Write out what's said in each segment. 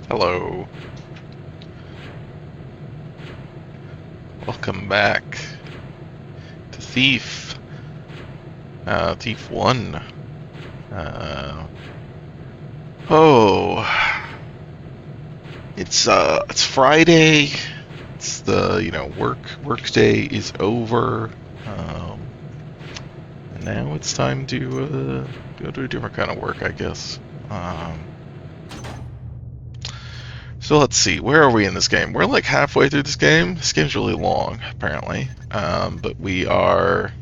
Hello. Welcome back to Thief. Thief 1. Uh, oh, it's Friday. It's the work day is over. And now it's time to go do a different kind of work, I guess. So let's see, where are we in this game? We're like halfway through this game. This game's really long, apparently. But we are,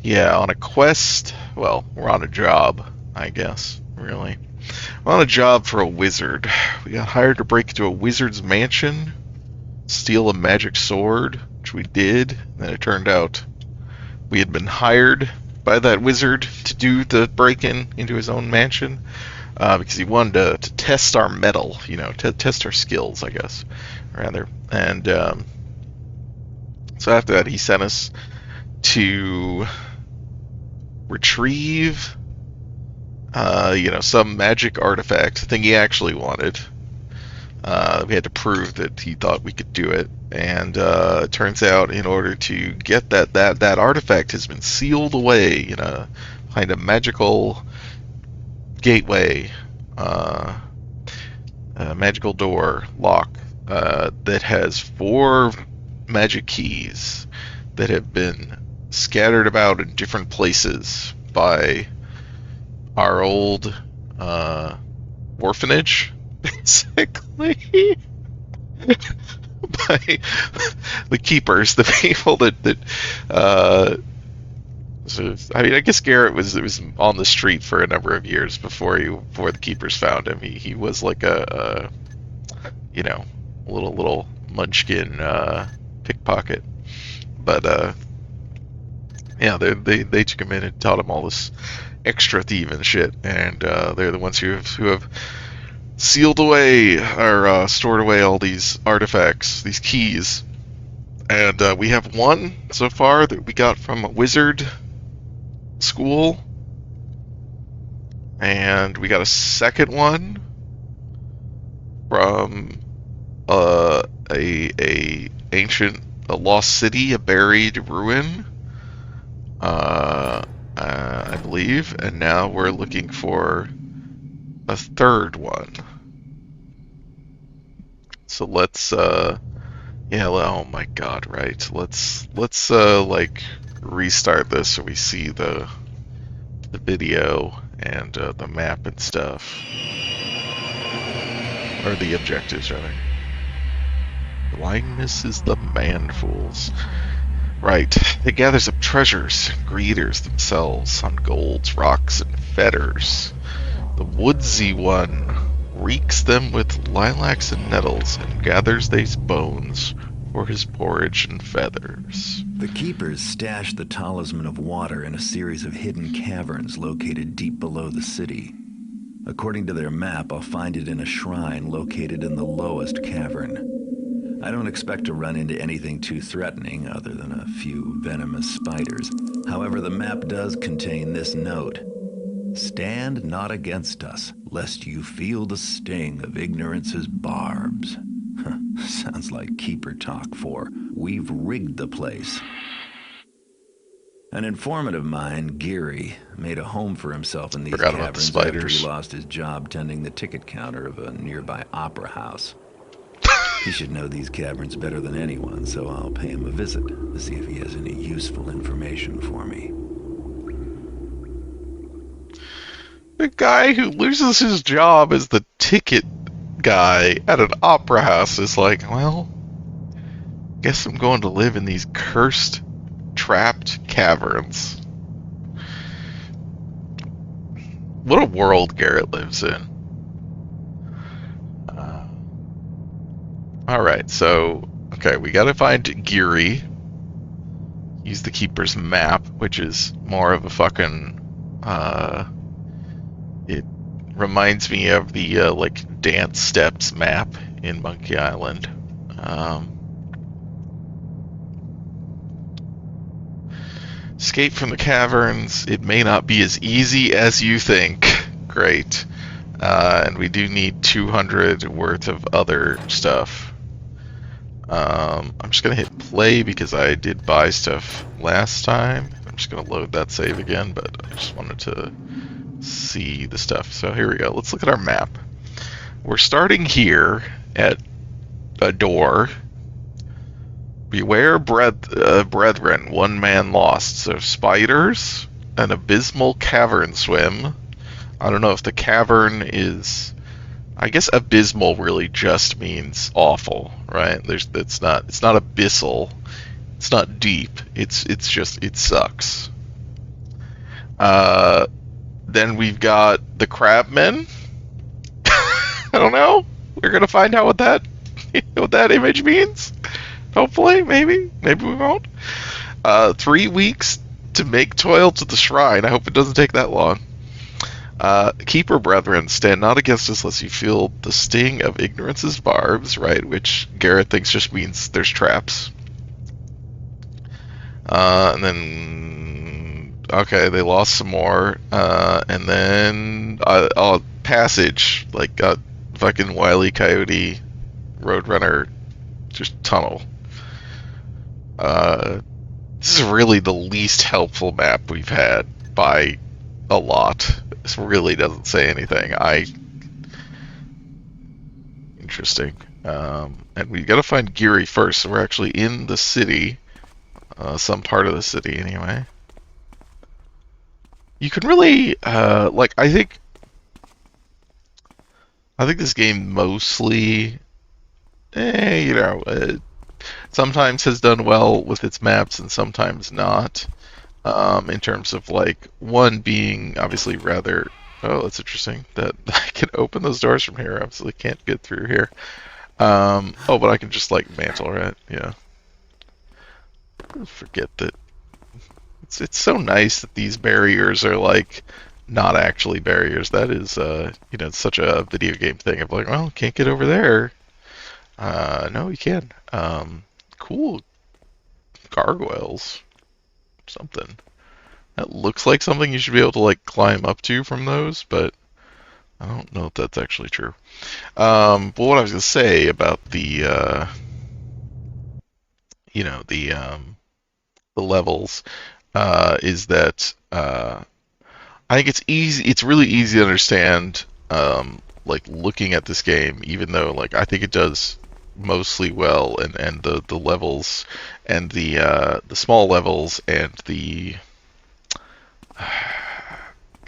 on a quest. Well, we're on a job, I guess, really. We're on a job for a wizard. We got hired to break into a wizard's mansion, steal a magic sword, which we did. Then it turned out we had been hired by that wizard to do the break-in into his own mansion. Because he wanted to test our mettle, to test our skills, I guess, rather. And so after that, he sent us to retrieve, some magic artifact, the thing he actually wanted. We had to prove that he thought we could do it. And it turns out, in order to get that artifact has been sealed away in a kind of magical gateway, a magical door lock that has 4 magic keys that have been scattered about in different places by our old orphanage, basically. By the keepers, the people that I guess Garrett was on the street for a number of years before the keepers found him. He was like a little munchkin pickpocket, but they took him in and taught him all this extra thieving shit, and they're the ones who have sealed away or stored away all these artifacts, these keys, and we have one so far that we got from a wizard school, and we got a second one from a lost city, a buried ruin, I believe, and now we're looking for a third one. So let's oh my god, right, let's restart this so we see the video and the map and stuff, or the objectives rather. Blindness is the man fools. Right, it gathers up treasures, greeters themselves on golds, rocks, and fetters. The woodsy one reeks them with lilacs and nettles and gathers these bones for his porridge and feathers. The keepers stashed the talisman of water in a series of hidden caverns located deep below the city. According to their map, I'll find it in a shrine located in the lowest cavern. I don't expect to run into anything too threatening other than a few venomous spiders. However, the map does contain this note: "Stand not against us, lest you feel the sting of ignorance's barbs." Sounds like keeper talk for "we've rigged the place." An informant of mine, Geary, made a home for himself in these caverns after he lost his job tending the ticket counter of a nearby opera house. He should know these caverns better than anyone, so I'll pay him a visit to see if he has any useful information for me. The guy who loses his job as the ticket guy at an opera house is like, well, guess I'm going to live in these cursed, trapped caverns. What a world Garrett lives in. Alright, so, okay, we gotta find Geary. Use the Keeper's map, which is more of a fucking, it reminds me of the, dance steps map in Monkey Island. Escape from the caverns. It may not be as easy as you think. Great. And we do need 200 worth of other stuff. I'm just gonna hit play because I did buy stuff last time. I'm just gonna load that save again, but I just wanted to see the stuff. So here we go. Let's look at our map. We're starting here at a door. Beware, brethren, one man lost. So spiders, an abysmal cavern swim. I don't know if the cavern is... I guess abysmal really just means awful, right? It's not abyssal. It's not deep. It's just, it sucks. Then we've got the crabmen. I don't know. We're gonna find out what that image means. Hopefully, maybe we won't. 3 weeks to make toil to the shrine. I hope it doesn't take that long. Keeper brethren, stand not against us lest you feel the sting of ignorance's barbs, right? Which Garrett thinks just means there's traps. And then, okay, they lost some more. And then, passage, like, fucking Wile E. Coyote, Roadrunner, just tunnel. This is really the least helpful map we've had by a lot. This really doesn't say anything. Interesting. And we gotta find Geary first, so we're actually in the city. Some part of the city, anyway. You can really, like, I think this game mostly, sometimes has done well with its maps and sometimes not. In terms of, like, one being obviously rather... Oh, that's interesting that I can open those doors from here. Obviously can't get through here. Oh, but I can just, like, mantle, right? Yeah. Forget that. It's so nice that these barriers are, like, not actually barriers. That is, it's such a video game thing of, like, well, can't get over there. No, you can. Cool. Gargoyles. Something. That looks like something you should be able to, like, climb up to from those, but I don't know if that's actually true. But what I was going to say about the, the levels, is that, I think it's really easy to understand, like, looking at this game, even though, like, I think it does mostly well, and the levels and the small levels and the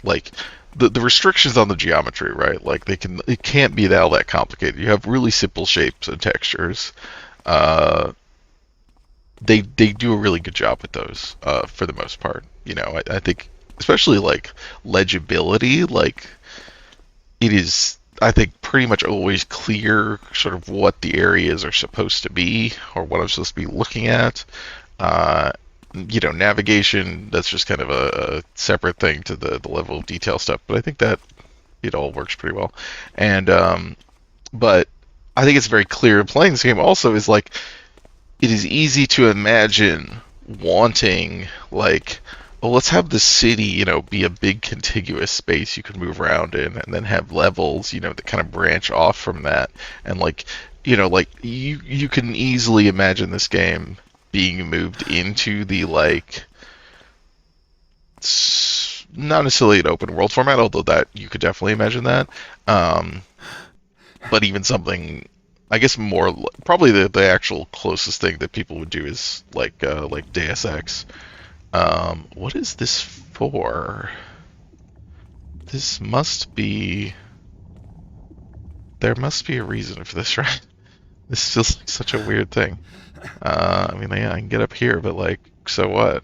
like the restrictions on the geometry, right? Like, it can't be all that complicated. You have really simple shapes and textures. They do a really good job with those, for the most part. I think especially, like, legibility, like, it is, I think, pretty much always clear sort of what the areas are supposed to be or what I'm supposed to be looking at. Navigation, that's just kind of a separate thing to the level of detail stuff, but I think that it all works pretty well. And but I think it's very clear in playing this game also is, like, it is easy to imagine wanting, like, well, let's have the city, be a big contiguous space you can move around in, and then have levels, that kind of branch off from that. And, like, like, you can easily imagine this game being moved into the, like, not necessarily an open world format, although that you could definitely imagine that. But even something, I guess, more probably the actual closest thing that people would do is like Deus Ex. What is this for? This must be... There must be a reason for this, right? This feels like such a weird thing. I mean, yeah, I can get up here, but, like, so what?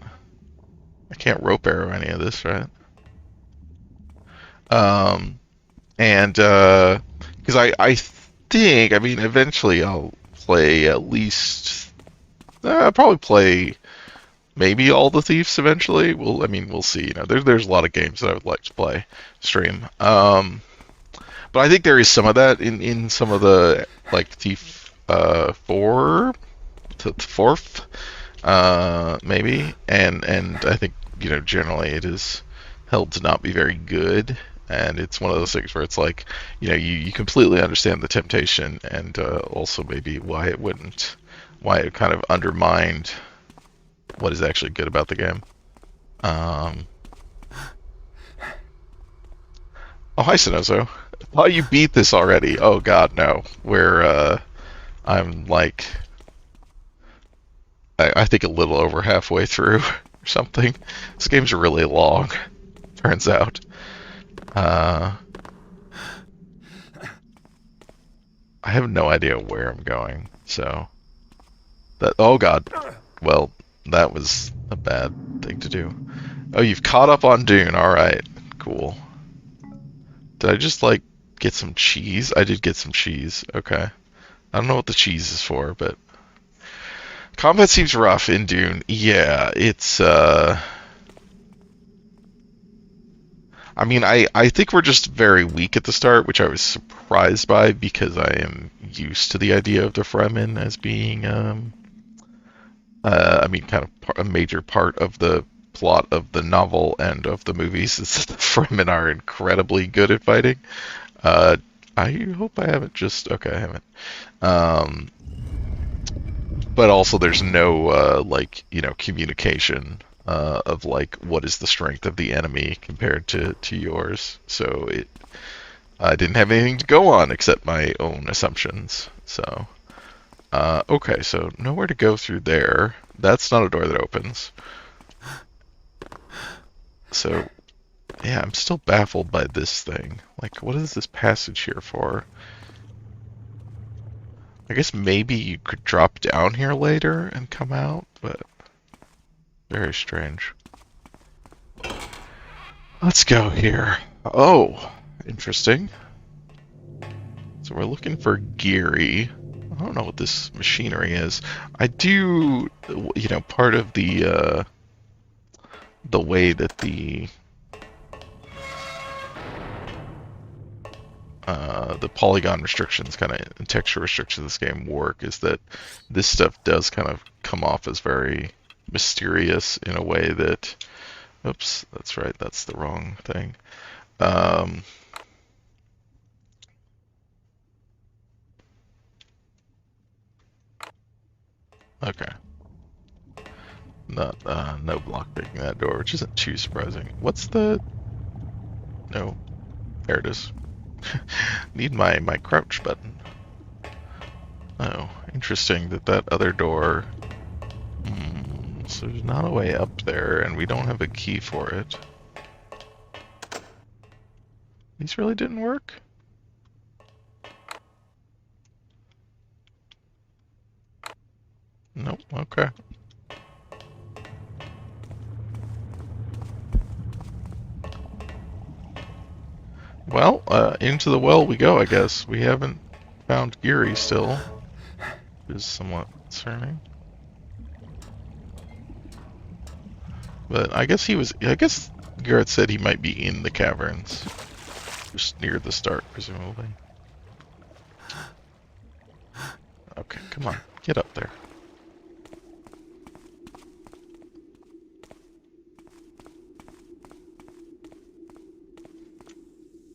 I can't rope arrow any of this, right? And, because I think, I mean, eventually I'll play at least... I'll probably play maybe all the Thieves eventually. We'll see. There's a lot of games that I would like to play, stream. But I think there is some of that in some of the, like, Thief 4, the fourth, maybe. And I think, generally it is held to not be very good. And it's one of those things where it's like, you completely understand the temptation, and also maybe why it kind of undermined what is actually good about the game. Oh, hi, Sinozo. Oh, you beat this already. Oh, God, no. I'm like, I think a little over halfway through or something. This game's really long, turns out. I have no idea where I'm going, so... Oh, God. Well, that was a bad thing to do. Oh, you've caught up on Dune. Alright, cool. Did I just, like, get some cheese? I did get some cheese. Okay. I don't know what the cheese is for, but... Combat seems rough in Dune. Yeah, it's, I mean, I think we're just very weak at the start, which I was surprised by because I am used to the idea of the Fremen as being, I mean, kind of a major part of the plot of the novel and of the movies is that the Fremen are incredibly good at fighting. I hope I haven't just... Okay, I haven't. But also there's no, like, communication of, like, what is the strength of the enemy compared to yours. So I didn't have anything to go on except my own assumptions. So... okay, so nowhere to go through there. That's not a door that opens. So, yeah, I'm still baffled by this thing. Like, what is this passage here for? I guess maybe you could drop down here later and come out, but very strange. Let's go here. Oh, interesting. So we're looking for Geary. I don't know what this machinery is. I do, part of the way that the polygon restrictions, kind of texture restrictions of this game work, is that this stuff does kind of come off as very mysterious in a way that... Oops, that's right, that's the wrong thing. Okay. No block breaking that door, which isn't too surprising. What's the... No. There it is. Need my crouch button. Oh, interesting that other door... so there's not a way up there, and we don't have a key for it. These really didn't work? Nope, okay. Well, into the well we go, I guess. We haven't found Geary still, which is somewhat concerning. But I guess Garrett said he might be in the caverns. Just near the start, presumably. Okay, come on. Get up there.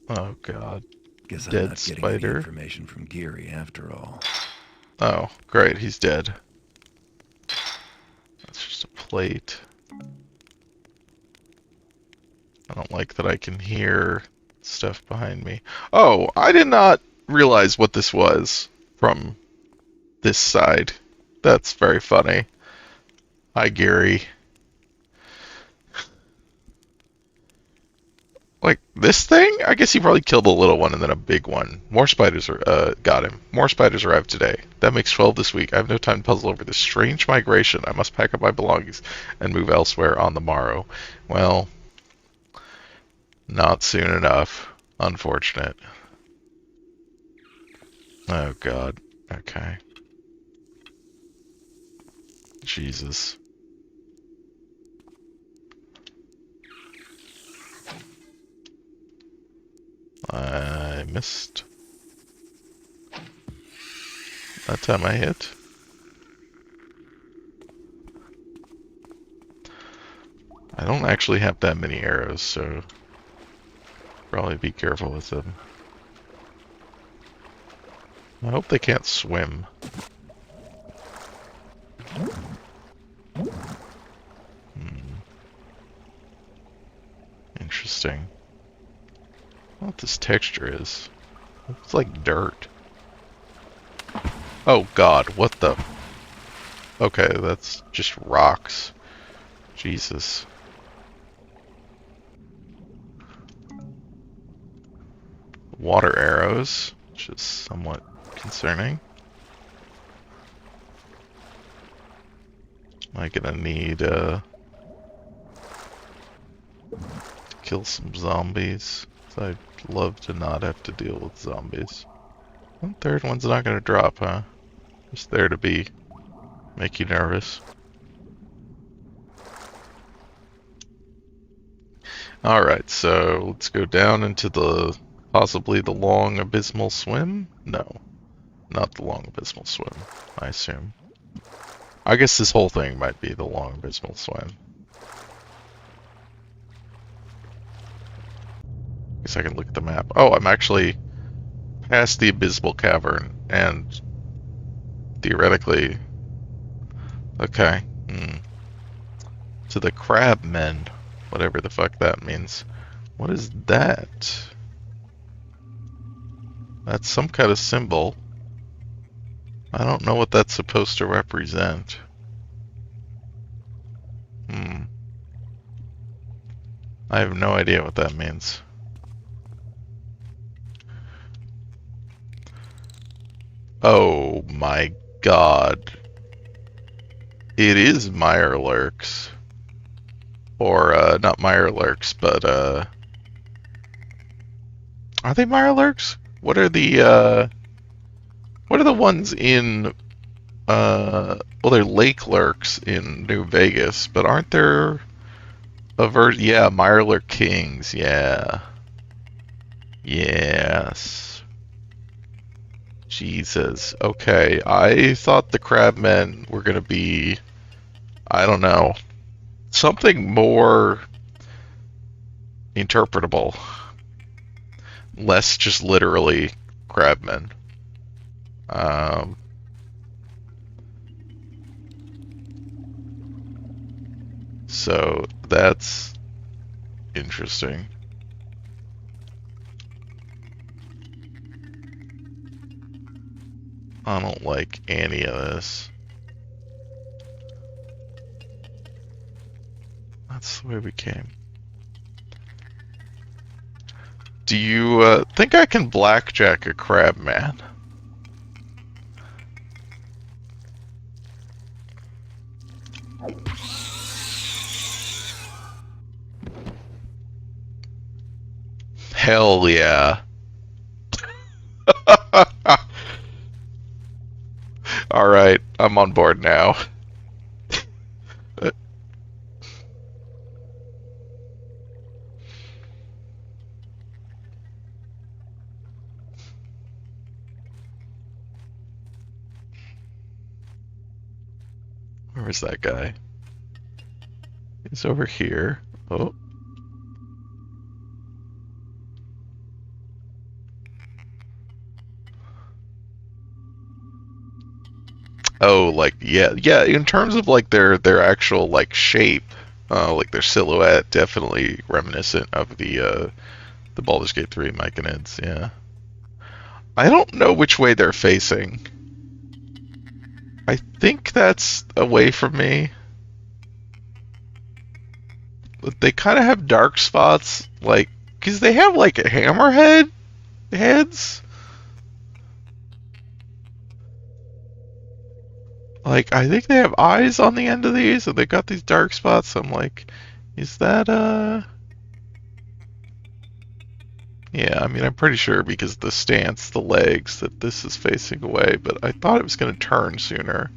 Oh, God. Guess I'm Dead not getting spider. any information from Geary after all. Oh, great. He's dead. That's just a plate. I don't like that I can hear stuff behind me. Oh, I did not realize what this was from this side. That's very funny. Hi, Geary. Like, this thing? I guess he probably killed a little one and then a big one. More spiders got him. More spiders arrived today. That makes 12 this week. I have no time to puzzle over this strange migration. I must pack up my belongings and move elsewhere on the morrow. Well, not soon enough. Unfortunate. Oh, God. Okay. Jesus. I missed. That time I hit. I don't actually have that many arrows, so probably be careful with them. I hope they can't swim. Interesting. I don't know what this texture is. It's like dirt. Oh god, what the... Okay, that's just rocks. Jesus. Water arrows, which is somewhat concerning. Am I gonna need to kill some zombies? I'd love to not have to deal with zombies. And third one's not gonna drop, huh? Just there to make you nervous. Alright, so let's go down into the possibly the long abysmal swim? No, not the long abysmal swim, I assume. I guess this whole thing might be the long abysmal swim. Guess I can look at the map. Oh, I'm actually past the abysmal cavern, and theoretically... Okay. To the crabmen, whatever the fuck that means. What is that? That's some kind of symbol. I don't know what that's supposed to represent. I have no idea what that means. Oh my god. It is Mirelurks. Or, not Mirelurks, but, are they Mirelurks? What are the ones in, well, they're Lake Lurks in New Vegas, but aren't there yeah, Mirelurk Kings, yeah. Yes. Jesus. Okay, I thought the crabmen were gonna be, I don't know, something more interpretable. Less just literally crabmen. So that's interesting. I don't like any of this. That's the way we came. Do you think I can blackjack a crab man? Hell yeah. Alright, I'm on board now. Where's that guy? He's over here. Oh. Oh, like, yeah, in terms of like their actual like shape, like their silhouette, definitely reminiscent of the Baldur's Gate 3 Myconids, yeah. I don't know which way they're facing. I think that's away from me. But they kind of have dark spots, like, because they have like a hammerhead heads. Like, I think they have eyes on the end of these, and they got these dark spots. So I'm like, is that, Yeah, I mean, I'm pretty sure because the stance, the legs, that this is facing away, but I thought it was going to turn sooner.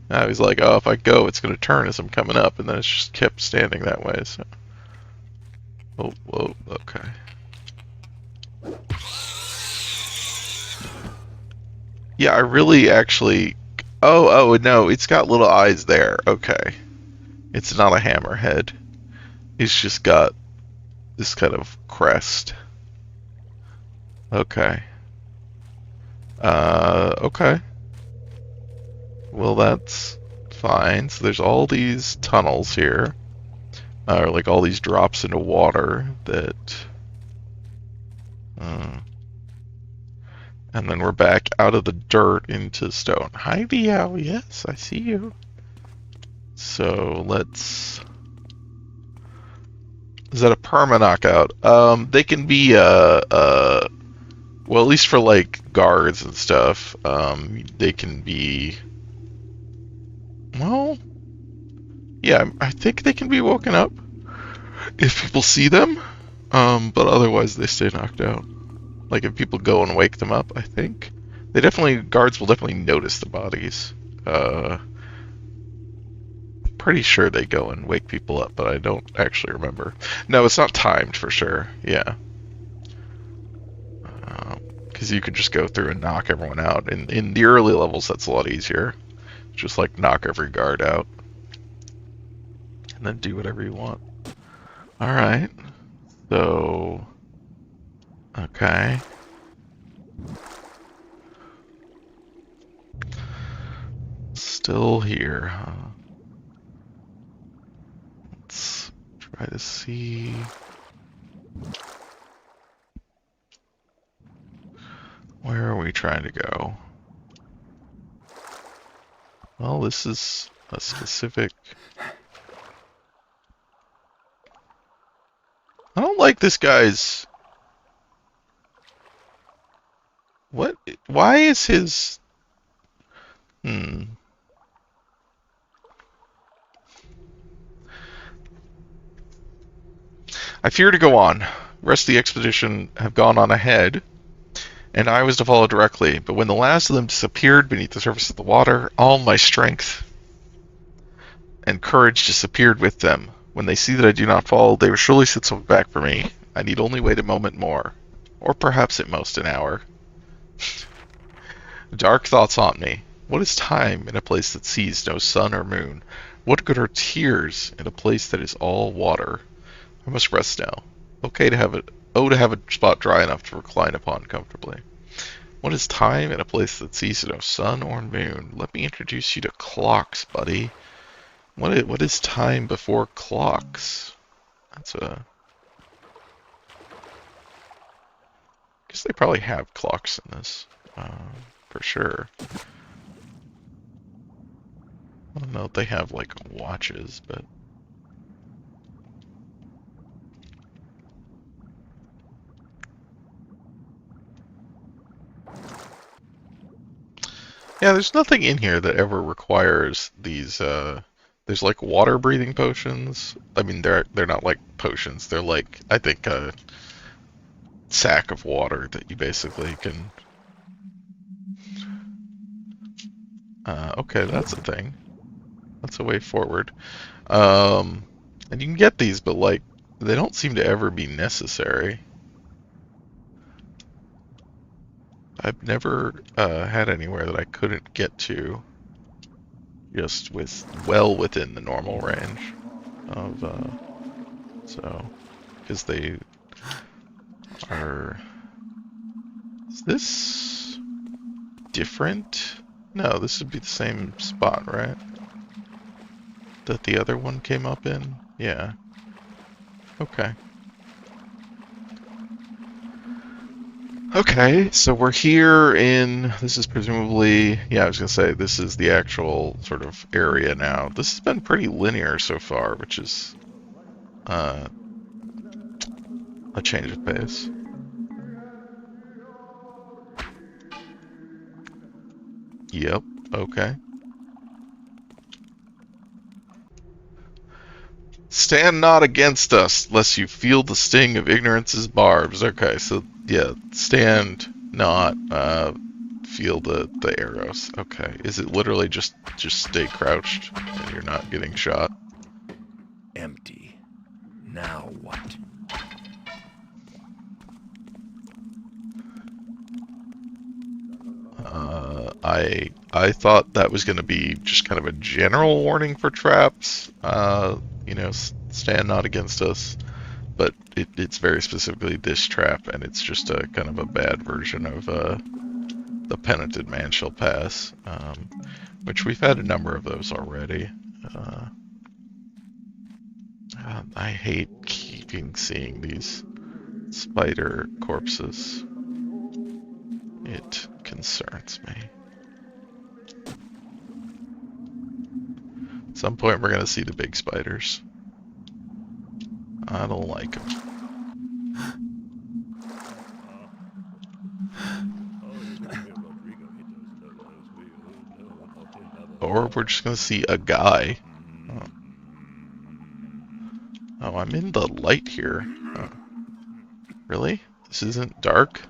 And I was like, oh, if I go, it's going to turn as I'm coming up, and then it's just kept standing that way, so... Oh, whoa, okay. Yeah, I really actually... Oh, no, it's got little eyes there. Okay. It's not a hammerhead. It's just got this kind of crest. Okay. Okay. Well, that's fine. So there's all these tunnels here. Or like all these drops into water that... and then we're back out of the dirt into stone. Hi, Dio. Yes, I see you. So let's... Is that a perma knockout? They can be, well, at least for like guards and stuff, they can be... Well, yeah, I think they can be woken up if people see them, but otherwise they stay knocked out. Like if people go and wake them up, I think guards will definitely notice the bodies. Pretty sure they go and wake people up, but I don't actually remember. No, it's not timed for sure. Yeah, because you could just go through and knock everyone out. In the early levels, that's a lot easier. Just like knock every guard out, and then do whatever you want. All right. So, okay. Still here, huh? Let's try to see. Where are we trying to go? Well, this is a specific... I don't like this guy's... What? Why is his... I fear to go on. The rest of the expedition have gone on ahead, and I was to follow directly, but when the last of them disappeared beneath the surface of the water, all my strength and courage disappeared with them. When they see that I do not follow, they will surely set something back for me. I need only wait a moment more, or perhaps at most an hour. Dark thoughts haunt me. What is time in a place that sees no sun or moon? What good are tears in a place that is all water? I must rest now. Okay to have it. Oh, to have a spot dry enough to recline upon comfortably. What is time in a place that sees no sun or moon? Let me introduce you to clocks, buddy. What is time before clocks? That's a... I guess they probably have clocks in this, for sure. I don't know if they have like watches, but... Yeah, there's nothing in here that ever requires these, there's like water breathing potions. I mean, they're not like potions. They're like, I think, a sack of water that you basically can... okay, that's a thing. That's a way forward. And you can get these, but like, they don't seem to ever be necessary. I've never had anywhere that I couldn't get to just well within the normal range of, so, because they are... Is this different? No, this would be the same spot, right? That the other one came up in? Yeah. Okay. Okay, so we're here in, this is presumably, yeah, I was gonna say, this is the actual sort of area now. This has been pretty linear so far, which is a change of pace. Yep, okay. Stand not against us, lest you feel the sting of ignorance's barbs. Okay, so yeah, stand not, feel the arrows. Okay, is it literally just stay crouched and you're not getting shot? Empty. Now what? I thought that was going to be just kind of a general warning for traps. You know, stand not against us. But it's very specifically this trap, and it's just a kind of a bad version of the Penitent Man Shall Pass, which we've had a number of those already. I hate keeping seeing these spider corpses. It concerns me. At some point we're gonna see the big spiders. I don't like them. Or we're just gonna see a guy. Oh, I'm in the light here. Oh. Really? This isn't dark?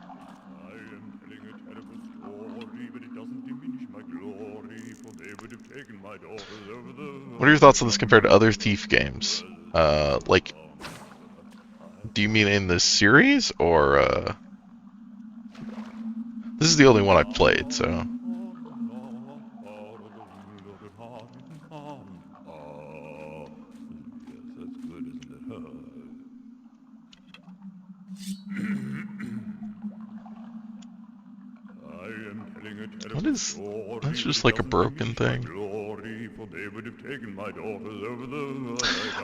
What are your thoughts on this compared to other Thief games? Like, do you mean in this series, or, This is the only one I've played, so... What is... That's just like a broken thing.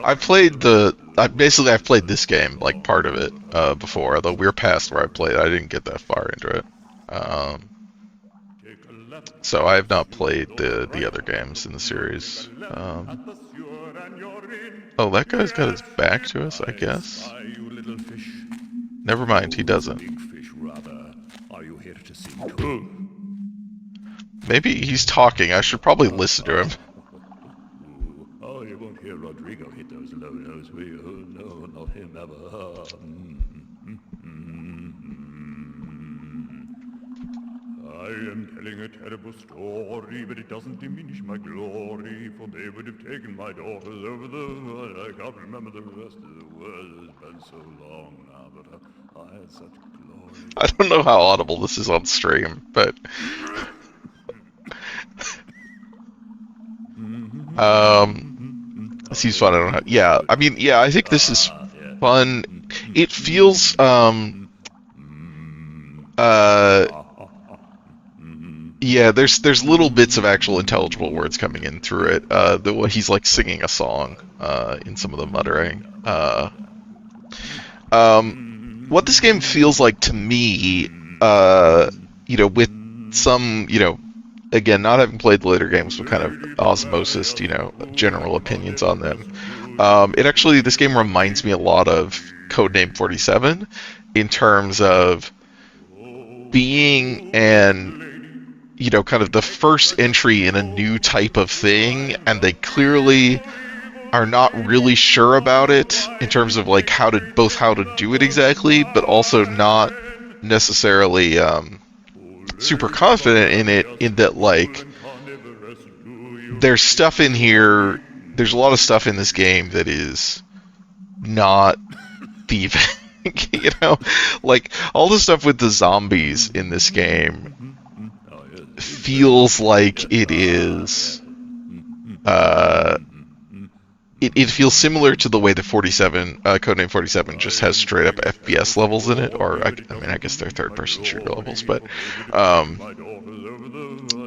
I've played I've played this game, like part of it, before, although we're past where I played. I didn't get that far into it. So I have not played the other games in the series. Oh, that guy's got his back to us, I guess. Never mind, he doesn't. Maybe he's talking. I should probably listen to him. Oh, you won't hear Rodrigo hit those low notes, will you? No, not him ever. I am telling a terrible story, but it doesn't diminish my glory, for they would have taken my daughters over the... I can't remember the rest of the words. It's been so long now, but I had such glory. I don't know how audible this is on stream, but... It seems fun. I don't know. Yeah, I mean, yeah, I think this is fun. It feels, yeah, there's little bits of actual intelligible words coming in through it. He's like singing a song, in some of the muttering. What this game feels like to me, with some, again, not having played the later games, but kind of osmosis, general opinions on them. This game reminds me a lot of Codename 47 in terms of being kind of the first entry in a new type of thing, and they clearly are not really sure about it in terms of like how to do it exactly, but also not necessarily super confident in it, in that like there's stuff in here, there's a lot of stuff in this game that is not thieving. Like all the stuff with the zombies in this game feels like it is it feels similar to the way the Codename 47 just has straight up FPS levels in it, or I guess they're third person shooter levels, but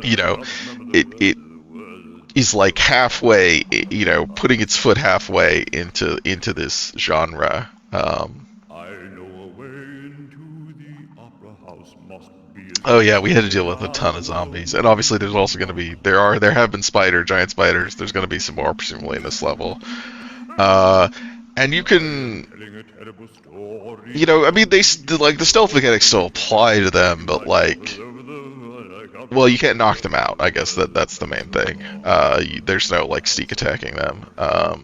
it is like halfway, putting its foot halfway into this genre. Oh yeah, we had to deal with a ton of zombies, and obviously there's also going to be there have been giant spiders. There's going to be some more presumably in this level, and you can, the stealth mechanics still apply to them, but like, well, you can't knock them out. I guess that's the main thing. There's no like sneak attacking them.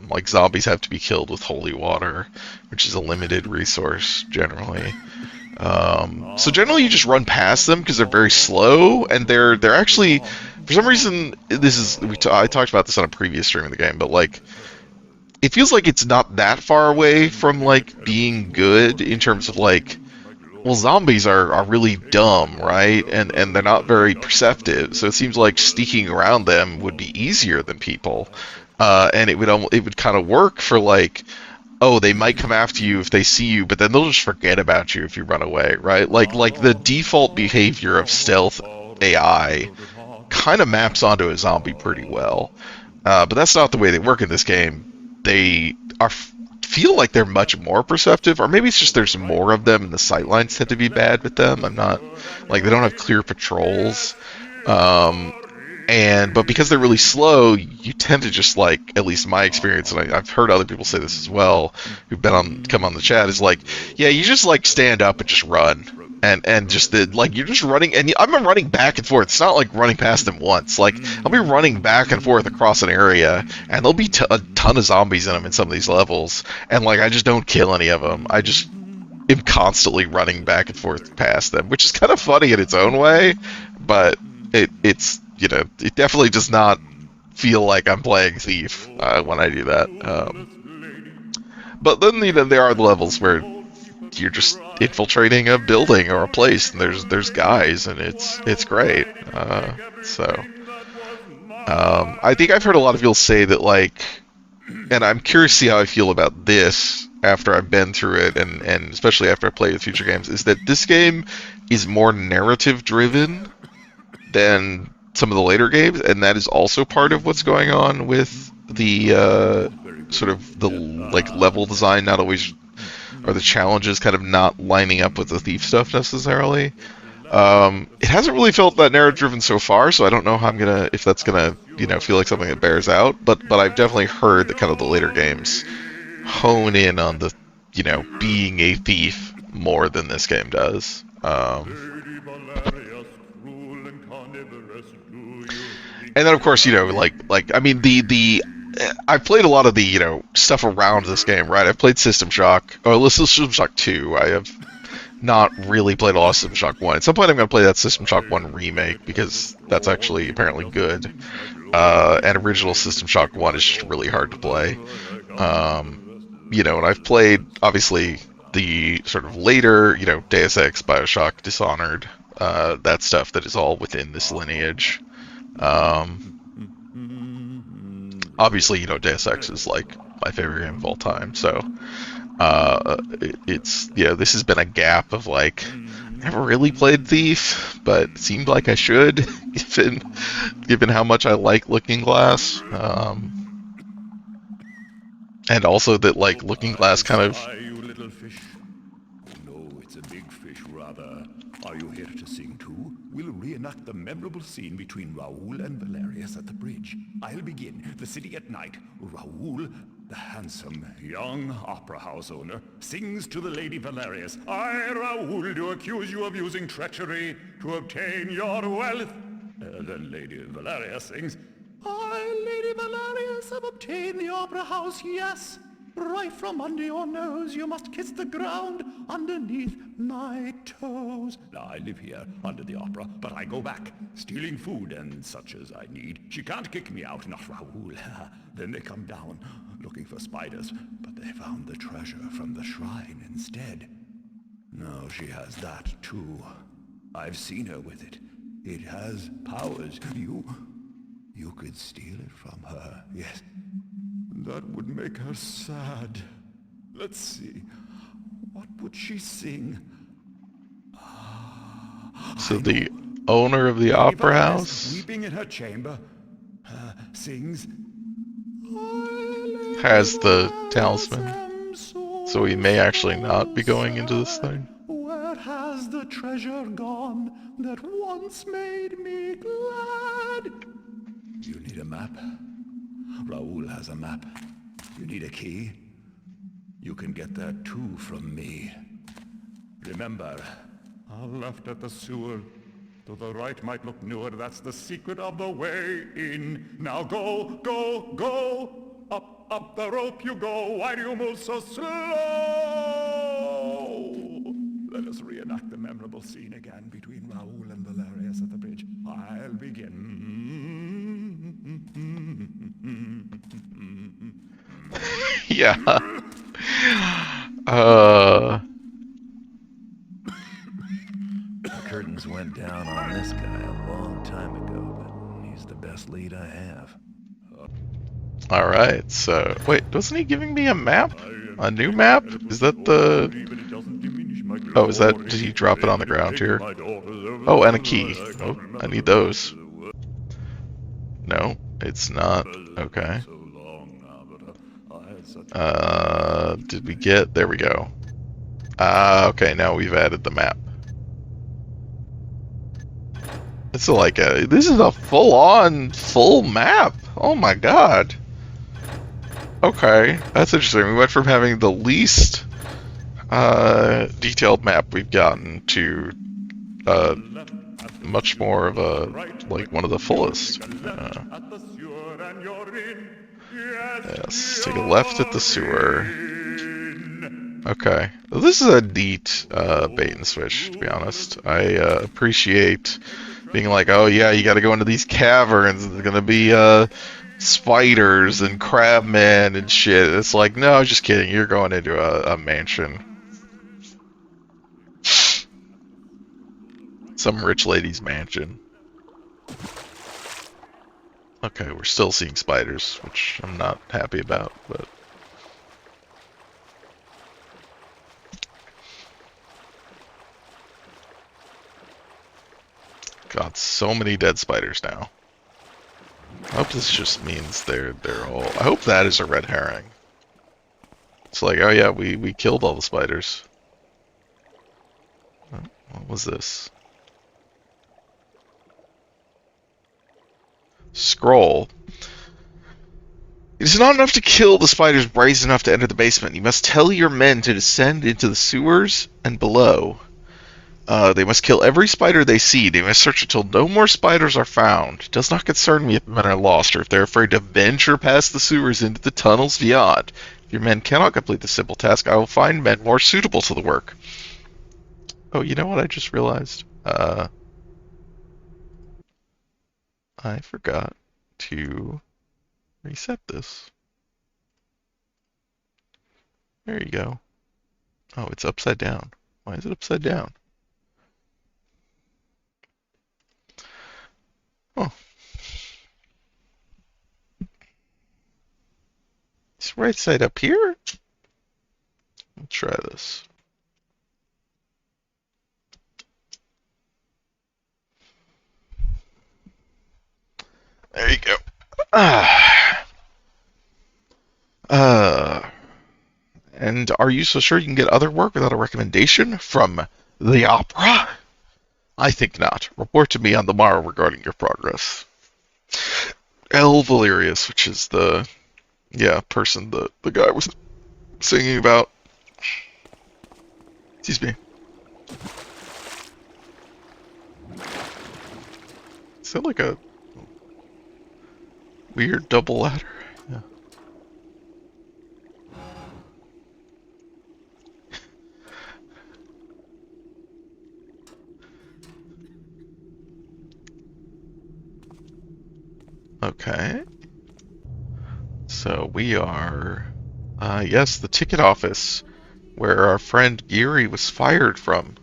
Like zombies have to be killed with holy water, which is a limited resource generally. So generally you just run past them because they're very slow, and they're actually, for some reason, I talked about this on a previous stream of the game, but like, it feels like it's not that far away from like being good in terms of like, well, zombies are really dumb, right? And they're not very perceptive, so it seems like sneaking around them would be easier than people, and it would kind of work for like oh, they might come after you if they see you, but then they'll just forget about you if you run away, right? Like the default behavior of stealth AI kind of maps onto a zombie pretty well. But that's not the way they work in this game. They feel like they're much more perceptive, or maybe it's just there's more of them and the sightlines tend to be bad with them. I'm not like they don't have clear patrols. But because they're really slow, you tend to just like, at least in my experience, and I've heard other people say this as well, who've come on the chat, is like, yeah, you just like stand up and just run, and just like you're just running, and I've been running back and forth. It's not like running past them once. Like I'll be running back and forth across an area, and there'll be a ton of zombies in them in some of these levels, and like I just don't kill any of them. I just am constantly running back and forth past them, which is kind of funny in its own way, but it's it definitely does not feel like I'm playing Thief when I do that. But then there are the levels where you're just infiltrating a building or a place, and there's guys, and it's great. I think I've heard a lot of people say that, like, and I'm curious to see how I feel about this after I've been through it, and especially after I play the future games, is that this game is more narrative driven than some of the later games, and that is also part of what's going on with the sort of the like level design not always, or the challenges kind of not lining up with the Thief stuff necessarily. It hasn't really felt that narrative driven so far, so I don't know how if that's gonna feel like something that bears out. But I've definitely heard that kind of the later games hone in on the being a thief more than this game does. And then, of course, I mean, I've played a lot of the, stuff around this game, right? I've played System Shock, or System Shock 2. I have not really played a lot of System Shock 1. At some point, I'm going to play that System Shock 1 remake, because that's actually apparently good. And original System Shock 1 is just really hard to play. And I've played, obviously, the sort of later, Deus Ex, Bioshock, Dishonored, that stuff that is all within this lineage. Obviously, Deus Ex is like my favorite game of all time, so this has been a gap of like never really played Thief, but it seemed like I should, given how much I like Looking Glass, and also that like Looking Glass kind of. Are you here to sing too? We'll reenact the memorable scene between Raoul and Valerius at the bridge. I'll begin. The city at night. Raoul, the handsome, young opera house owner, sings to the Lady Valerius. I, Raoul, do accuse you of using treachery to obtain your wealth. Then Lady Valerius sings, I, Lady Valerius, have obtained the opera house, yes. Right from under your nose, you must kiss the ground underneath my toes. Now, I live here under the opera, but I go back, stealing food and such as I need. She can't kick me out, not Raoul. Then they come down, looking for spiders, but they found the treasure from the shrine instead. No, she has that too. I've seen her with it. It has powers. You could steal it from her, yes. That would make her sad. Let's see. What would she sing? So the owner of the opera house weeping in her chamber, sings. Has the talisman, so he may actually not be going into this thing. Where has the treasure gone that once made me glad? You need a map? Raoul has a map. You need a key? You can get that too from me. Remember, left at the sewer. To the right might look newer. That's the secret of the way in. Now go, go, go! Up, up the rope you go. Why do you move so slow? Let us reenact the memorable scene again between Raoul and Valerius at the bridge. I'll begin. Yeah. The curtains went down on this guy a long time ago, but he's the best lead I have. Alright, so... Wait, wasn't he giving me a map? A new map? Is that the... Oh, is that... Did he drop it on the ground here? Oh, and a key. Oh, I need those. No, it's not. Okay. Did we get... There we go. Okay, now we've added the map. It's like a... This is a full-on, full map! Oh my god. Okay, that's interesting. We went from having the least detailed map we've gotten to much more of a, like, one of the fullest. Yes, take a left at the sewer. Okay. Well, this is a neat bait and switch, to be honest. I appreciate being like, oh yeah, you gotta go into these caverns, there's gonna be spiders and crabmen and shit. It's like, no, just kidding, you're going into a mansion. Some rich lady's mansion. Okay, we're still seeing spiders, which I'm not happy about, but... God, so many dead spiders now. I hope this just means they're all... I hope that is a red herring. It's like, oh yeah, we killed all the spiders. Oh, what was this? Scroll. It is not enough to kill the spiders brazen enough to enter the basement. You must tell your men to descend into the sewers and below. They must kill every spider they see. They must search until no more spiders are found. It does not concern me if men are lost or if they're afraid to venture past the sewers into the tunnels beyond. If your men cannot complete the simple task, I will find men more suitable to the work. Oh, you know what I just realized? I forgot to reset this. There you go. Oh, it's upside down. Why is it upside down? Oh. It's right side up here? Let's try this. There you go. And are you so sure you can get other work without a recommendation from the opera? I think not. Report to me on the morrow regarding your progress. El Valerius, which is the, person the guy was singing about. Excuse me. Is that like a weird double ladder? Yeah. Okay. So we are, yes, the ticket office, where our friend Geary was fired from.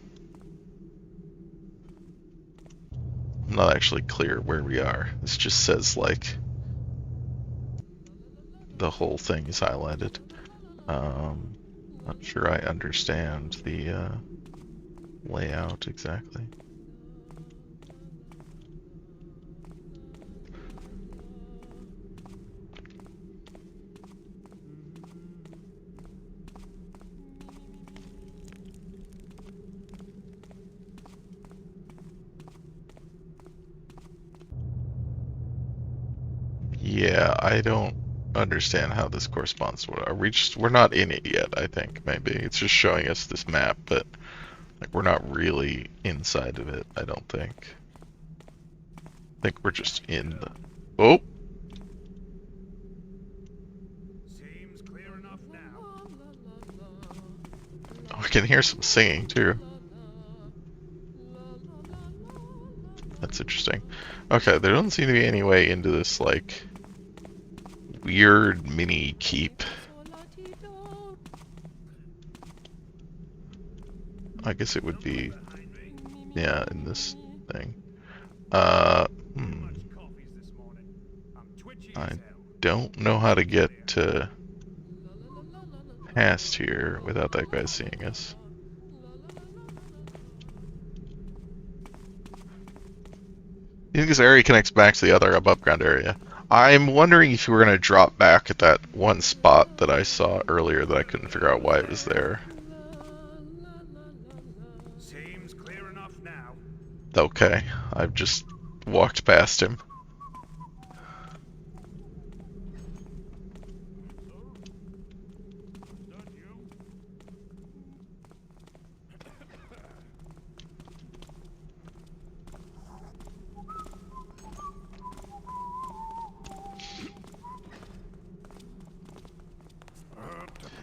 I'm not actually clear where we are. This just says, like, the whole thing is highlighted. Not sure I understand the layout exactly. Yeah, I don't understand how this corresponds to what we're not in it yet, I think, maybe. It's just showing us this map, but like we're not really inside of it, I don't think. I think we're just in the... Oh! Seems clear enough now. Oh, I can hear some singing too. That's interesting. Okay, there doesn't seem to be any way into this, like, weird mini keep. I guess it would be, yeah, in this thing. I don't know how to get to past here without that guy seeing us. You think this area connects back to the other above ground area? I'm wondering if you were going to drop back at that one spot that I saw earlier that I couldn't figure out why it was there. Seems clear enough now. Okay, I've just walked past him.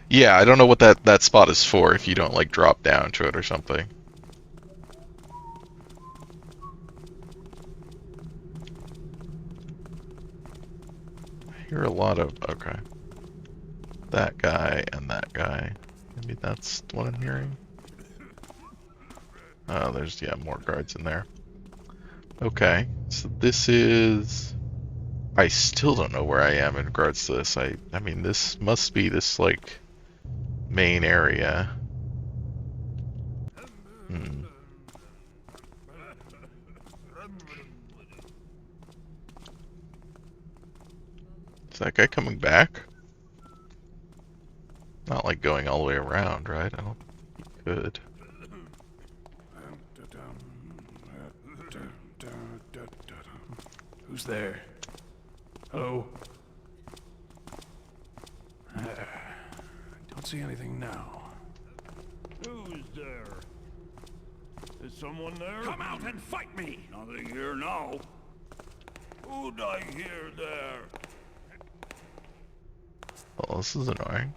Yeah, I don't know what that spot is for if you don't like drop down to it or something. I hear a lot of okay. That guy and that guy. Maybe that's what I'm hearing. Oh, there's yeah, more guards in there. Okay, so this is I still don't know where I am in regards to this. I mean this must be this like main area. Is that guy coming back? Not like going all the way around, right? I don't think he could. Who's there? Hello? Don't see anything now. Who's there? Is someone there? Come out and fight me! Nothing here now. Who'd I hear there? Well, this is annoying.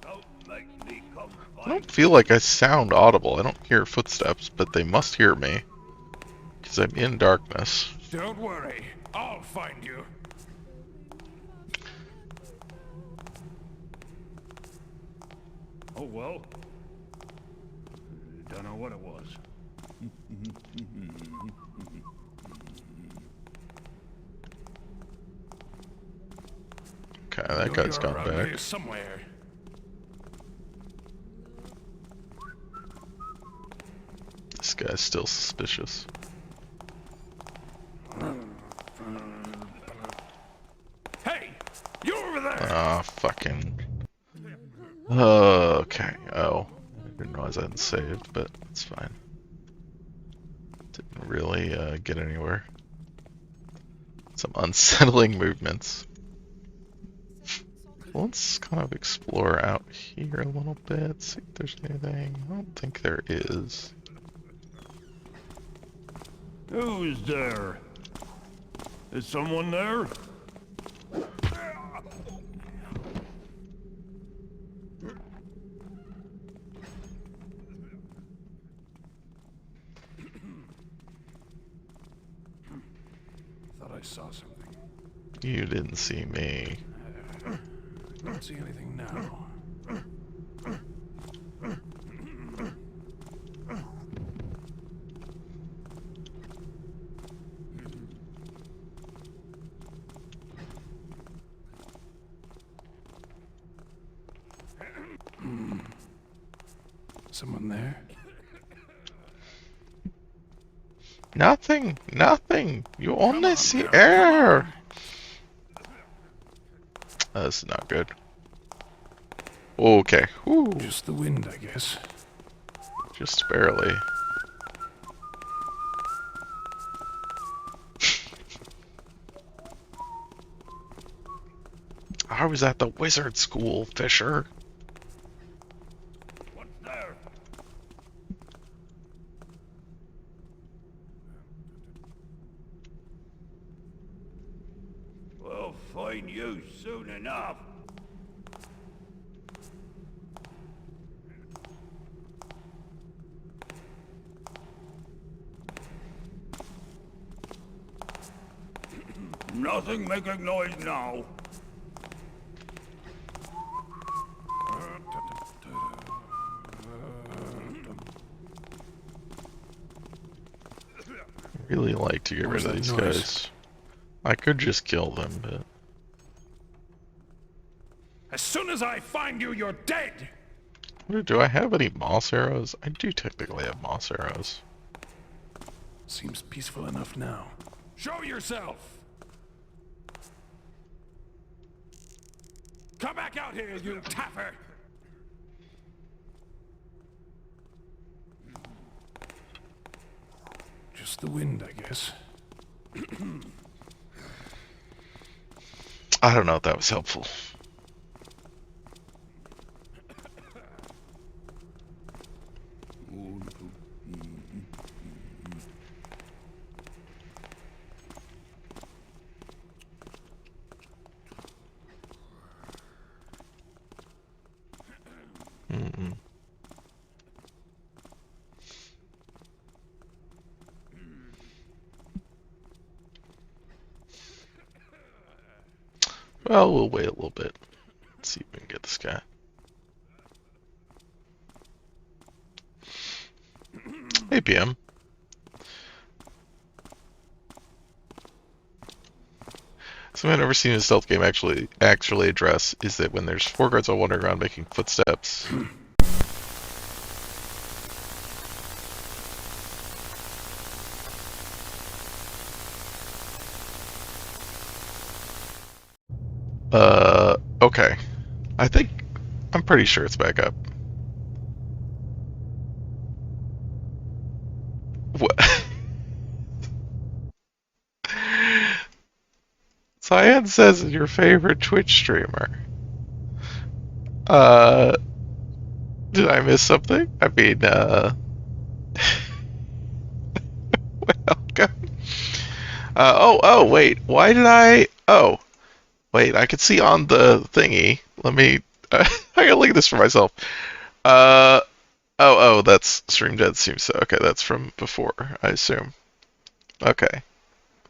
Don't make me come I fight. don't feel like I sound audible. I don't hear footsteps, but they must hear me. Because I'm in darkness. Don't worry, I'll find you. Oh well. Don't know what it was. Okay, that guy's You're gone around back. here somewhere. This guy's still suspicious. Hey! You over there! Ah, fucking. Okay. Oh, I didn't realize I hadn't saved, but it's fine. Didn't really get anywhere. Some unsettling movements. Let's kind of explore out here a little bit, see if there's anything. I don't think there is. Who's there? Is someone there? Thought I saw something. You didn't see me. Don't see anything now. Someone there? Nothing, nothing. You only see air. That's not good. Okay, whew, Just the wind, I guess. just barely. I was at the wizard school, Fisher. What's there? We'll find you soon enough. Nothing making noise now. Really like to get What rid was of that these noise? guys. I could just kill them, but As soon as I find you, you're dead! Do I have any moss arrows? I do technically have moss arrows. Seems peaceful enough now. Show yourself! Come back out here, you taffer! Just the wind, I guess. I don't know if that was helpful. Mm-mm. Well, we'll wait a little bit. Let's see if we can get this guy. Hey, PM. Something I've never seen in a stealth game actually address is that when there's 4 guards all wandering around making footsteps. Okay. I'm pretty sure it's back up. What? Cyan says your favorite Twitch streamer. Did I miss something? I mean, welcome. Wait, why did oh, wait, I can see on the thingy. Let me, I gotta look at this for myself. That's Stream Dead seems so, okay, that's from before, I assume. Okay.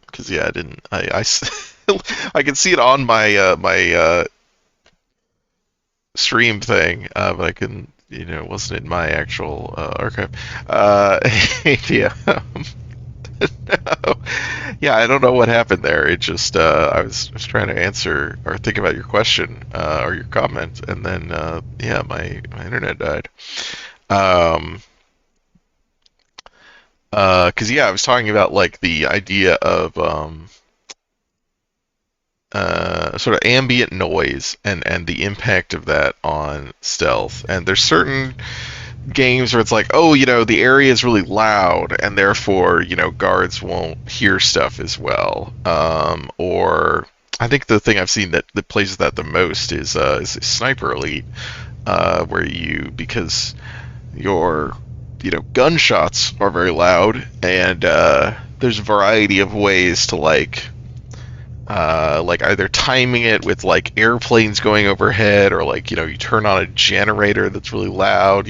Because, yeah, I can see it on my, stream thing, but I couldn't, it wasn't in my actual, archive. Yeah. No. Yeah, I don't know what happened there. It just I was trying to answer or think about your question or your comment, and then yeah, my internet died. Because yeah, I was talking about like the idea of sort of ambient noise and the impact of that on stealth. And there's certain games where it's like, oh, the area is really loud, and therefore, guards won't hear stuff as well. Or I think the thing I've seen that plays that the most is Sniper Elite, where because your, gunshots are very loud, and there's a variety of ways to like either timing it with like airplanes going overhead, or like you turn on a generator that's really loud.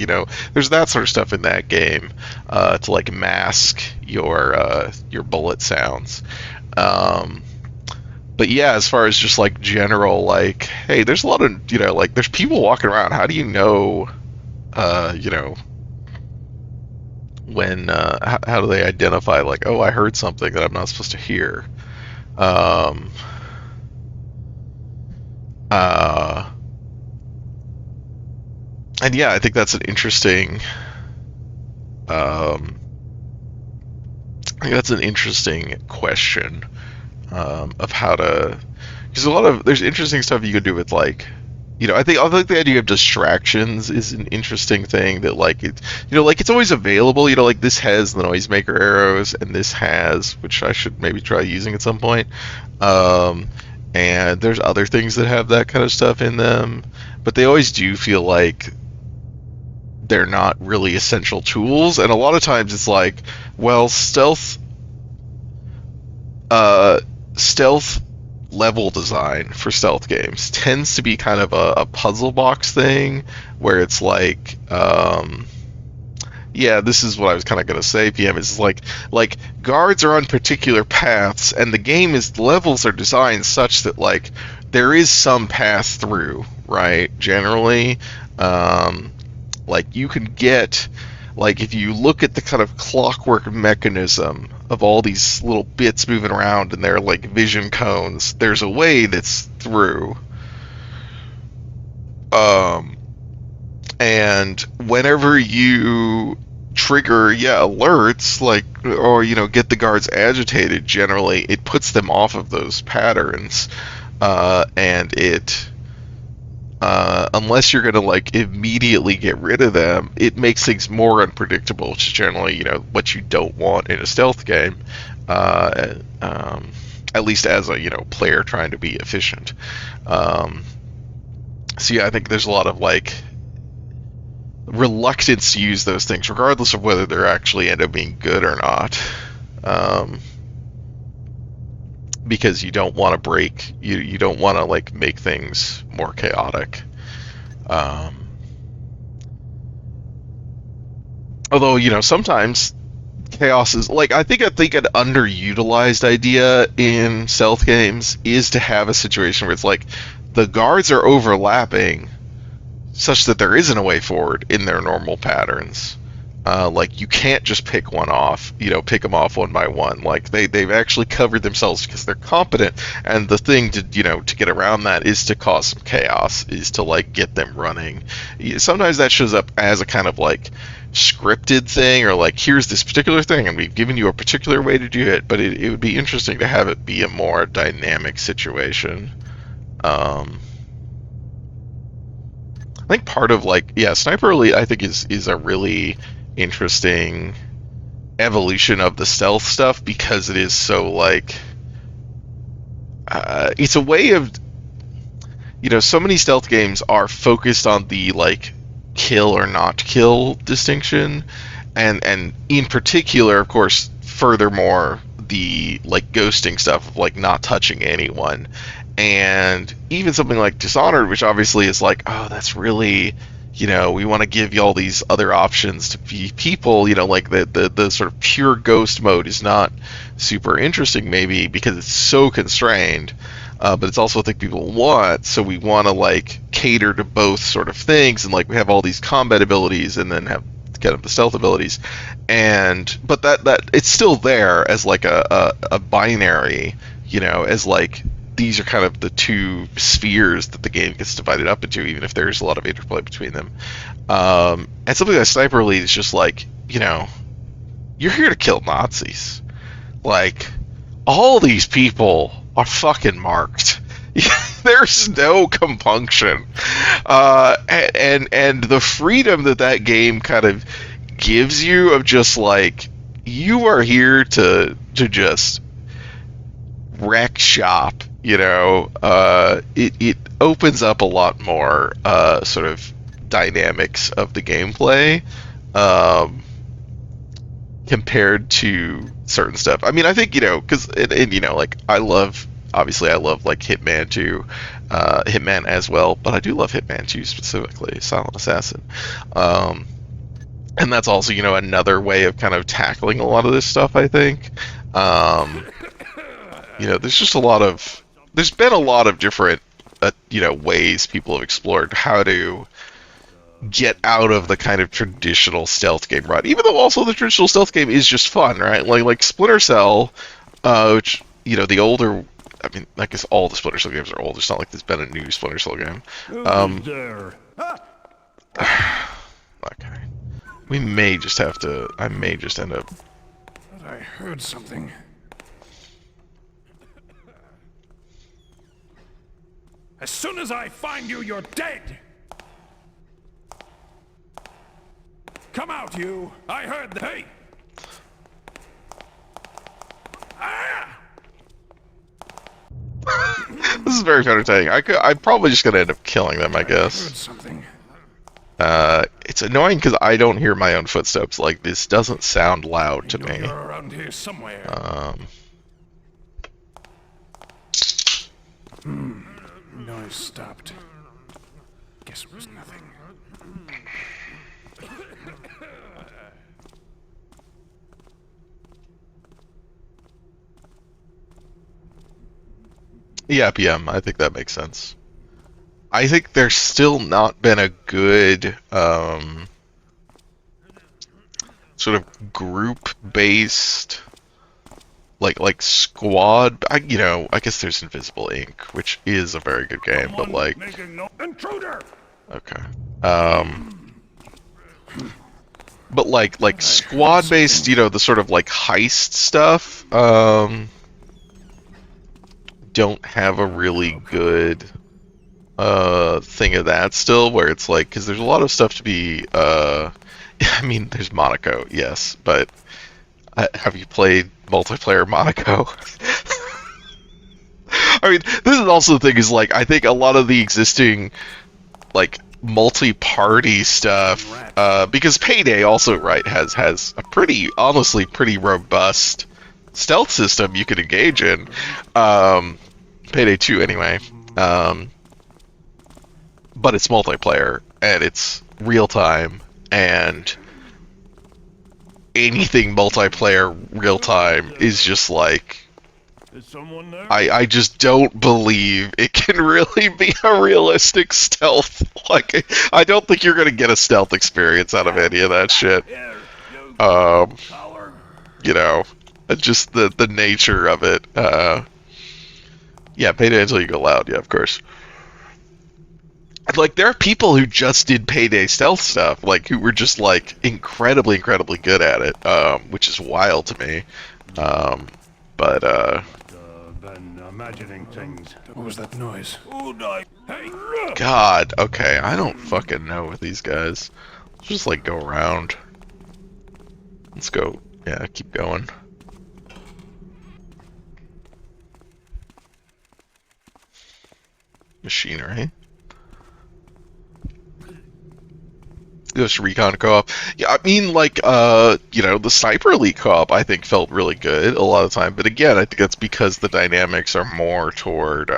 There's that sort of stuff in that game to like mask your bullet sounds. But yeah, as far as just like general, like, hey, there's a lot of like there's people walking around. How do you know when how do they identify like, oh, I heard something that I'm not supposed to hear? And yeah, I think that's an interesting question of how to, because there's interesting stuff you could do with like, I think the idea of distractions is an interesting thing that like like it's always available. Like this has the noisemaker arrows, and this has, which I should maybe try using at some point. And there's other things that have that kind of stuff in them, but they always do feel like they're not really essential tools. And a lot of times it's like, well, stealth level design for stealth games tends to be kind of a puzzle box thing, where it's like, yeah, this is what I was kind of going to say, PM, is like guards are on particular paths, and the levels are designed such that like there is some path through, right? Generally, like you can get, like if you look at the kind of clockwork mechanism of all these little bits moving around, and they're like vision cones, there's a way that's through. And whenever you trigger, alerts, like, or, get the guards agitated, generally, it puts them off of those patterns. And it, unless you're going to, like, immediately get rid of them, it makes things more unpredictable, which is generally, what you don't want in a stealth game. At least as a, player trying to be efficient. So yeah, I think there's a lot of, like, reluctance to use those things, regardless of whether they're actually end up being good or not. Because you don't want to break, you don't want to, like, make things more chaotic. Although, sometimes chaos is, like, I think an underutilized idea in stealth games is to have a situation where it's like the guards are overlapping such that there isn't a way forward in their normal patterns. Like, you can't just pick one off, pick them off one by one. Like, they've actually covered themselves because they're competent, and the thing to get around that is to cause some chaos, is to, like, get them running. Sometimes that shows up as a kind of, like, scripted thing, or like, here's this particular thing and we've given you a particular way to do it, but it would be interesting to have it be a more dynamic situation. I think part of, like, Sniper Elite, I think, is a really interesting evolution of the stealth stuff, because it is so, like, it's a way of, so many stealth games are focused on the, like, kill or not kill distinction, and in particular, of course, furthermore, the, like, ghosting stuff of, like, not touching anyone. And even something like Dishonored, which obviously is like, oh, that's really, we want to give you all these other options to be people, like the sort of pure ghost mode is not super interesting, maybe because it's so constrained, but it's also a thing people want, so we want to, like, cater to both sort of things, and, like, we have all these combat abilities and then have kind of the stealth abilities, but that it's still there as, like, a binary, as, like, these are kind of the two spheres that the game gets divided up into, even if there's a lot of interplay between them. And something like Sniper Elite is just like, you're here to kill Nazis. Like, all these people are fucking marked. There's no compunction. And the freedom that game kind of gives you of just, like, you are here to just wreck shop. It opens up a lot more sort of dynamics of the gameplay compared to certain stuff. I mean, I think, because, like, I love, like, Hitman 2, Hitman as well, but I do love Hitman 2 specifically, Silent Assassin. And that's also, another way of kind of tackling a lot of this stuff, I think. There's been a lot of different, ways people have explored how to get out of the kind of traditional stealth game rut. Even though also the traditional stealth game is just fun, right? Like Splinter Cell, which, the older, I mean, I guess all the Splinter Cell games are old. It's not like there's been a new Splinter Cell game. Okay. I may just end up... But I heard something. As soon as I find you, you're dead! Come out, you! I heard the... Hey! Ah! This is very entertaining. I'm probably just gonna end up killing them, I guess. Heard something. It's annoying because I don't hear my own footsteps. Like, this doesn't sound loud to me. You're around here somewhere. Noise stopped. Guess it was nothing. Yeah, PM. I think that makes sense. I think there's still not been a good sort of group-based, like squad. I guess there's Invisible Ink, which is a very good game, but, like, Intruder! Okay. But like squad-based, you know, the sort of like heist stuff, don't have a really good thing of that still, where it's like, because there's a lot of stuff to be I mean, there's Monaco, yes, but have you played multiplayer Monaco? I mean, this is also the thing, is like, I think a lot of the existing like multi-party stuff, because Payday also, right, has a pretty, honestly, pretty robust stealth system you could engage in. Payday 2 anyway. But it's multiplayer, and it's real time, and anything multiplayer real time is just like, Is someone there? I just don't believe it can really be a realistic stealth. Like, I don't think you're gonna get a stealth experience out of any of that shit. Here, you Um, coward. you know, just the nature of it. Yeah, Payday Until You Go Loud, yeah, of course. Like, there are people who just did Payday stealth stuff, like, who were just, like, incredibly, incredibly good at it, which is wild to me. Been imagining things. What was that noise? Who died? Hey! God, okay, I don't fucking know with these guys. Let's just, like, go around. Let's go, yeah, keep going. Machinery. Ghost Recon co-op. Yeah, I mean, like, you know, the Sniper Elite co-op, I think, felt really good a lot of the time. But again, I think that's because the dynamics are more toward,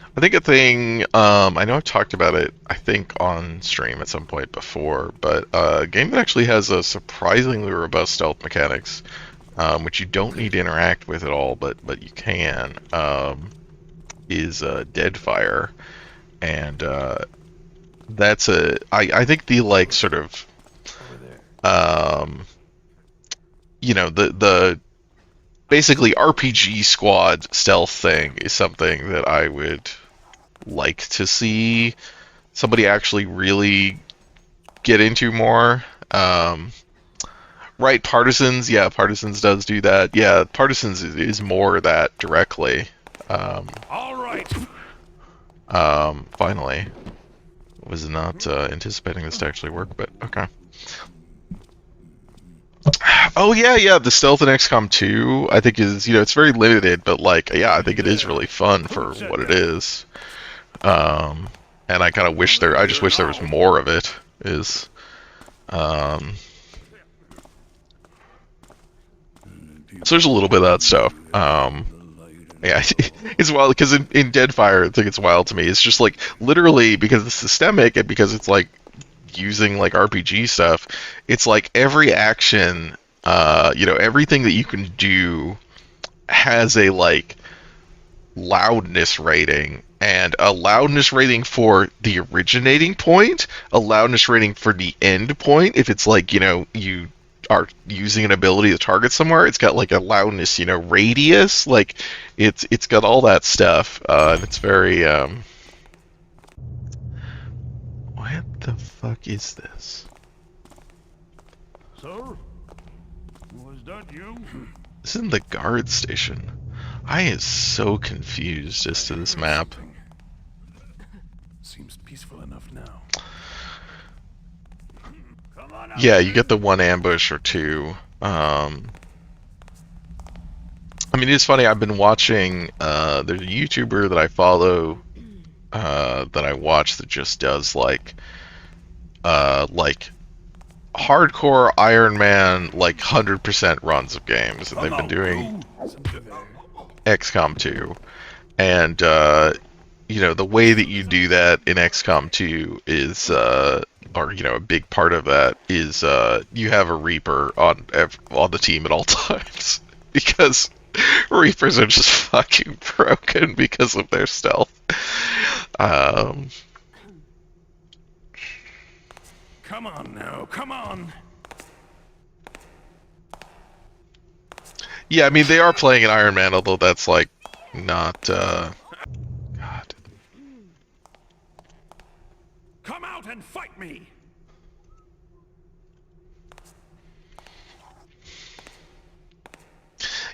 I think a thing, I know I've talked about it, I think, on stream at some point before, but a game that actually has a surprisingly robust stealth mechanics, which you don't need to interact with at all, but you can, is Deadfire. And that's I think the, like, sort of, you know, the basically RPG squad stealth thing is something that I would like to see somebody actually really get into more. Right, Partisans, yeah, Partisans does do that. Yeah, Partisans is more that directly. All right. Finally. Was not anticipating this to actually work, but okay. Oh yeah, the stealth in XCOM 2, I think is, you know, it's very limited, but like, yeah, I think it is really fun for what it is. And I kind of wish I just wish there was more of it. So there's a little bit of that stuff. Yeah, it's wild because in Deadfire, I think it's wild to me. It's just like, literally, because it's systemic and because it's like using like RPG stuff, it's like every action, you know, everything that you can do has a like loudness rating, and a loudness rating for the originating point, a loudness rating for the end point. If it's like, you know, you are using an ability to target somewhere, it's got like a loudness, you know, radius, like it's got all that stuff, and it's very what the fuck is this? Sir? Was that you? This isn't the guard station. I am so confused as to this map. Seems peaceful enough now. Come on out. Yeah, you get the one ambush or two. I mean, it's funny, I've been watching, there's a YouTuber that I follow, that I watch that just does like hardcore Iron Man, like 100% runs of games, and they've been doing XCOM 2. And, you know, the way that you do that in XCOM 2 is, or, you know, a big part of that is, you have a Reaper on the team at all times. Because Reapers are just fucking broken because of their stealth. Um, Come on now, come on. yeah, I mean they are playing an Iron Man, although that's like not. God. Come out and fight me.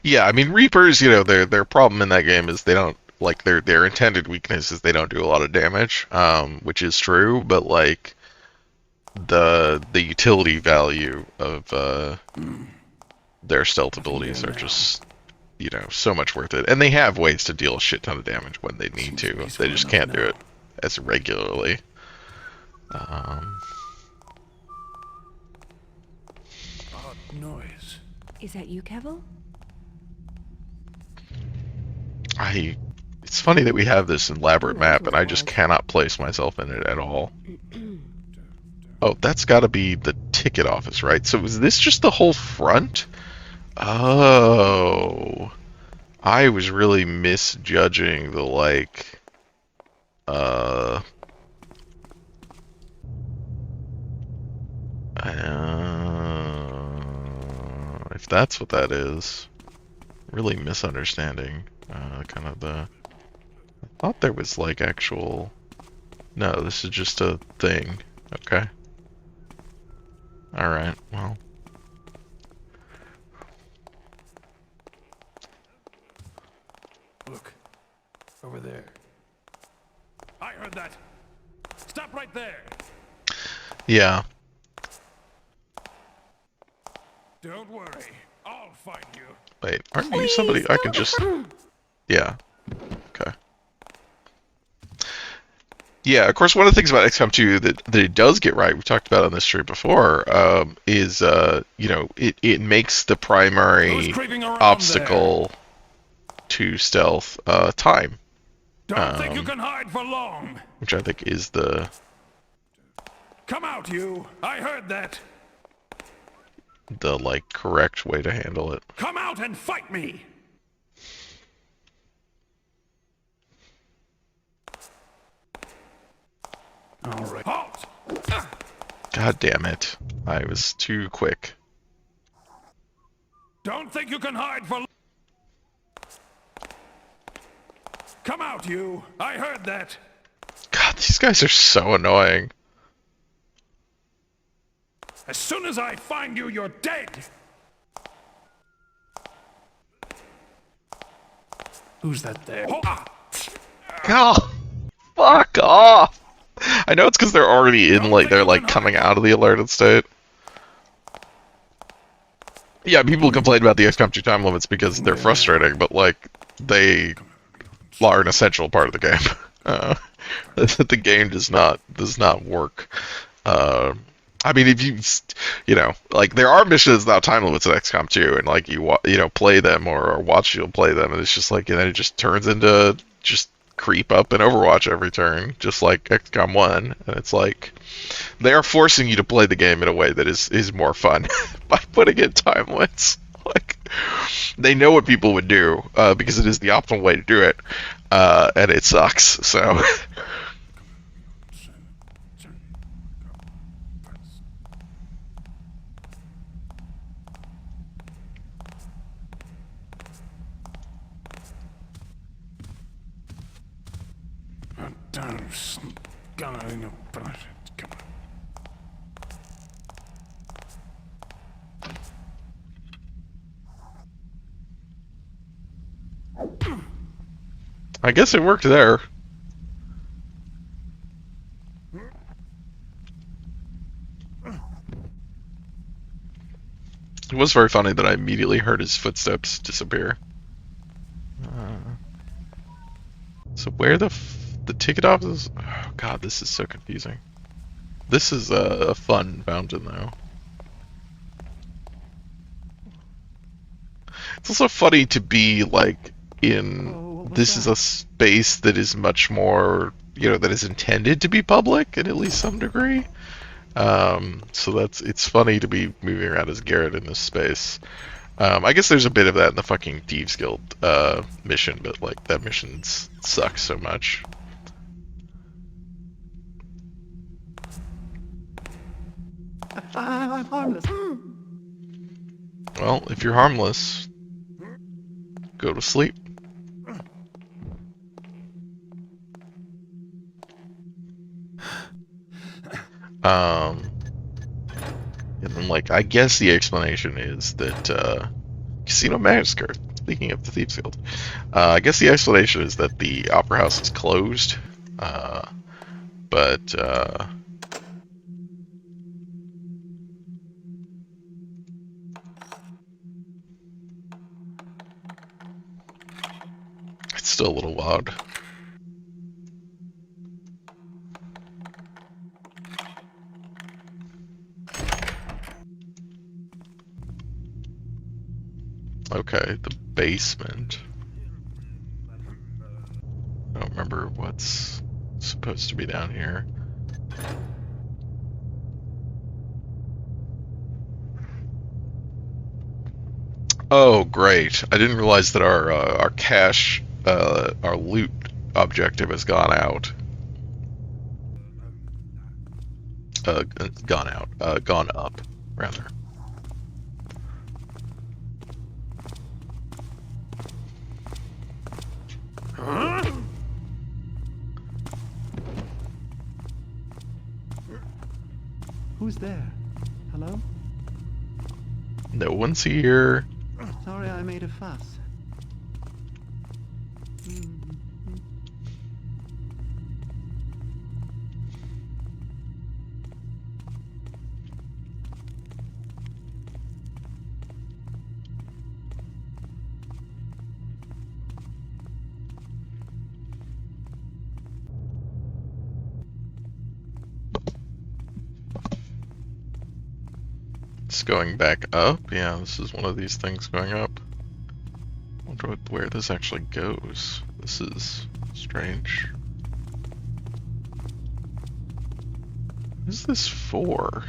Yeah, I mean Reapers, you know, their problem in that game is they don't like their intended weakness is they don't do a lot of damage, which is true, but like the utility value of their stealth abilities are just, you know, so much worth it. And they have ways to deal a shit ton of damage when they need to. They just can't do it as regularly. Odd noise. Is that you, Kevel? It's funny that we have this elaborate Ooh, map that's and what I it just was. cannot place myself in it at all. Oh, that's got to be the ticket office, right? So is this just the whole front? Oh, I was really misjudging the like, uh, if that's what that is, really misunderstanding, kind of the, I thought there was like actual, no, this is just a thing, okay. Alright, well. Look. Over there. I heard that. Stop right there. Yeah. Don't worry. I'll find you. Wait, aren't you somebody I can just... Yeah. Okay. Yeah, of course, one of the things about XCOM 2 that it does get right, we talked about on this stream before, is, you know, it makes the Who's primary creeping around obstacle to stealth time, there? Don't think you can hide for long. which I think is the Come out, you. I heard that. like correct way to handle it. Come out and fight me. All right. Halt. God damn it. I was too quick. Don't think you can hide for. Come out, you. I heard that. God, these guys are so annoying. As soon as I find you, you're dead. Who's that there? God, fuck off. I know it's because they're already in, like, they're, like, coming out of the alerted state. Yeah, people complain about the XCOM 2 time limits because they're frustrating, but, like, they are an essential part of the game. The game does not work. I mean, if you know, like, there are missions without time limits in XCOM 2, and, like, you know, play them or watch you play them, and it's just, like, and then it just turns into just creep up in Overwatch every turn, just like XCOM 1, and it's like, they are forcing you to play the game in a way that is more fun by putting in time limits. Like, they know what people would do, because it is the optimal way to do it, and it sucks, so... I guess it worked there. It was very funny that I immediately heard his footsteps disappear. So where the ticket office is? Oh god, this is so confusing. This is a fun fountain though. It's also funny to be like in, this is a space that is much more, you know, that is intended to be public in at least some degree. So it's funny to be moving around as Garrett in this space. I guess there's a bit of that in the fucking Thieves Guild mission, but like that mission sucks so much. I'm harmless. Well, if you're harmless, go to sleep. And then, like, I guess the explanation is that, Casino Massacre, speaking of the Thieves Guild, I guess the explanation is that the Opera House is closed, but, it's still a little odd. Okay, the basement. I don't remember what's supposed to be down here. Oh, great. I didn't realize that our cash, our loot objective has gone out. Gone up, rather. Who's there? Hello? No one's here. Sorry I made a fuss. It's going back up. Yeah, this is one of these things going up. Wonder where this actually goes. This is strange. What is this for?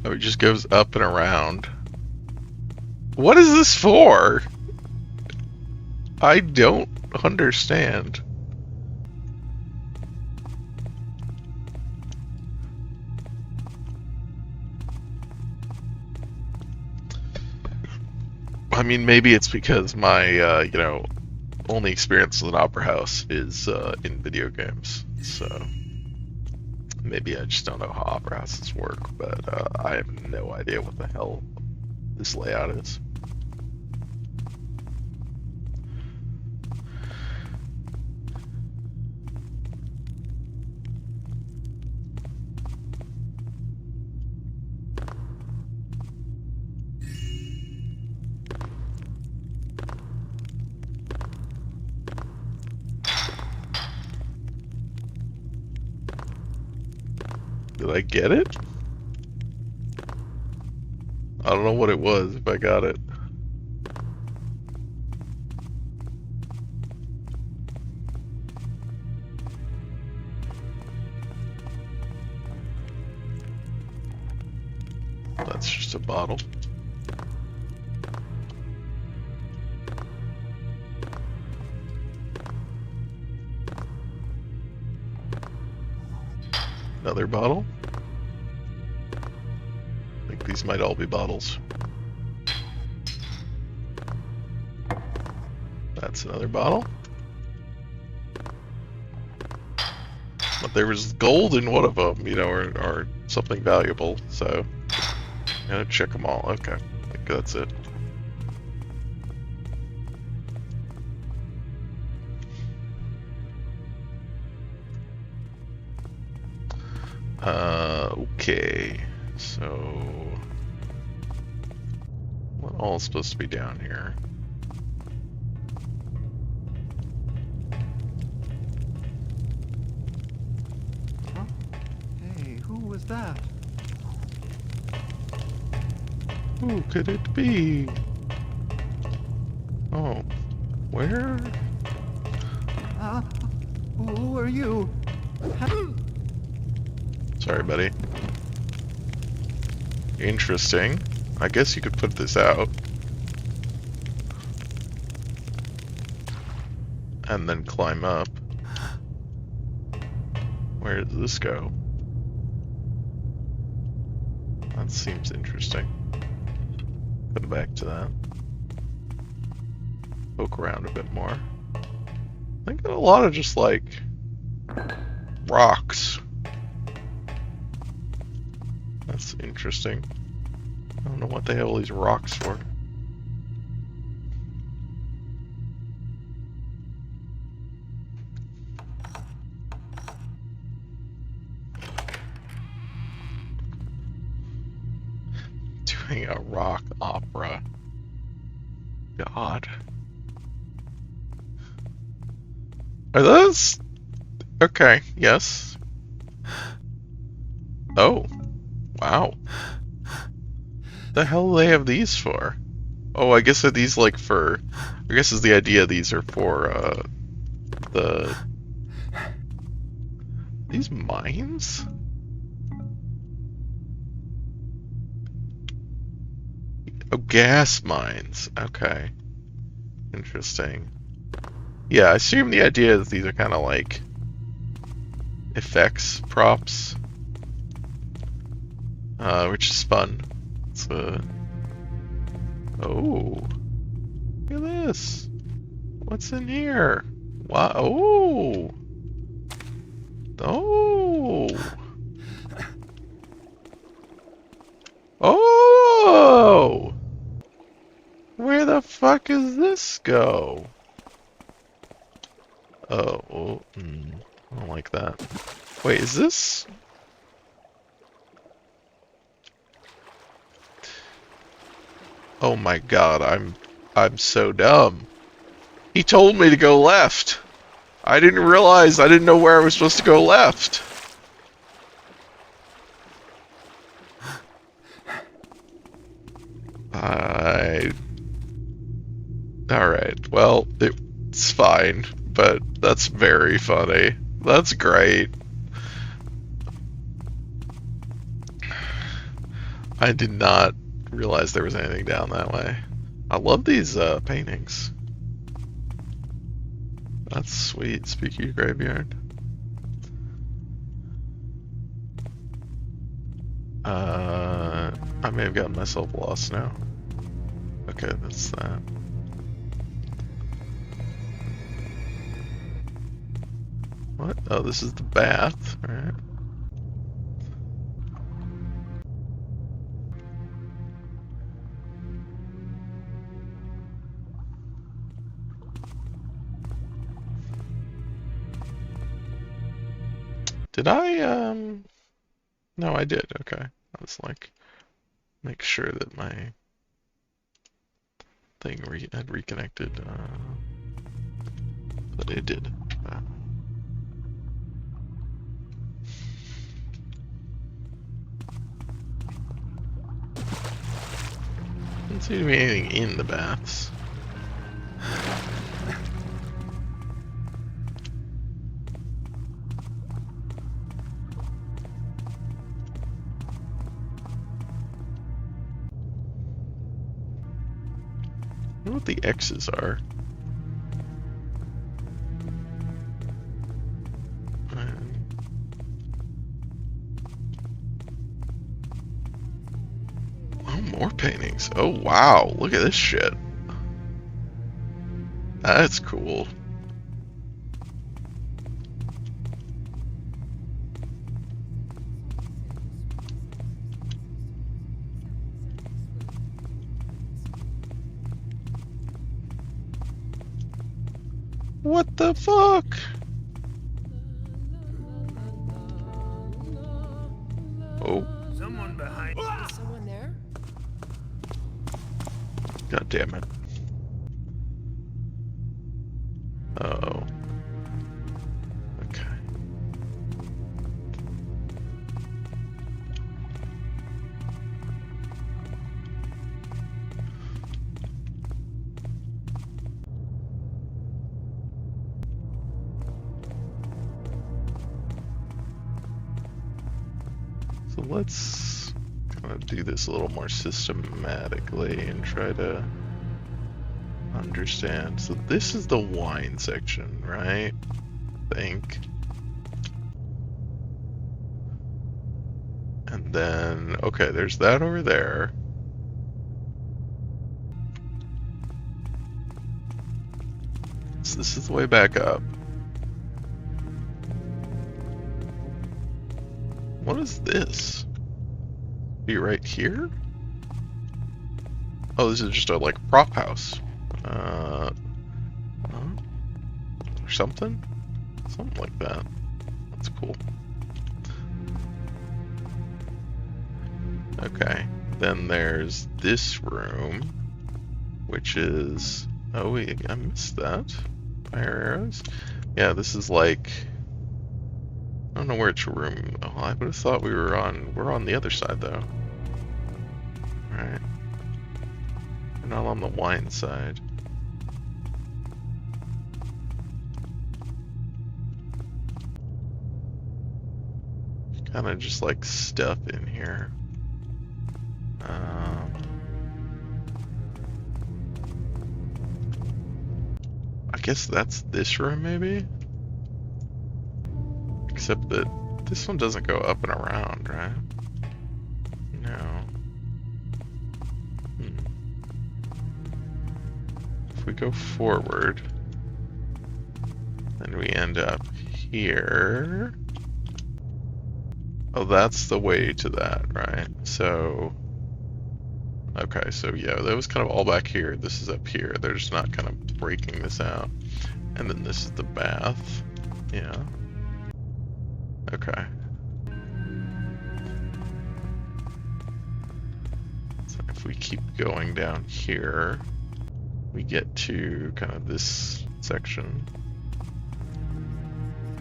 Oh, it just goes up and around. What is this for? I don't understand. I mean, maybe it's because my, only experience with an opera house is in video games. So maybe I just don't know how opera houses work, but I have no idea what the hell this layout is. Did I get it? I don't know what it was, if I got it. That's just a bottle. Another bottle. I think these might all be bottles. That's another bottle. But there was gold in one of them, or something valuable, so gotta check them all. Okay, I think that's it. Okay, so what all is supposed to be down here? Huh? Hey, who was that? Who could it be? Oh, where? Who are you? Sorry, buddy. Interesting. I guess you could put this out. and then climb up. Where does this go? That seems interesting. Go back to that. Poke around a bit more. I think a lot of just like rocks. That's interesting. I don't know what they have all these rocks for. Doing a rock opera. God. Are those? Okay, yes. Oh. Wow. The hell do they have these for? Oh, I guess are these like for... I guess is the idea these are for, the... These mines? Oh, gas mines. Okay. Interesting. Yeah, I assume the idea is these are kind of like effects, props, which is fun. It's oh, look at this. What's in here? Wow. Oh. Oh. Oh. Where the fuck does this go? Oh, I don't like that. Wait, is this? Oh my god, I'm so dumb. He told me to go left. I didn't realize, I didn't know where I was supposed to go left. Alright, well, it's fine, but that's very funny. That's great. I did not realize there was anything down that way. I love these paintings. That's sweet. Spooky graveyard. I may have gotten myself lost now. Okay, that's that. What? Oh, this is the bath, right? Did I, no, I did, okay. I was like, make sure that my thing had reconnected, but it did. Didn't seem to be anything in the baths. I wonder what the X's are. Oh, more paintings. Oh, wow. Look at this shit. That's cool. What the fuck? Oh. Someone behind. Is someone there? God damn it. Uh-oh. Okay. So let's kind of do this a little more systematically and try to understand. So this is the wine section, right? I think. And then, okay, there's that over there. So this is the way back up. What is this? Be right here? Oh, this is just a like prop house. Or something? Something like that. That's cool. Okay. Then there's this room, which is... Oh, wait, I missed that. Fire arrows? Yeah, this is like... I don't know which room. Oh, I would have thought we're on the other side, though. Alright. We're not on the wine side. Kind of just like stuff in here. I guess that's this room, maybe? Except that this one doesn't go up and around, right? No. If we go forward, then we end up here. Oh, that's the way to that, right? So, okay, so yeah, that was kind of all back here. This is up here. They're just not kind of breaking this out. And then this is the bath. Yeah. Okay. So if we keep going down here, we get to kind of this section,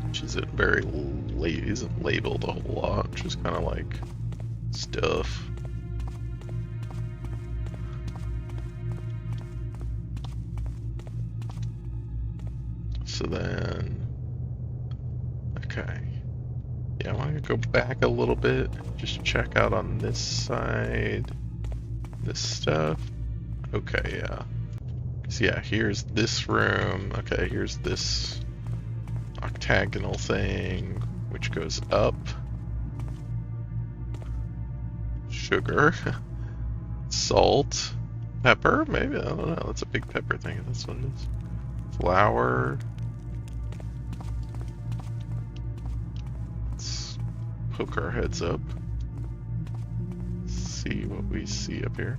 which isn't isn't labeled a whole lot, just kind of like stuff. So then, okay. Yeah, I want to go back a little bit, just check out on this side, this stuff. Okay, yeah. So yeah, here's this room. Okay, here's this octagonal thing, which goes up. Sugar. Salt. Pepper, maybe? I don't know. That's a big pepper thing. That's what it is. Flour. Let's poke our heads up. See what we see up here.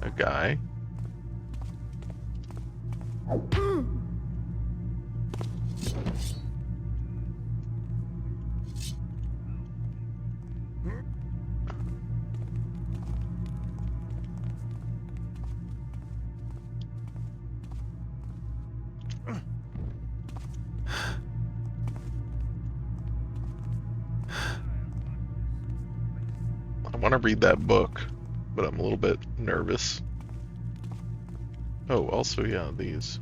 A guy. I want to read that book, but I'm a little bit nervous. Oh, also, yeah, these.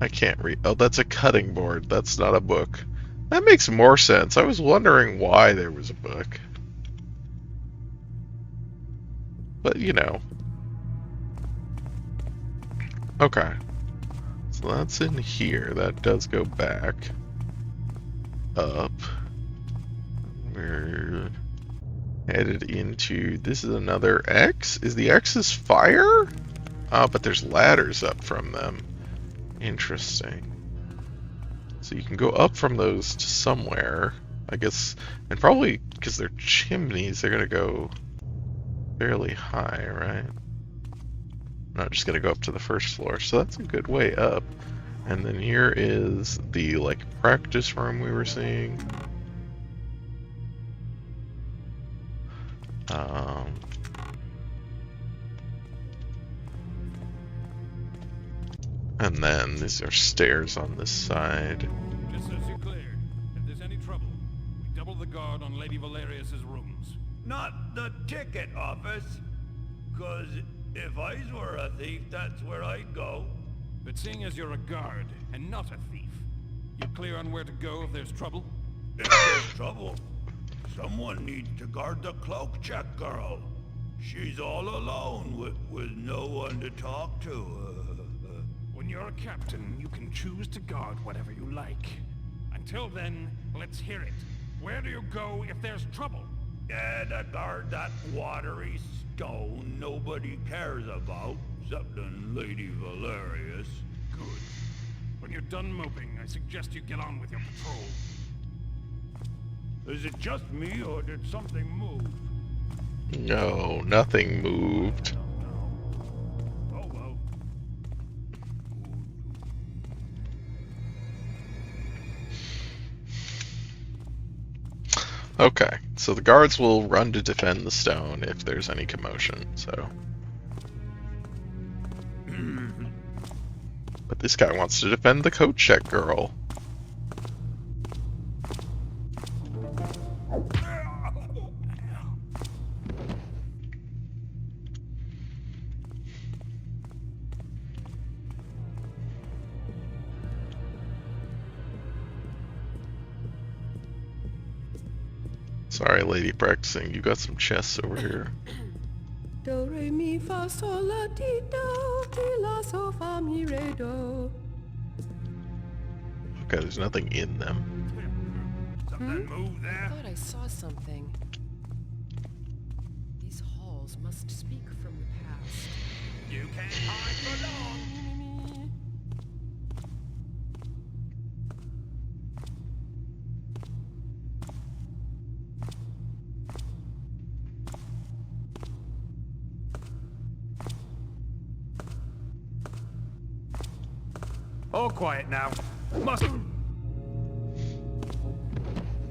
I can't read. Oh, that's a cutting board. That's not a book. That makes more sense. I was wondering why there was a book. But, you know. Okay. So that's in here. That does go back. Up. We're headed into... This is another X? Is the X's fire? Oh, but there's ladders up from them. Interesting. So you can go up from those to somewhere, I guess, and probably because they're chimneys, they're gonna go fairly high, right? Not just gonna go up to the first floor, so that's a good way up. And then here is the like practice room we were seeing. And then these are stairs on this side. Just as you cleared. If there's any trouble, we double the guard on Lady Valerius's rooms. Not the ticket office. 'Cause if I were a thief, that's where I'd go. But seeing as you're a guard and not a thief, you clear on where to go if there's trouble? If there's trouble, someone needs to guard the cloak check girl. She's all alone with no one to talk to. When you're a captain, you can choose to guard whatever you like. Until then, let's hear it. Where do you go if there's trouble? Yeah, to guard that watery stone nobody cares about, excepting Lady Valerius. Good. When you're done moping, I suggest you get on with your patrol. Is it just me, or did something move? No, nothing moved. Oh well. Okay, so the guards will run to defend the stone if there's any commotion, so. But this guy wants to defend the coat check girl. Sorry, lady practicing. You got some chests over here. Do, re, mi, fa, sol, la, ti, do, ti, la, so, fa, mi, re, do. Okay, there's nothing in them. Something moved I there? thought I saw something. These halls must speak from the past. You can't hide for long. All quiet now.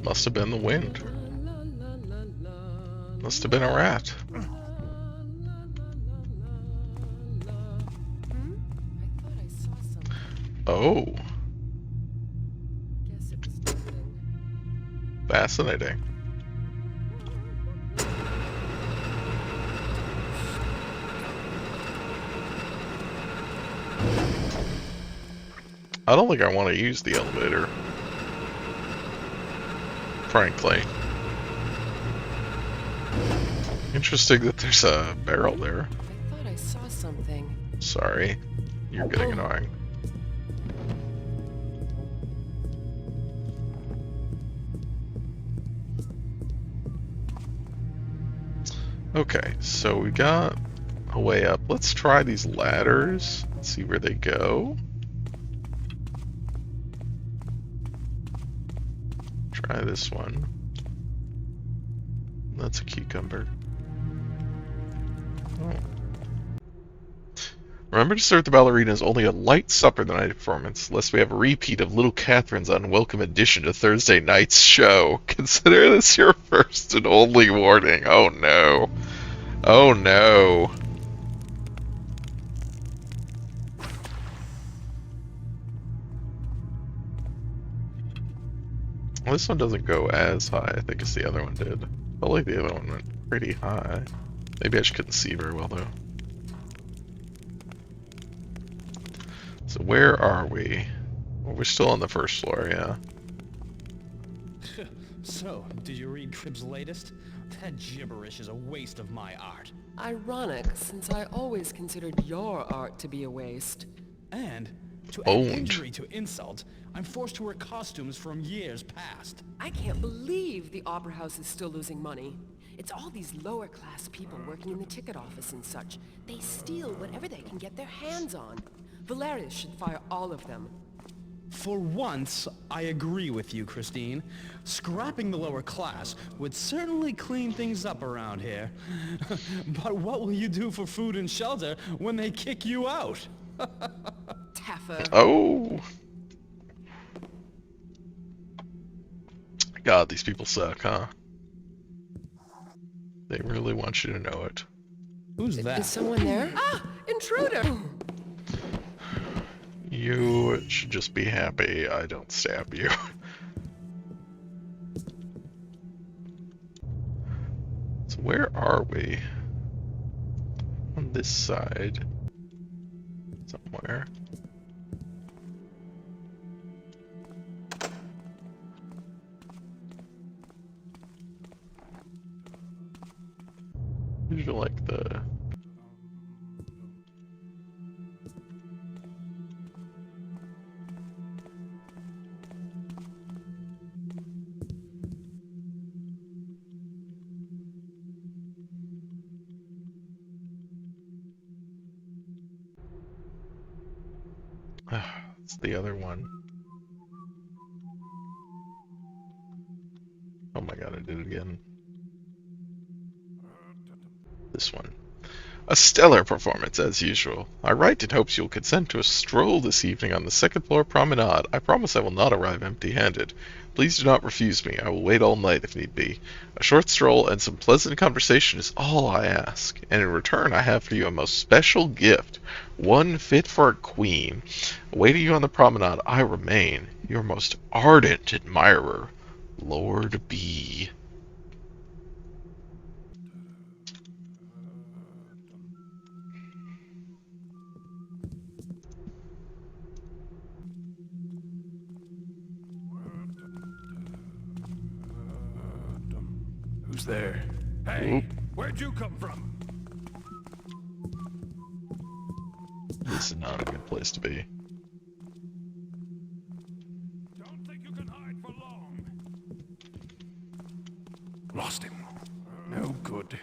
Must have been the wind. La, la, la, la, Must have been a rat. la, la, la, la. I thought I saw something. Oh, Guess it was nothing. fascinating. I don't think I want to use the elevator. Frankly. Interesting that there's a barrel there. I thought I saw something. Sorry. You're getting annoying. Okay, so we got a way up. Let's try these ladders. See where they go. Try this one. That's a cucumber. Oh. Remember to serve the ballerinas only a light supper the night of performance, lest we have a repeat of Little Catherine's unwelcome addition to Thursday night's show. Consider this your first and only warning. Oh no. Oh no. Well, this one doesn't go as high, I think, as the other one did. Felt like the other one went pretty high. Maybe I just couldn't see very well, though. So where are we? Well, we're still on the first floor, yeah. So, did you read Cribb's latest? That gibberish is a waste of my art. Ironic, since I always considered your art to be a waste. And, to add Owned. injury to insult, I'm forced to wear costumes from years past. I can't believe the Opera House is still losing money. It's all these lower class people working in the ticket office and such. They steal whatever they can get their hands on. Valerius should fire all of them. For once, I agree with you, Christine. Scrapping the lower class would certainly clean things up around here. But what will you do for food and shelter when they kick you out? Taffer. Oh! God, these people suck, huh? They really want you to know it. Who's Is that? someone there? Ah! Intruder! You should just be happy I don't stab you. So where are we? On this side. Somewhere. Did you like the... It's the other one. Oh my god, I did it again. This one. A stellar performance, as usual. I write in hopes you'll consent to a stroll this evening on the second floor promenade. I promise I will not arrive empty-handed. Please do not refuse me. I will wait all night if need be. A short stroll and some pleasant conversation is all I ask. And in return, I have for you a most special gift. One fit for a queen. Awaiting you on the promenade, I remain your most ardent admirer, Lord B. Who's there? Hey, where'd you come from? This is not a good place to be. Don't think you can hide for long. Lost him. No good.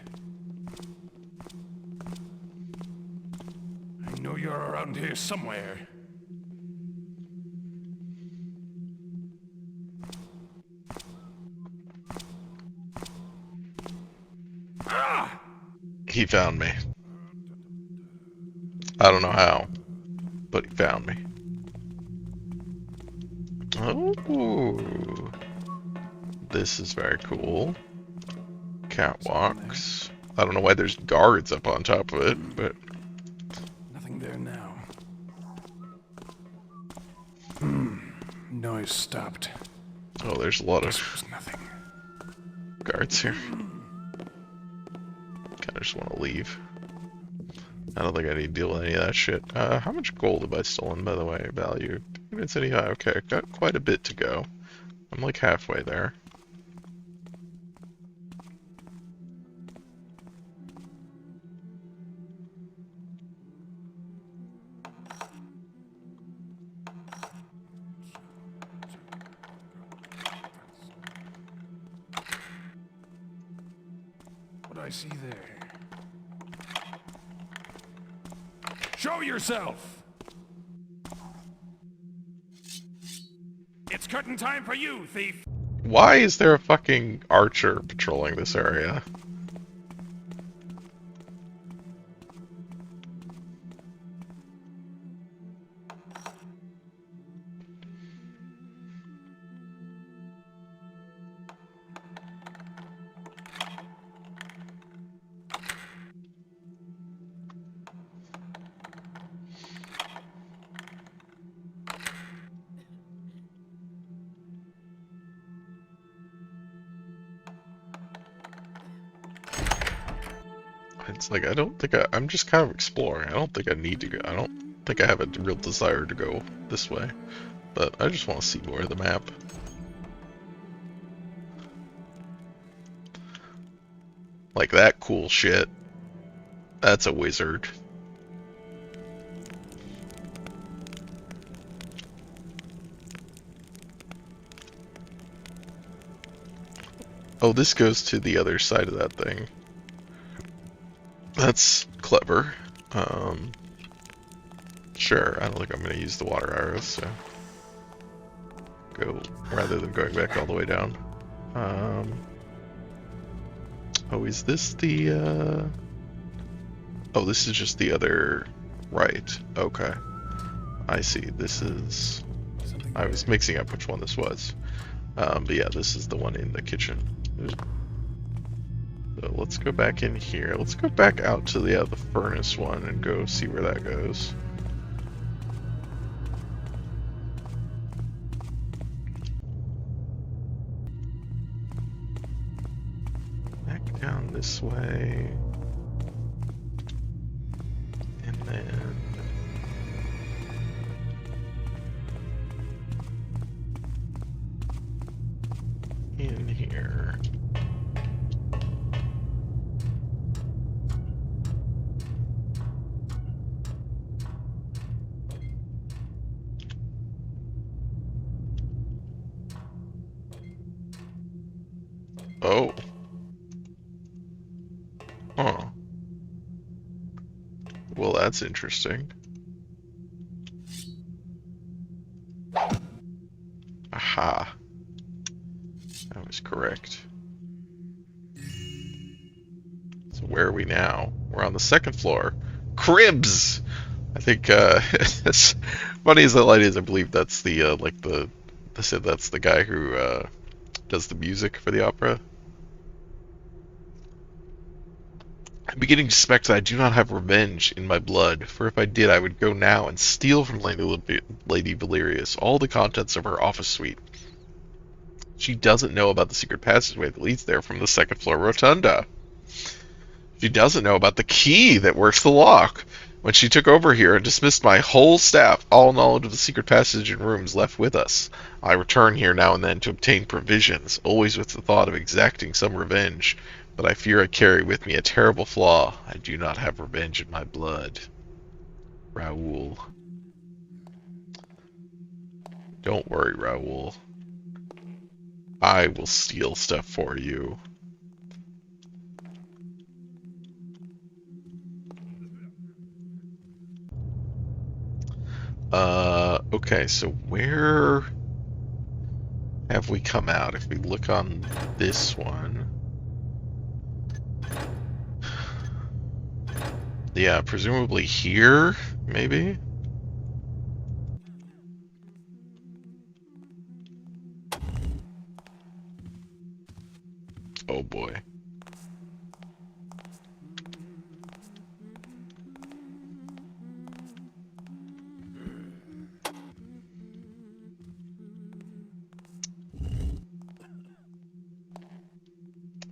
I know you're around here somewhere. He found me. I don't know how, but he found me. Oh, this is very cool. Catwalks. I don't know why there's guards up on top of it, but... Nothing there now. Noise stopped. Oh, there's a lot of There's nothing. guards here. Kinda just want to leave. I don't think I need to deal with any of that shit. How much gold have I stolen, by the way? Value. It's any high. Okay, got quite a bit to go. I'm like halfway there. What I see there. Show yourself! It's curtain time for you, thief! Why is there a fucking archer patrolling this area? It's like, I don't think I'm just kind of exploring. I don't think I need to go. I don't think I have a real desire to go this way. But I just want to see more of the map. Like that cool shit. That's a wizard. Oh, this goes to the other side of that thing. That's clever. Sure, I don't think I'm going to use the water arrows, so... Go, rather than going back all the way down. Oh, is this the, Oh, this is just the other... Right, okay. I see, this is... I was mixing up which one this was. But yeah, this is the one in the kitchen. So let's go back in here. Let's go back out to the furnace one and go see where that goes. Back down this way. And then... in here. Oh. Huh. Well, that's interesting. Aha. I was correct. So where are we now? We're on the second floor. Cribs! I think, as funny as that light is, I believe that's the, they said that's the guy who, does the music for the opera. I'm beginning to suspect that I do not have revenge in my blood, for if I did, I would go now and steal from Lady Valerius all the contents of her office suite. She doesn't know about the secret passageway that leads there from the second floor rotunda. She doesn't know about the key that works the lock. When she took over here and dismissed my whole staff, all knowledge of the secret passage and rooms left with us. I return here now and then to obtain provisions, always with the thought of exacting some revenge. But I fear I carry with me a terrible flaw. I do not have revenge in my blood. Raoul. Don't worry, Raoul. I will steal stuff for you. Okay, so where have we come out? If we look on this one. Yeah, presumably here, maybe? Oh boy.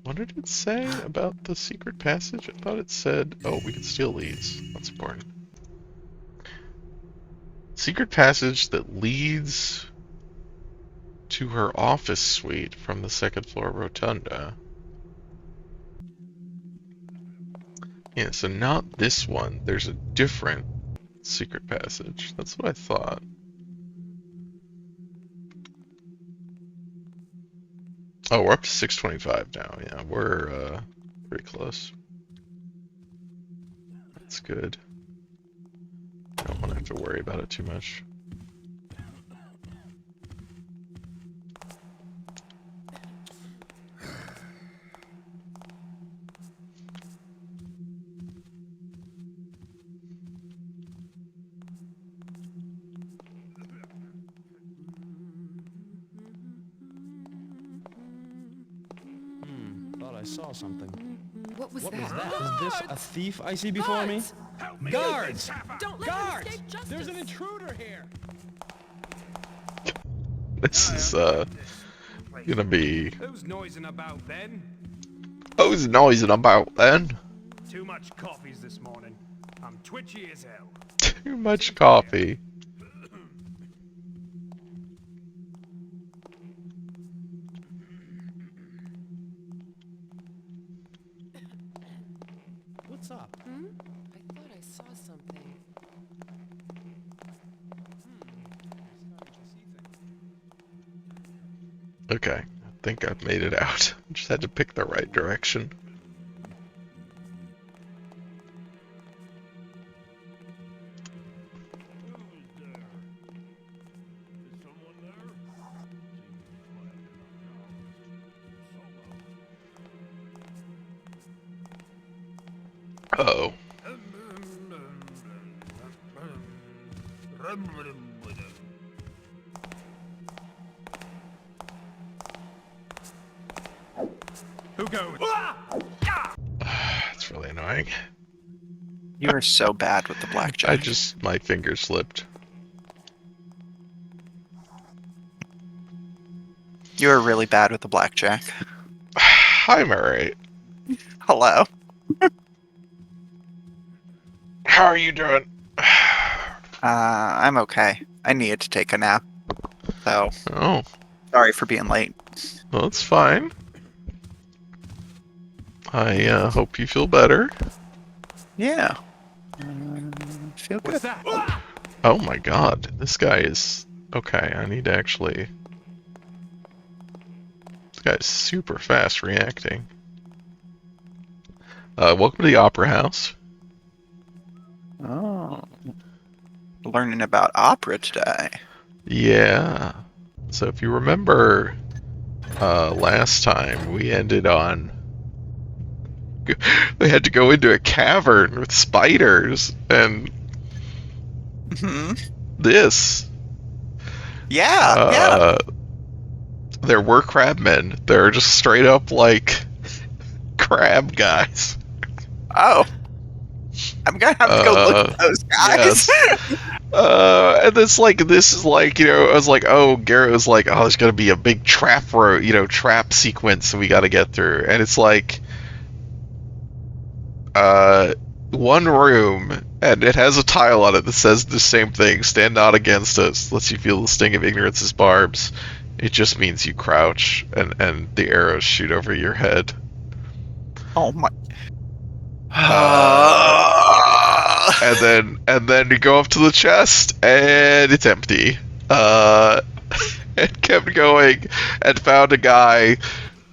What did it say about the secret passage? I thought it said, oh, we can steal these. That's important. Secret passage that leads to her office suite from the second floor rotunda. Yeah, so not this one. There's a different secret passage. That's what I thought. Oh, we're up to 625 now. Yeah, we're pretty close. That's good. I don't want to have to worry about it too much. Thought I saw something. What was What that? was that? Is this a thief I see before me? Guards! Help me! Guards! Don't let him Guards! escape justice. There's an intruder here! This is gonna be. Who's noising about then? Who's noising about then? Too much coffees this morning. I'm twitchy as hell. Too much coffee. What's up? I thought I saw something. Okay, I think I've made it out. Just had to pick the right direction. Uh-oh. Who goes? It's really annoying. You are so bad with the blackjack. My finger slipped. You are really bad with the blackjack. I'm alright. Hello. How are you doing? I'm okay. I needed to take a nap. So, Oh, sorry for being late. well, it's fine. I hope you feel better. Yeah. Feel good. What's that? Oh my god, this guy is... Okay, I need to actually... This guy's super fast reacting. Welcome to the Opera House. Oh. Learning about opera today. Yeah. So if you remember, last time we ended on... We had to go into a cavern with spiders, and... This... Yeah. There were crabmen. They're just straight up, like, crab guys. Oh. I'm gonna have to go look at those guys. Yes. And this is like, you know, I was like, oh, Garrett was like, oh, there's gonna be a big trap trap sequence we gotta get through. And it's like, one room, and it has a tile on it that says the same thing, stand not against us, lets you feel the sting of ignorance as barbs. It just means you crouch, and the arrows shoot over your head. Oh my... and then you go up to the chest, and it's empty. And kept going, and found a guy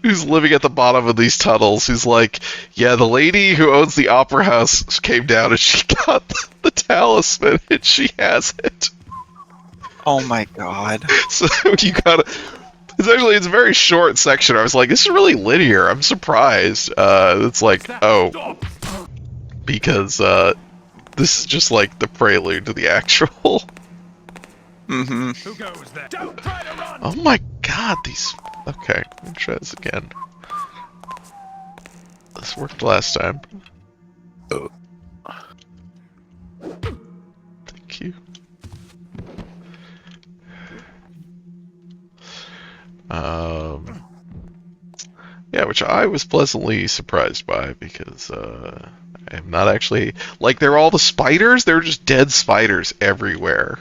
who's living at the bottom of these tunnels, who's like, yeah, the lady who owns the Opera House came down, and she got the talisman, and she has it. Oh my god. So you gotta... It's a very short section. I was like, this is really linear. I'm surprised. It's like, oh... Because, this is just like the prelude to the actual... Who goes there? Don't try to run! Oh my god, these... Okay, let me try this again. This worked last time. Thank you. Yeah, which I was pleasantly surprised by, because, I'm not actually... Like, they're all the spiders? They're just dead spiders everywhere.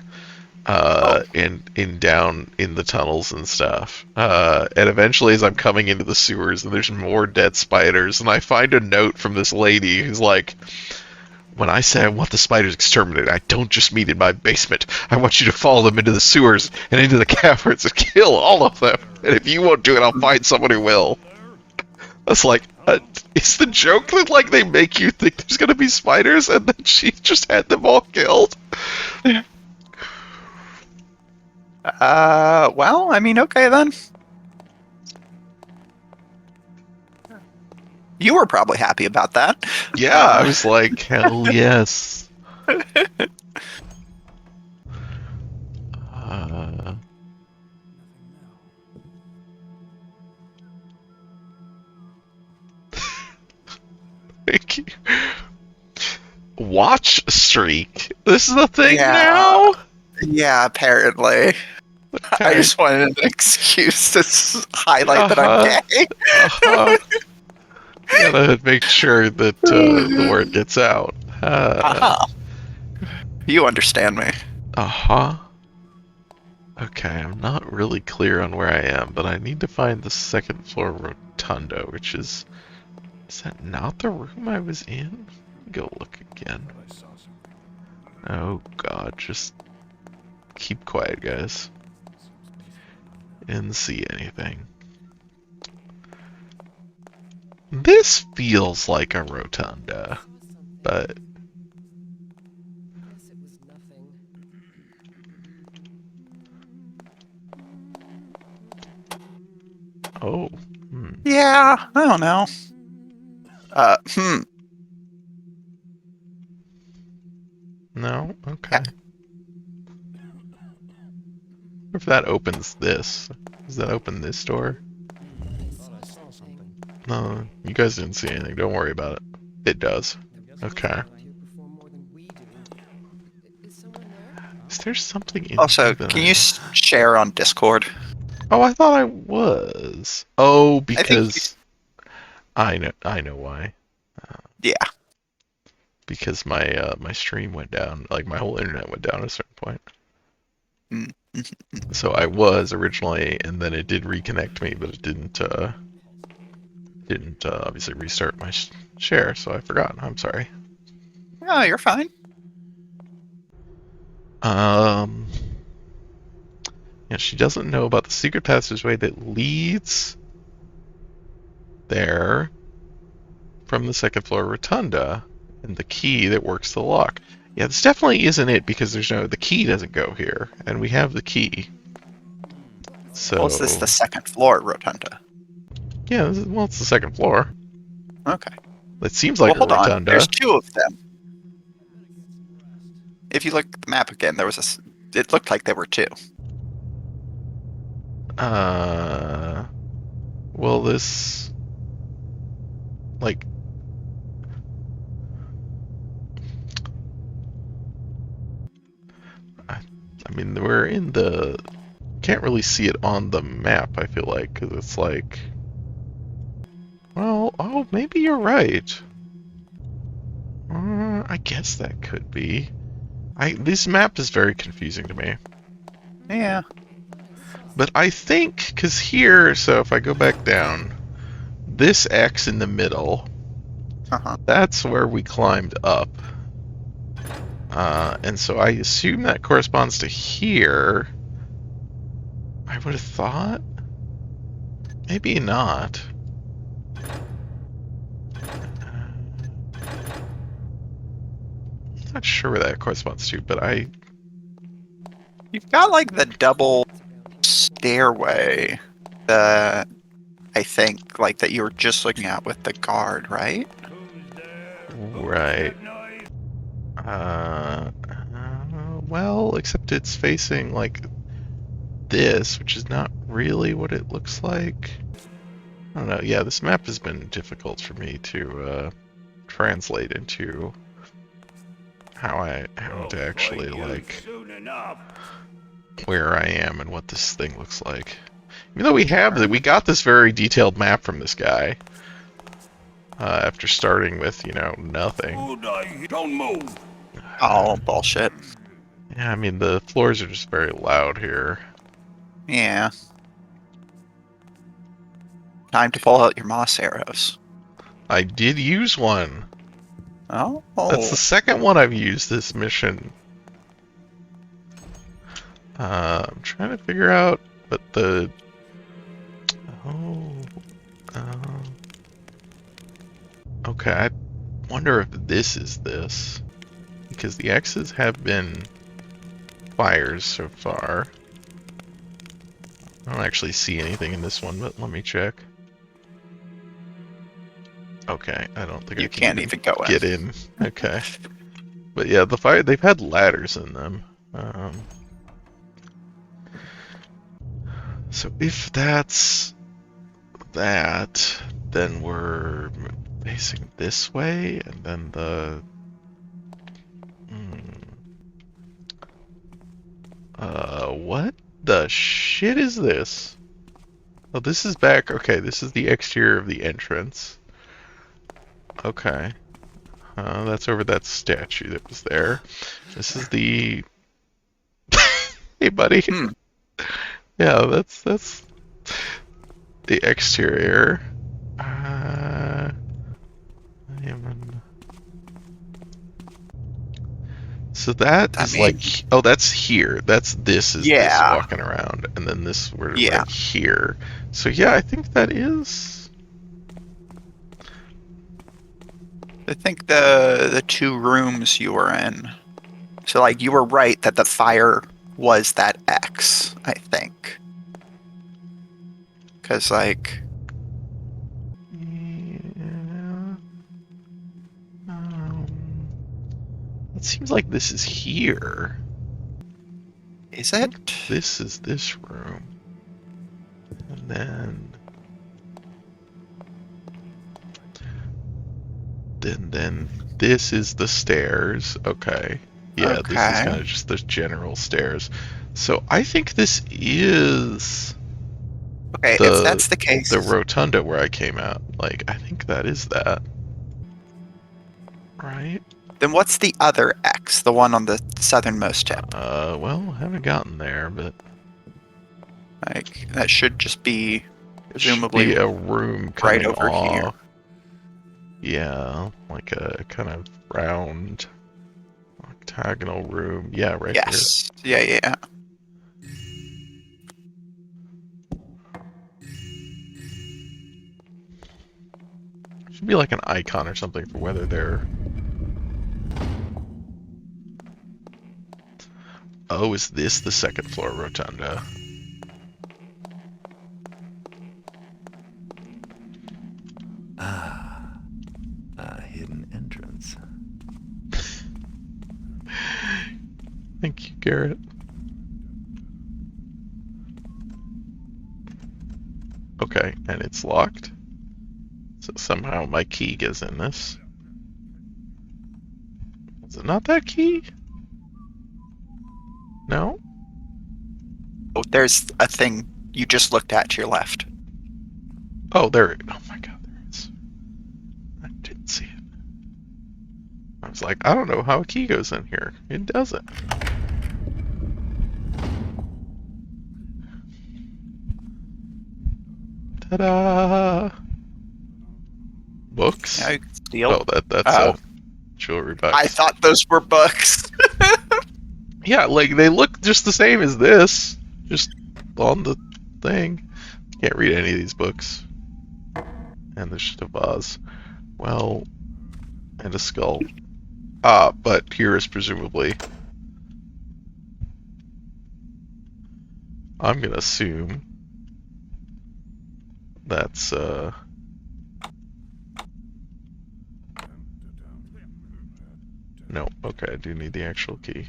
Down in the tunnels and stuff. And eventually as I'm coming into the sewers, and there's more dead spiders, and I find a note from this lady who's like, when I say I want the spiders exterminated, I don't just mean in my basement. I want you to follow them into the sewers and into the caverns and kill all of them. And if you won't do it, I'll find someone who will. That's like, is the joke that, like, they make you think there's gonna be spiders, and then she just had them all killed? Well, I mean, okay then. You were probably happy about that. Yeah, I was like, hell yes. Thank you. Watch streak. This is a thing now? Yeah, apparently. Okay. I just wanted an excuse to highlight that I'm gay. Gotta make sure that the word gets out. You understand me. Okay, I'm not really clear on where I am, but I need to find the second floor rotunda, which is... Is that not the room I was in? Go look again. Oh god, just keep quiet, guys. Didn't see anything. This feels like a rotunda, but... Yes, it was nothing. Oh. Yeah, I don't know. No? Okay. If that opens this. Does that open this door? No, you guys didn't see anything. Don't worry about it. It does. Okay. Is there something in Also, here can you share on Discord? Oh, I thought I was. Oh, because I know why. Yeah. Because my my stream went down, like my whole internet went down at a certain point. So I was originally, and then it did reconnect me, but it didn't obviously restart my share, so I forgot. I'm sorry. No, you're fine. Yeah, she doesn't know about the secret passageway that leads there from the second floor rotunda and the key that works the lock. Yeah, this definitely isn't it because the key doesn't go here, and we have the key. So. Well, is this the second floor rotunda? Yeah, it's the second floor. Okay. It seems like hold a on. rotunda. There's two of them. If you look at the map again, there was it looked like there were two. Well, this, like, I mean, we're in the, can't really see it on the map, I feel like, because it's like, well, oh, maybe you're right. I guess that could be. This map is very confusing to me. Yeah. But I think, because here, so if I go back down, this X in the middle, that's where we climbed up. And so I assume that corresponds to here. I would have thought. Maybe not. Not sure where that corresponds to, but You've got like the double stairway that I think like that you were just looking at with the guard, right? Right. Well, except it's facing like this, which is not really what it looks like. I don't know. Yeah, this map has been difficult for me to translate into how to actually like where I am and what this thing looks like. Even though we got this very detailed map from this guy after starting with nothing. Don't move. Oh, bullshit. Yeah, I mean the floors are just very loud here. Yeah. Time to pull out your moss arrows. I did use one. Oh. That's the second one I've used this mission. I'm trying to figure out, but the... okay, I wonder if this is this. Because the X's have been fires so far. I don't actually see anything in this one, but let me check. Okay, I don't think You I can can't even go in. get in. Okay. But yeah, the fire, they've had ladders in them. So if that's that, then we're facing this way, and then the... what the shit is this? Oh, this is back. Okay, this is the exterior of the entrance. Okay. That's over that statue that was there. This is the... Hey, buddy. Yeah, that's the exterior. So that is like, oh, that's here. This is this walking around, and then this we're right here. So yeah, I think that is. I think the two rooms you were in. So like you were right that the fire was that X, I think. Because like. It seems like this is here. Is it? This is this room. And then this is the stairs. Okay. Yeah, this is kind of just the general stairs. So I think this is... Okay, if that's the case... The rotunda where I came out. Like, I think that is that. Right? Then what's the other X? The one on the southernmost tip? Well, I haven't gotten there, but... Like, that should just be... Presumably a room right over here. Yeah, like a kind of round, octagonal room. Yeah, right here. Yes. Yeah. Should be like an icon or something for whether they're... Oh, is this the second floor rotunda? A hidden entrance. Thank you, Garrett. Okay, and it's locked. So somehow my key gets in this. Is it not that key? No? Oh, there's a thing you just looked at to your left. Oh, there. Oh my god, there it is. I didn't see it. I was like, I don't know how a key goes in here. It doesn't. Ta-da! Books? Now you can steal. Oh, that's a jewelry box. I thought those were books. Yeah, like they look just the same as this, just on the thing. Can't read any of these books. And there's just a vase. Well, and a skull. Ah, but here is presumably. I'm gonna assume that's no, okay, I do need the actual key.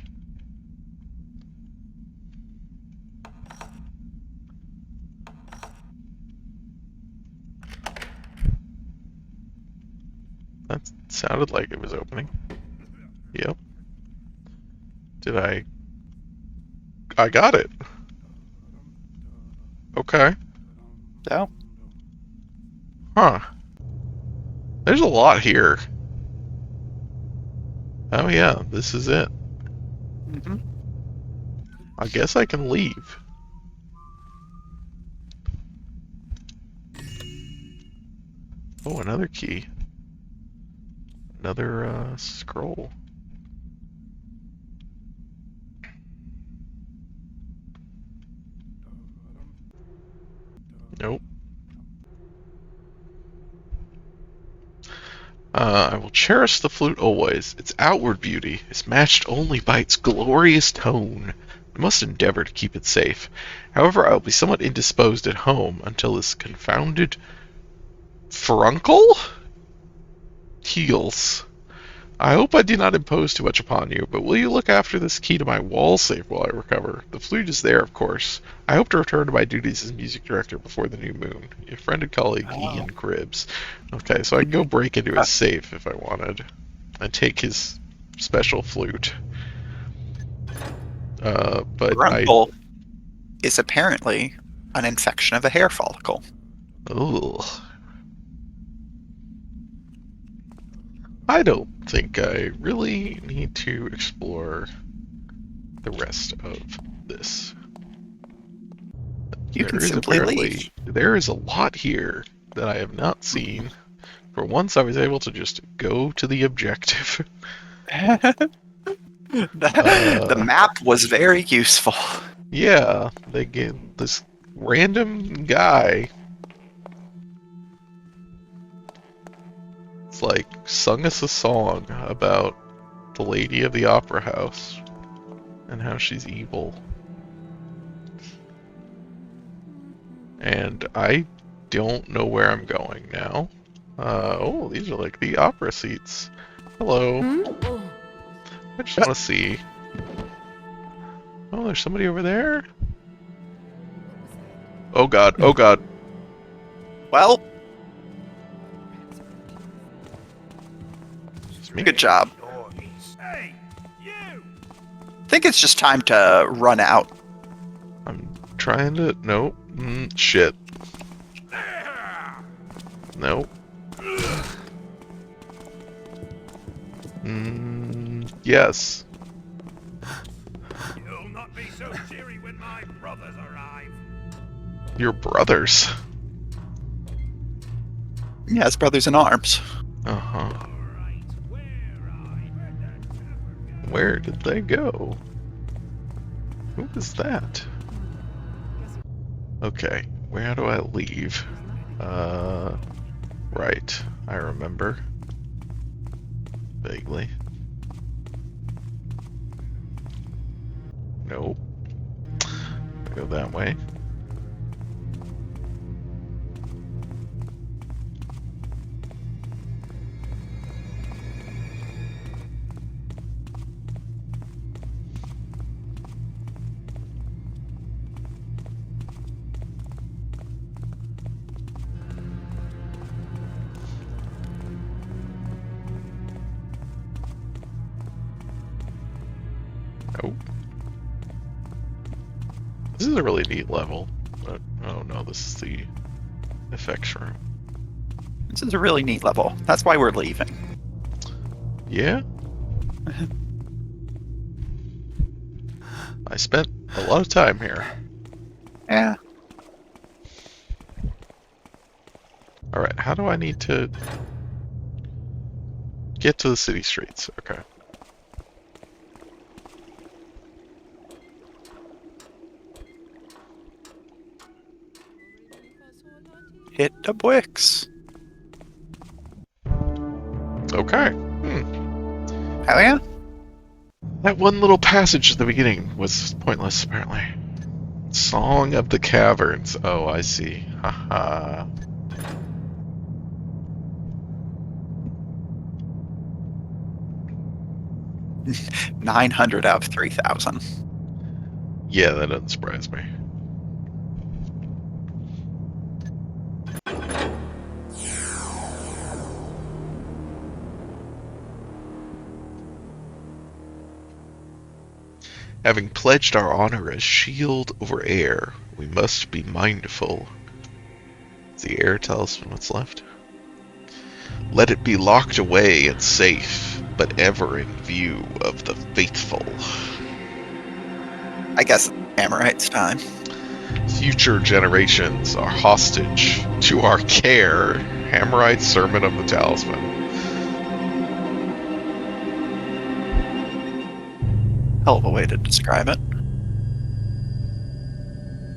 That sounded like it was opening. Yep. Did I got it. Okay. So, Huh. There's a lot here. Oh yeah, this is it. mhm. I guess I can leave. Oh, another key. Another scroll. Nope. I will cherish the flute always. Its outward beauty is matched only by its glorious tone. I must endeavor to keep it safe. However, I will be somewhat indisposed at home until this confounded furuncle heals. I hope I do not impose too much upon you, but will you look after this key to my wall safe while I recover? The flute is there, of course. I hope to return to my duties as music director before the new moon. Your friend and colleague, Ian Cribbs. Okay, so I can go break into his safe if I wanted, and take his special flute. But Rumble is apparently an infection of a hair follicle. Ugh. I don't think I really need to explore the rest of this. You can There is simply apparently- leave. There is a lot here that I have not seen. For once, I was able to just go to the objective. The map was very useful. Yeah, they gave this random guy. It's like sung us a song about the lady of the opera house and how she's evil. And I don't know where I'm going now. Oh, these are like the opera seats. Hello. Oh, I just want to see. Oh, there's somebody over there. Oh god, oh god. Well, It's me. good job. Hey, you! I think it's just time to run out. I'm trying to. No. Shit. No. Yes. You'll not be so cheery when my brothers arrive. Your brothers. Yeah, it's brothers in arms. Uh-huh. Alright, Where did they go? Who is that? Okay, where do I leave? Right. I remember. Vaguely. Nope. Go that way. Nope. This is a really neat level. But, oh no, this is the effects room. This is a really neat level. That's why we're leaving. Yeah? I spent a lot of time here. Yeah. Alright, how do I need to get to the city streets? Okay. Hit the bricks. Okay. Hell yeah. That one little passage at the beginning was pointless, apparently. Song of the Caverns. Oh, I see. Haha. 900 out of 3,000. Yeah, that doesn't surprise me. Having pledged our honor as shield over air, we must be mindful. Does the air tell us what's left? Let it be locked away and safe, but ever in view of the faithful. I guess Amorite's time. Future generations are hostage to our care. Hammerite Sermon of the Talisman. Hell of a way to describe it.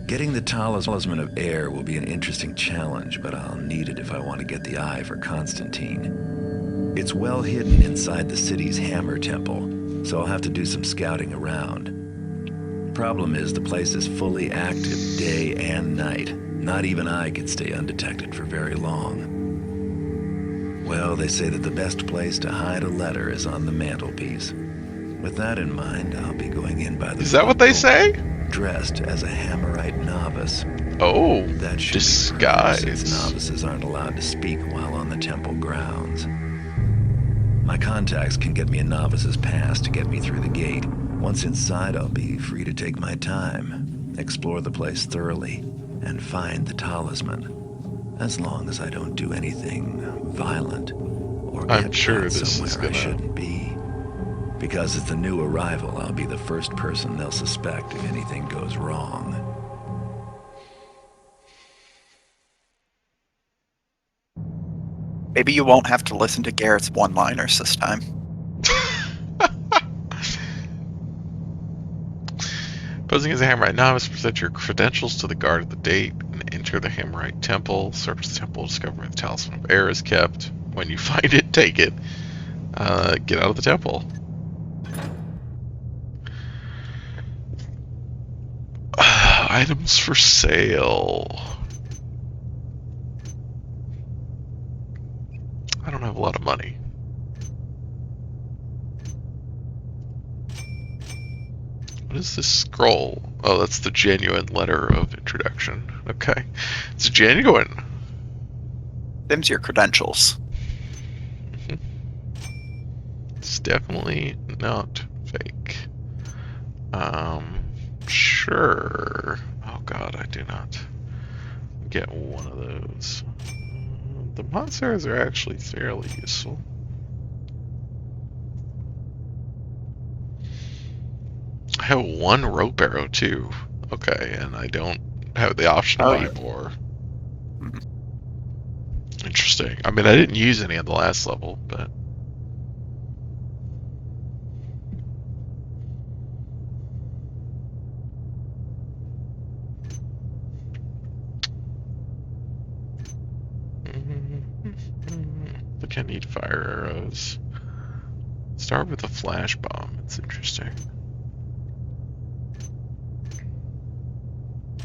Getting the Talisman of Air will be an interesting challenge, but I'll need it if I want to get the eye for Constantine. It's well hidden inside the city's Hammer Temple, so I'll have to do some scouting around. Problem is, the place is fully active day and night. Not even I can stay undetected for very long. Well, they say that the best place to hide a letter is on the mantelpiece. With that in mind, I'll be going in by the Is that what they say? dressed as a Hammerite novice. Oh, That should disguise. be perfect, since novices aren't allowed to speak while on the temple grounds. My contacts can get me a novice's pass to get me through the gate. Once inside, I'll be free to take my time, explore the place thoroughly, and find the talisman. As long as I don't do anything violent or get I'm sure caught this somewhere is I gonna... shouldn't be. Because it's a new arrival, I'll be the first person they'll suspect if anything goes wrong. Maybe you won't have to listen to Garrett's one-liners this time. Posing as a Hammerite novice, present your credentials to the guard at the gate and enter the Hammerite temple. Search the temple, discover where the Talisman of Air is kept. When you find it, take it. Get out of the temple. Items for sale. I don't have a lot of money. What is this scroll? Oh, that's the genuine letter of introduction. Okay. It's genuine. Them's your credentials. It's definitely not fake. Sure. Oh god, I do not get one of those. The monsters are actually fairly useful. I have one rope arrow too. Okay, and I don't have the option to buy more. Interesting. I mean, I didn't use any on the last level, but... I need fire arrows. Start with a flash bomb. It's interesting.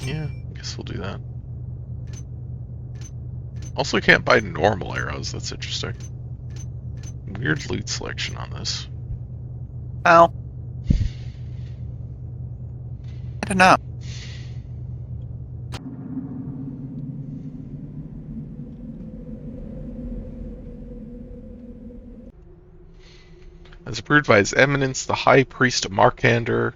Yeah, I guess we'll do that. Also, can't buy normal arrows. That's interesting. Weird loot selection on this. Well, I don't know. As approved by His Eminence, the High Priest Markander,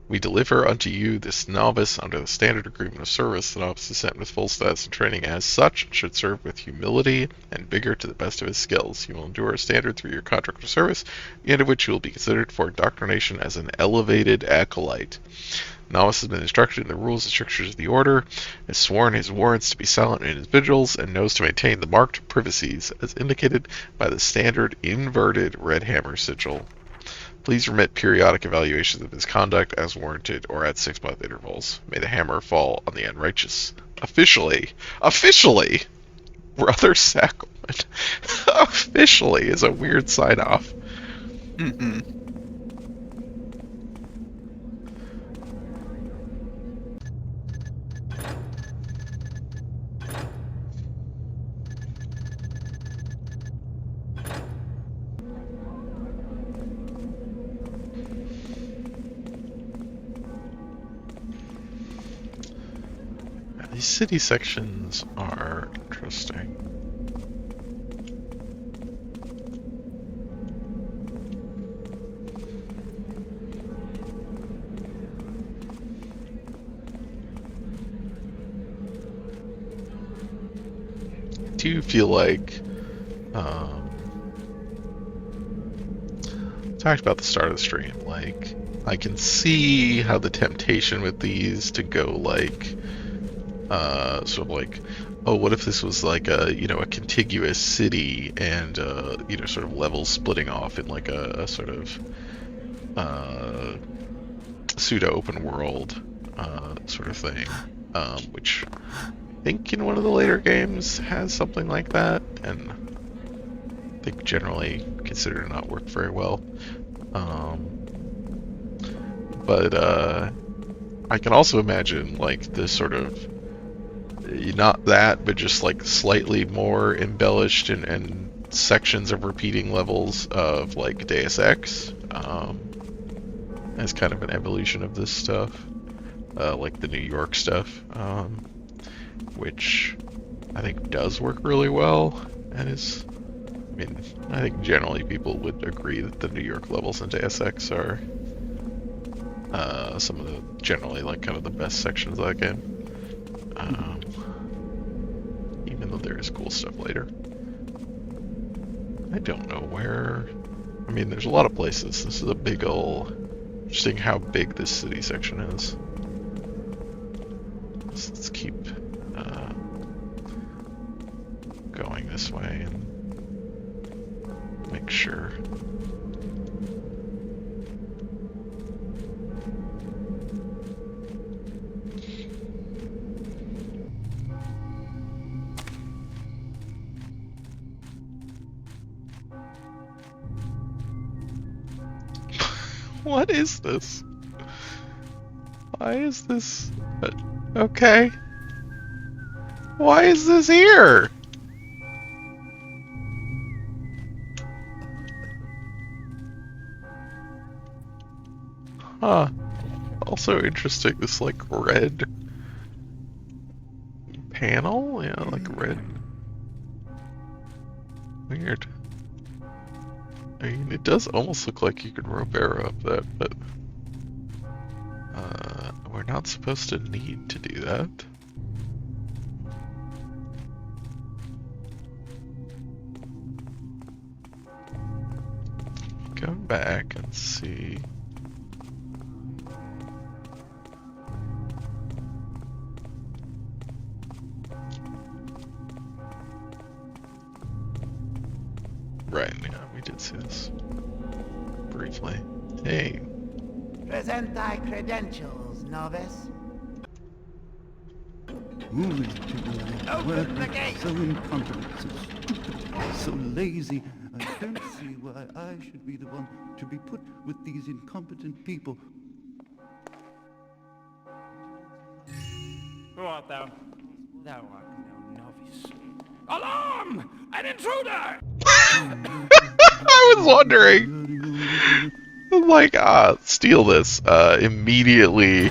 we deliver unto you this novice under the standard agreement of service. The novice is sent with full status and training as such, and should serve with humility and vigor to the best of his skills. He will endure a standard 3-year contract of service, at the end of which he will be considered for indoctrination as an elevated acolyte. The novice has been instructed in the rules and strictures of the order, has sworn his warrants to be silent in his vigils, and knows to maintain the marked privacies as indicated by the standard inverted red hammer sigil. Please remit periodic evaluations of his conduct as warranted or at 6-month intervals. May the hammer fall on the unrighteous. Officially, brother sacrament. Officially is a weird sign-off. Mm-mm. These city sections are interesting. I do feel like talked about the start of the stream, like I can see how the temptation with these to go like sort of like, oh, what if this was like a, you know, a contiguous city and, you know, sort of levels splitting off in like a sort of pseudo open world sort of thing, which I think in one of the later games has something like that, and I think generally considered to not work very well. But I can also imagine like this sort of, not that, but just like slightly more embellished and sections of repeating levels of like Deus Ex as kind of an evolution of this stuff, like the New York stuff, which I think does work really well and is, I mean, I think generally people would agree that the New York levels in Deus Ex are some of the generally like kind of the best sections of that game. Even though there is cool stuff later. I don't know where. I mean, there's a lot of places. This is a big ol'. Interesting how big this city section is. Let's keep going this way and make sure. What is this? Why is this? Okay. Why is this here? Huh. Also interesting, this like red panel? Yeah, like red. Weird. I mean, it does almost look like you could rope arrow up that, but we're not supposed to need to do that. Go back and see. Right, yeah, we did see this briefly. Hey. Present thy credentials, novice. Moving to the Open the gate! selling confidences. So lazy. I don't see why I should be the one to be put with these incompetent people. Who art thou? Thou art no novice. Alarm! An intruder! I was wondering. I'm like, steal this immediately.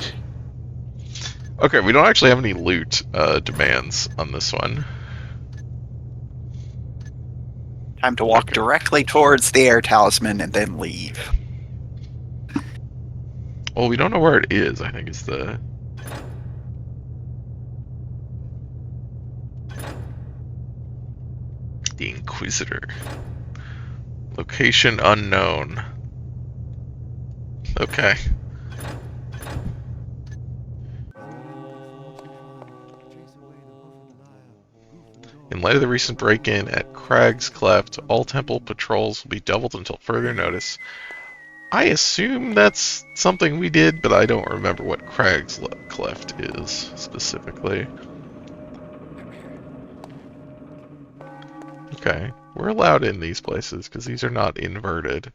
Okay, we don't actually have any loot demands on this one. Time to walk directly towards the air talisman and then leave. Well, we don't know where it is, I think is the... The Inquisitor. Location unknown. Okay. In light of the recent break-in at Crag's Cleft, all temple patrols will be doubled until further notice. I assume that's something we did, but I don't remember what Crag's Cleft is, specifically. Okay, we're allowed in these places, because these are not inverted.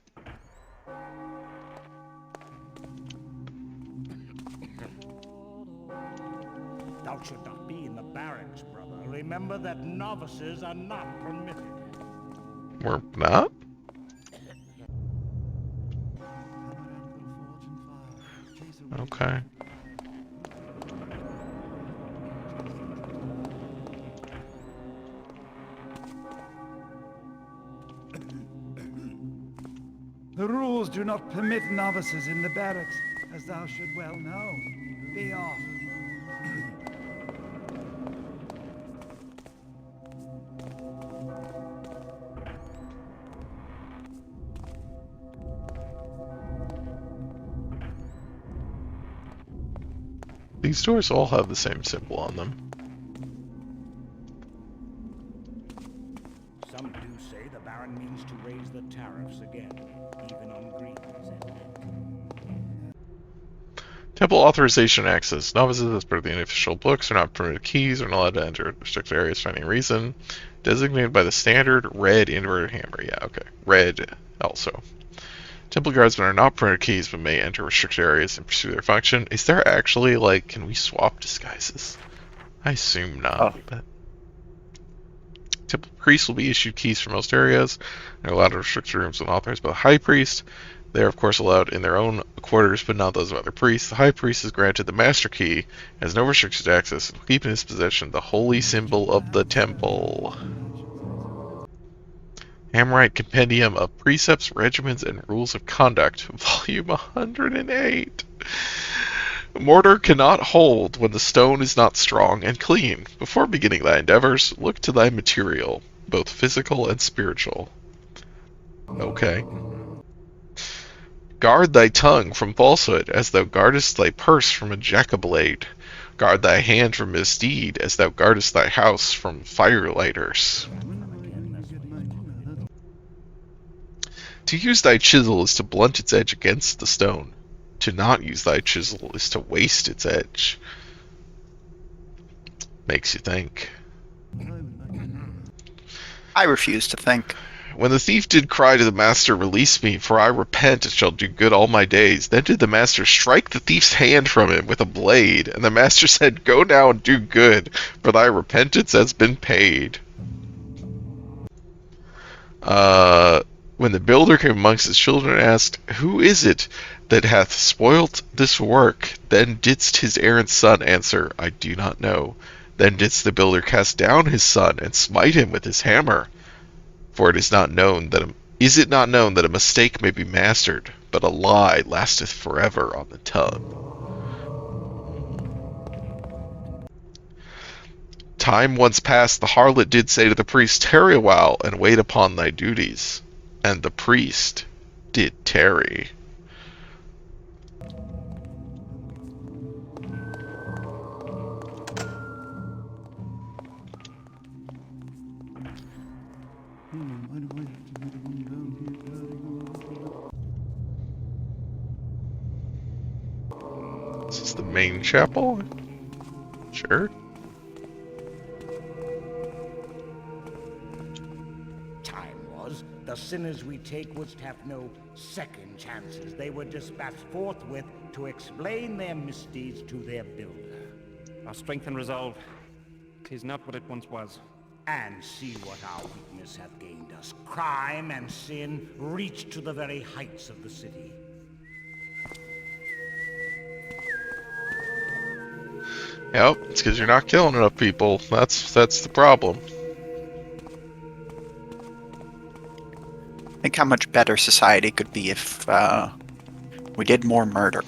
Thou should not be in the barracks, brother. Remember that novices are not permitted. We're not? Okay. The rules do not permit novices in the barracks, as thou should well know. Be off. These doors all have the same symbol on them. Some do say the Baron means to raise the tariffs again, even on greens and... Temple authorization access. Novices, as per the unofficial books, are not permitted keys, are not allowed to enter restricted areas for any reason. Designated by the standard red inverted hammer. Yeah, okay. Red also. Temple guardsmen are not permitted keys, but may enter restricted areas and pursue their function. Is there actually, like, can we swap disguises? I assume not. Oh. But Temple priests will be issued keys for most areas. They're allowed in restricted rooms when authorized by the High Priest. They are, of course, allowed in their own quarters, but not those of other priests. The High Priest is granted the Master Key, has no restricted access, and will keep in his possession the holy symbol of the temple. Amorite Compendium of Precepts, Regimens, and Rules of Conduct, Volume 108. Mortar cannot hold when the stone is not strong and clean. Before beginning thy endeavors, look to thy material, both physical and spiritual. Okay. Guard thy tongue from falsehood, as thou guardest thy purse from a jackablade. Guard thy hand from misdeed, as thou guardest thy house from firelighters. To use thy chisel is to blunt its edge against the stone. To not use thy chisel is to waste its edge. Makes you think. I refuse to think. When the thief did cry to the master, "Release me, for I repent and shall do good all my days," then did the master strike the thief's hand from him with a blade, and the master said, "Go now and do good, for thy repentance has been paid." When the builder came amongst his children and asked, "Who is it that hath spoilt this work?" then didst his errant son answer, "I do not know." Then didst the builder cast down his son and smite him with his hammer. For it is not known that a mistake may be mastered, but a lie lasteth forever on the tongue. Time once past, the harlot did say to the priest, "Tarry a while and wait upon thy duties." And the priest did tarry. This is the main chapel? Sure. The sinners we take wouldst have no second chances. They were dispatched forthwith to explain their misdeeds to their builder. Our strength and resolve, 'tis not what it once was. And see what our weakness hath gained us. Crime and sin reach to the very heights of the city. Yep, it's because you're not killing enough people. That's the problem. Think how much better society could be if we did more murder.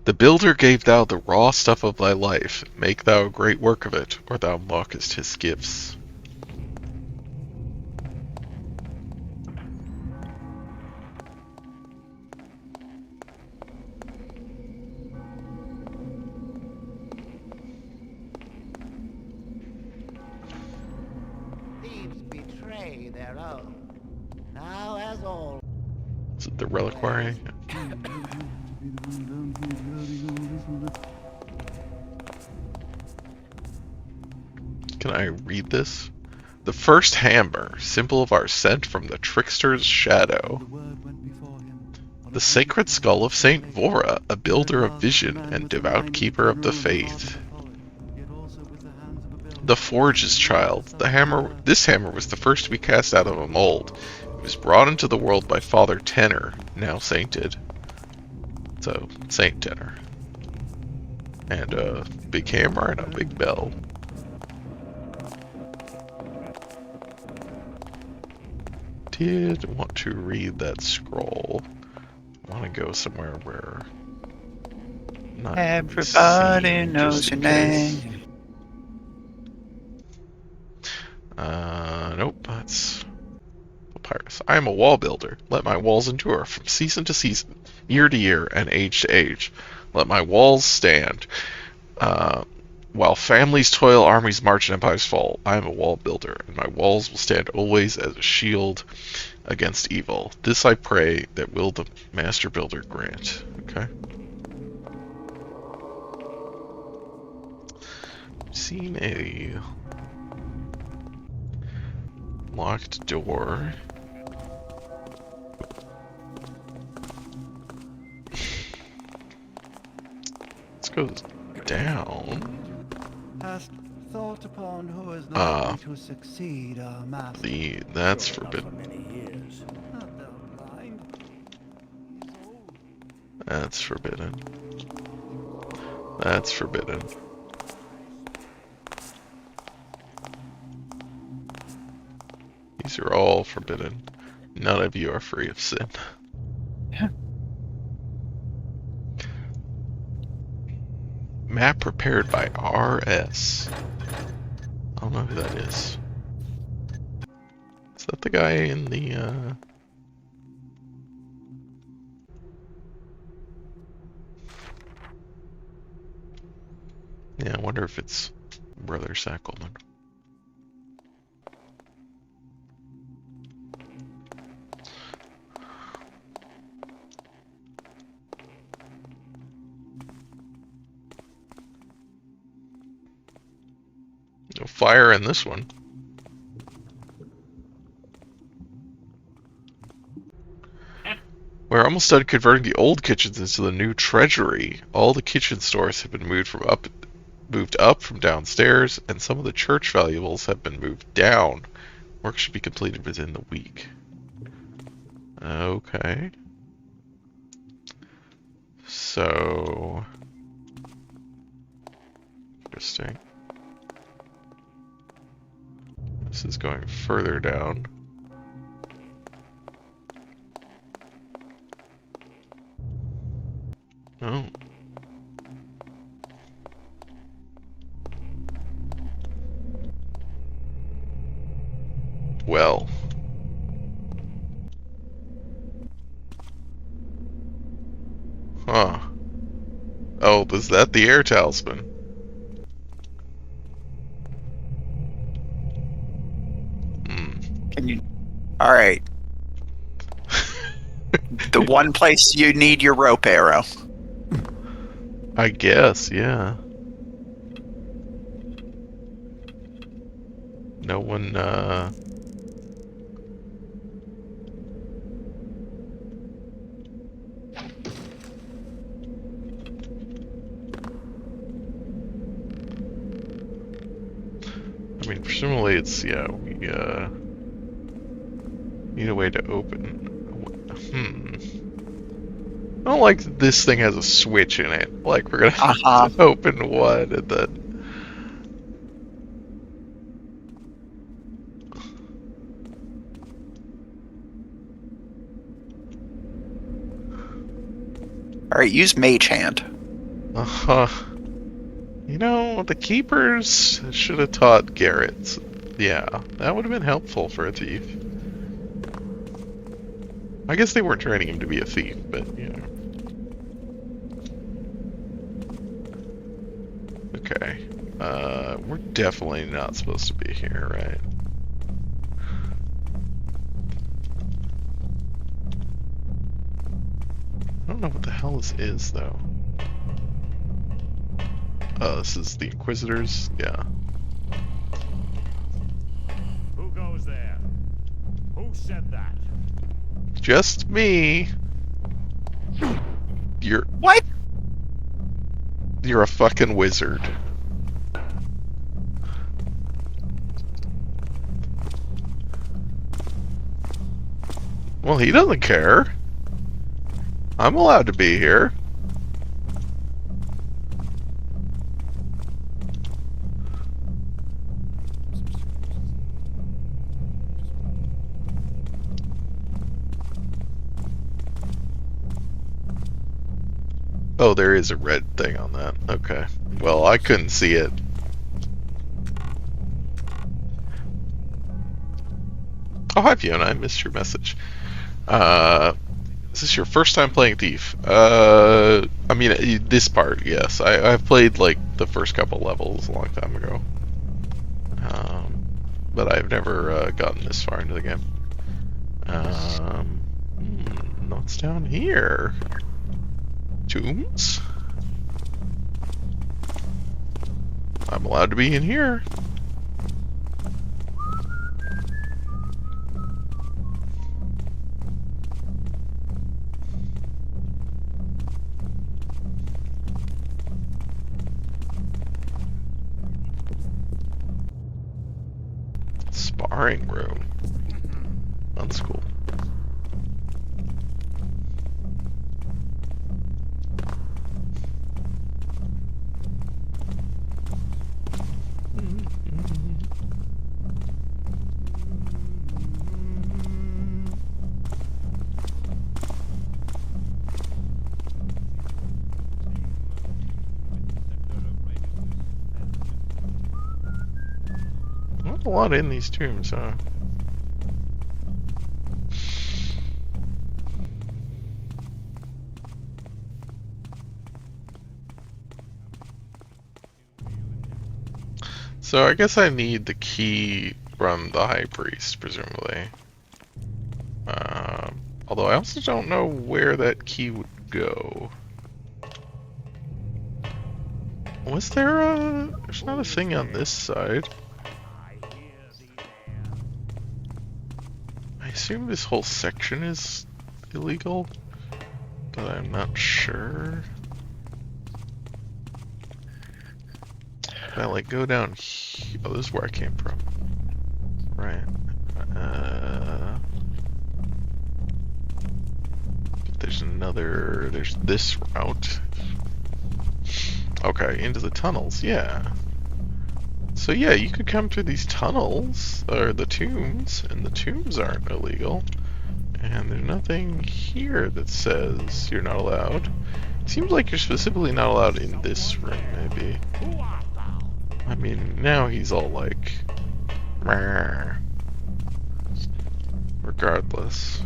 The builder gave thou the raw stuff of thy life. Make thou a great work of it, or thou mockest his gifts. Thieves betray their own. Now, as all. Is it the reliquary? Can I read this? The first hammer, symbol of our scent from the trickster's shadow. The sacred skull of Saint Vora, a builder of vision and devout keeper of the faith. The Forge's child. This hammer was the first to be cast out of a mold. It was brought into the world by Father Tenor, now sainted. So, Saint Tenor. And a big hammer and a big bell. Did want to read that scroll. I want to go somewhere where not Everybody seen, knows just your in case. name. Nope, that's Papyrus. I am a wall builder. Let my walls endure from season to season, year to year, and age to age. Let my walls stand. While families toil, armies march, and empires fall, I am a wall builder, and my walls will stand always as a shield against evil. This I pray that will the master builder grant. Okay. Seen a locked door. Let's go down. Hast thought upon who is likely to succeed our master? That's forbidden. Not thou blind. He's old. That's forbidden. That's forbidden. These are all forbidden. None of you are free of sin. Map prepared by RS. I don't know who that is. Is that the guy in the, Yeah, I wonder if it's Brother Sackelman. No fire in this one. We're almost done converting the old kitchens into the new treasury. All the kitchen stores have been moved up from downstairs, and some of the church valuables have been moved down. Work should be completed within the week. Okay. So... interesting. This is going further down. Oh. Well. Huh. Oh, was that the air talisman? Can you... Alright. The one place you need your rope arrow. I guess, yeah. No one, I mean, presumably it's, yeah, we, need a way to open. I don't like that this thing has a switch in it. Like, we're gonna have to open one and then... Alright, use Mage Hand. You know, the keepers should have taught Garrett. Yeah, that would have been helpful for a thief. I guess they weren't training him to be a thief, but, you know. Okay. We're definitely not supposed to be here, right? I don't know what the hell this is, though. This is the Inquisitors? Yeah. Who goes there? Who said that? Just me. You're... What? You're a fucking wizard. Well, he doesn't care. I'm allowed to be here. Oh, there is a red thing on that. Okay. Well, I couldn't see it. Oh, hi Fiona, I missed your message. Is this your first time playing Thief? I mean, this part, yes. I've played, like, the first couple levels a long time ago. But I've never gotten this far into the game. What's down here? Tombs? I'm allowed to be in here. Sparring room. That's cool. Not a lot in these tombs, huh? So I guess I need the key from the High Priest, presumably. Although I also don't know where that key would go. Was there a... There's not a thing on this side. I assume this whole section is illegal, but I'm not sure. If I like go down here, oh, this is where I came from. Right. But there's another, there's this route. Okay, into the tunnels, yeah. So yeah, you could come through these tunnels, or the tombs, and the tombs aren't illegal. And there's nothing here that says you're not allowed. It seems like you're specifically not allowed in this room, maybe. I mean, now he's all like... Meh. Regardless.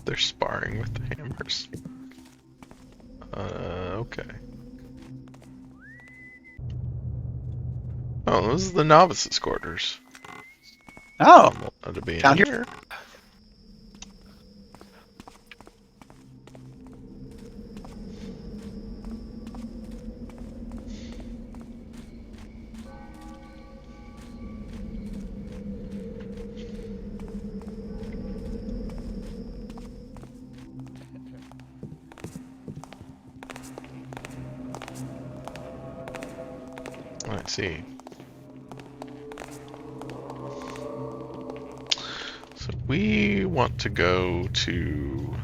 They're sparring with the hammers. Okay. Oh, this is the novices' quarters. Oh, To be down in here. I see. So we want to go to...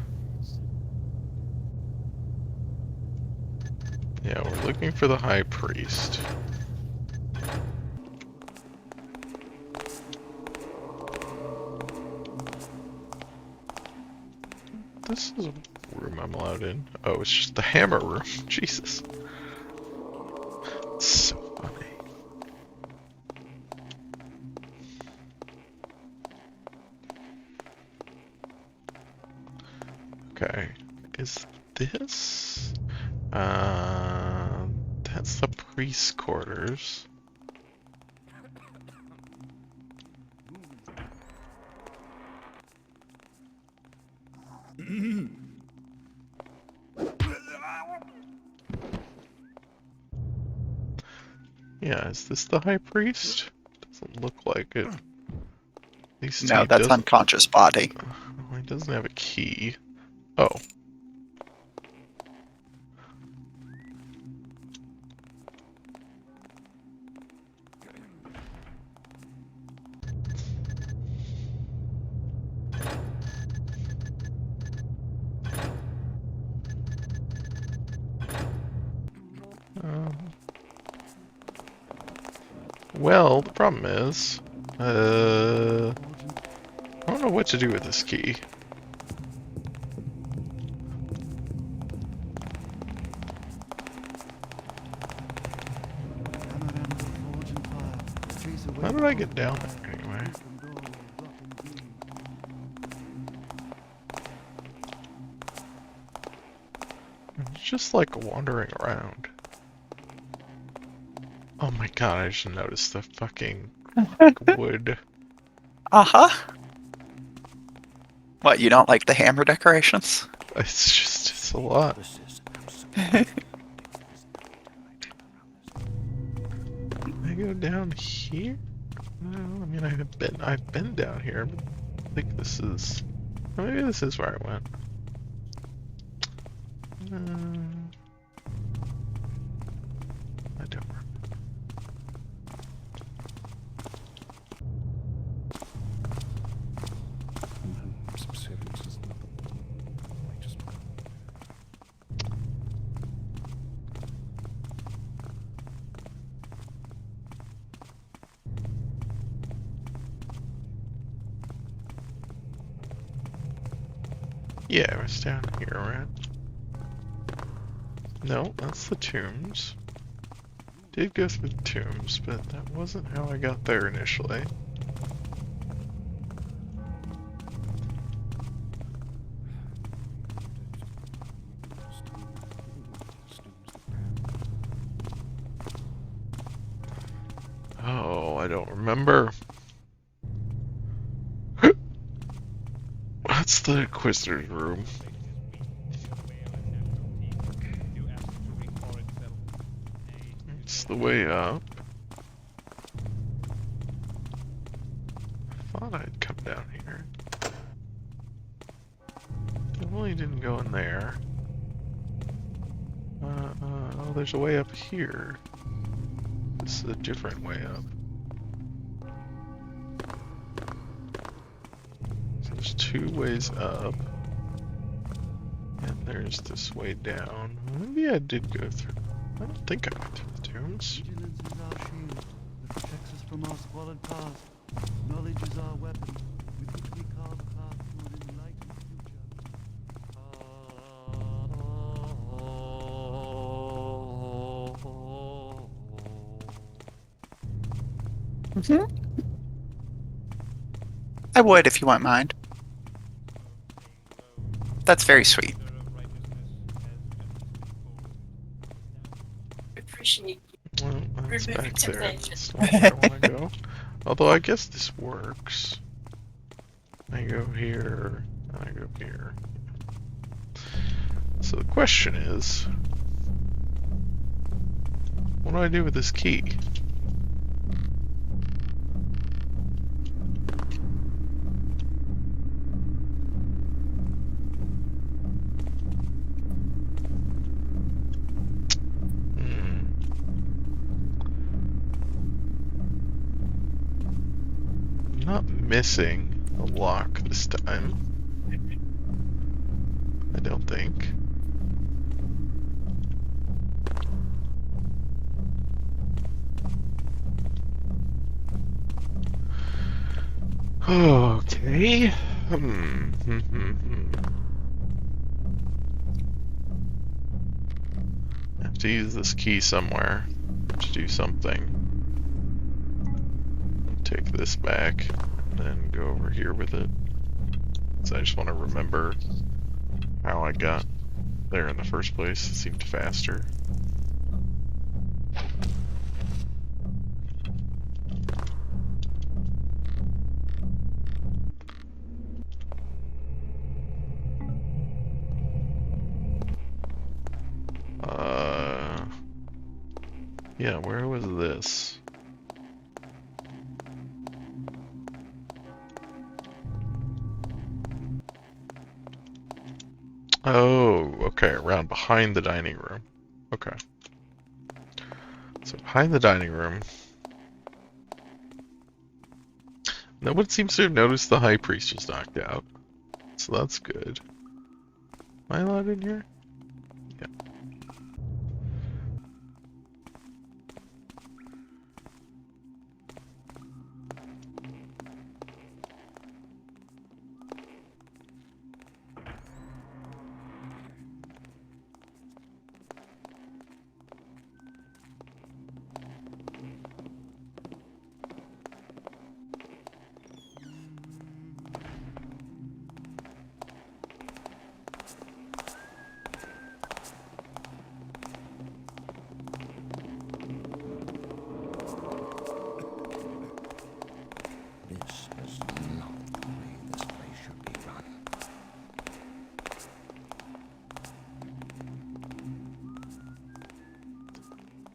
Yeah, we're looking for the High Priest. This is a room I'm allowed in. Oh, it's just the hammer room. Jesus. It's so funny. Okay. Is this... that's the priest's quarters. Yeah, is this the high priest? Doesn't look like it. At least No, he that's doesn't- unconscious body. Well, he doesn't have a key. Oh. Well, the problem is, I don't know what to do with this key. How did I get down there anyway? It's just like wandering around. Oh my god, I just noticed the fucking wood. Uh-huh. What, you don't like the hammer decorations? It's a lot. I go down here? No, I mean I've been down here, but I think this is maybe this is where I went. I don't remember. Yeah, it's down here, right? No, that's the tombs. Did go through the tombs, but that wasn't how I got there initially. Oh, I don't remember. That's the Inquisitor's room. It's the way up. I thought I'd come down here. Definitely didn't go in there. Oh, there's a way up here. This is a different way up. So there's two ways up. And there's this way down. Maybe I did go through. I don't think I went through the tombs. Vigilance is our shield that protects us from our squalid past. Knowledge is our weapon, with which we carve a path to an enlightened future. I would if you wouldn't mind. That's very sweet. Well, that's back there. That's not where I want to go. Although I guess this works. I go here, I go here. So the question is, what do I do with this key? Not missing a lock this time. I don't think. Okay. I have to use this key somewhere to do something. Take this back and then go over here with it. So I just want to remember how I got there in the first place. It seemed faster. Yeah, where was this? Oh, okay, around behind the dining room. Okay. So behind the dining room. No one seems to have noticed the high priest was knocked out. So that's good. Am I allowed in here? Yeah. This is not the way this place should be run.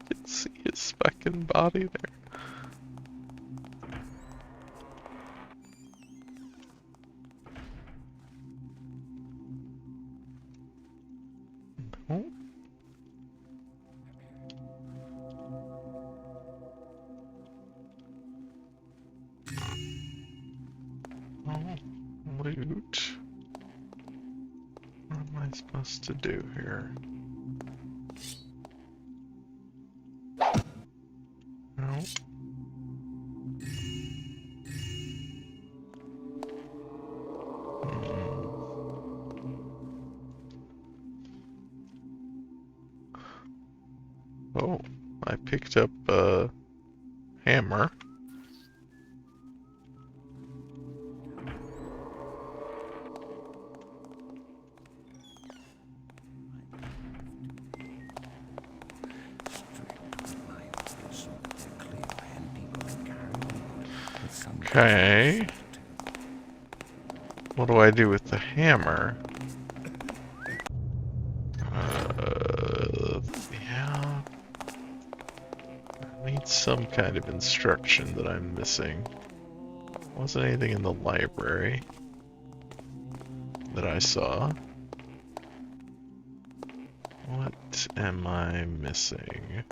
You can see his specking body there. No. Oh, loot. What am I supposed to do here? No. Oh, I picked up a hammer. Okay. What do I do with the hammer? Yeah. I need some kind of instruction that I'm missing. Wasn't anything in the library that I saw. What am I missing?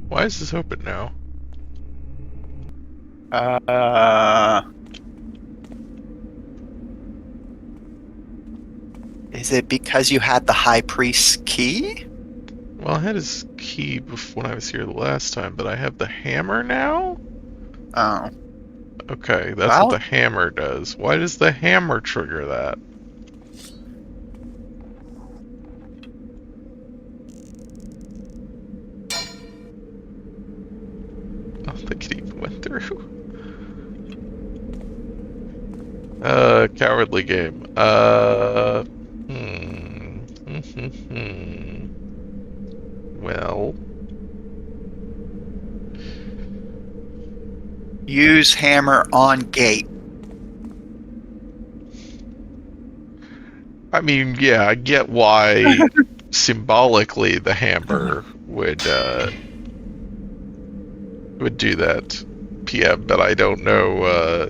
Why is this open now? Is it because you had the High Priest's key? Well, I had his key when I was here the last time, but I have the hammer now? Oh. Okay, that's Well, what the hammer does. Why does the hammer trigger that? I don't think it even went through. Cowardly game. Well, use hammer on gate. I mean, yeah, I get why symbolically the hammer would do that, PM, but I don't know.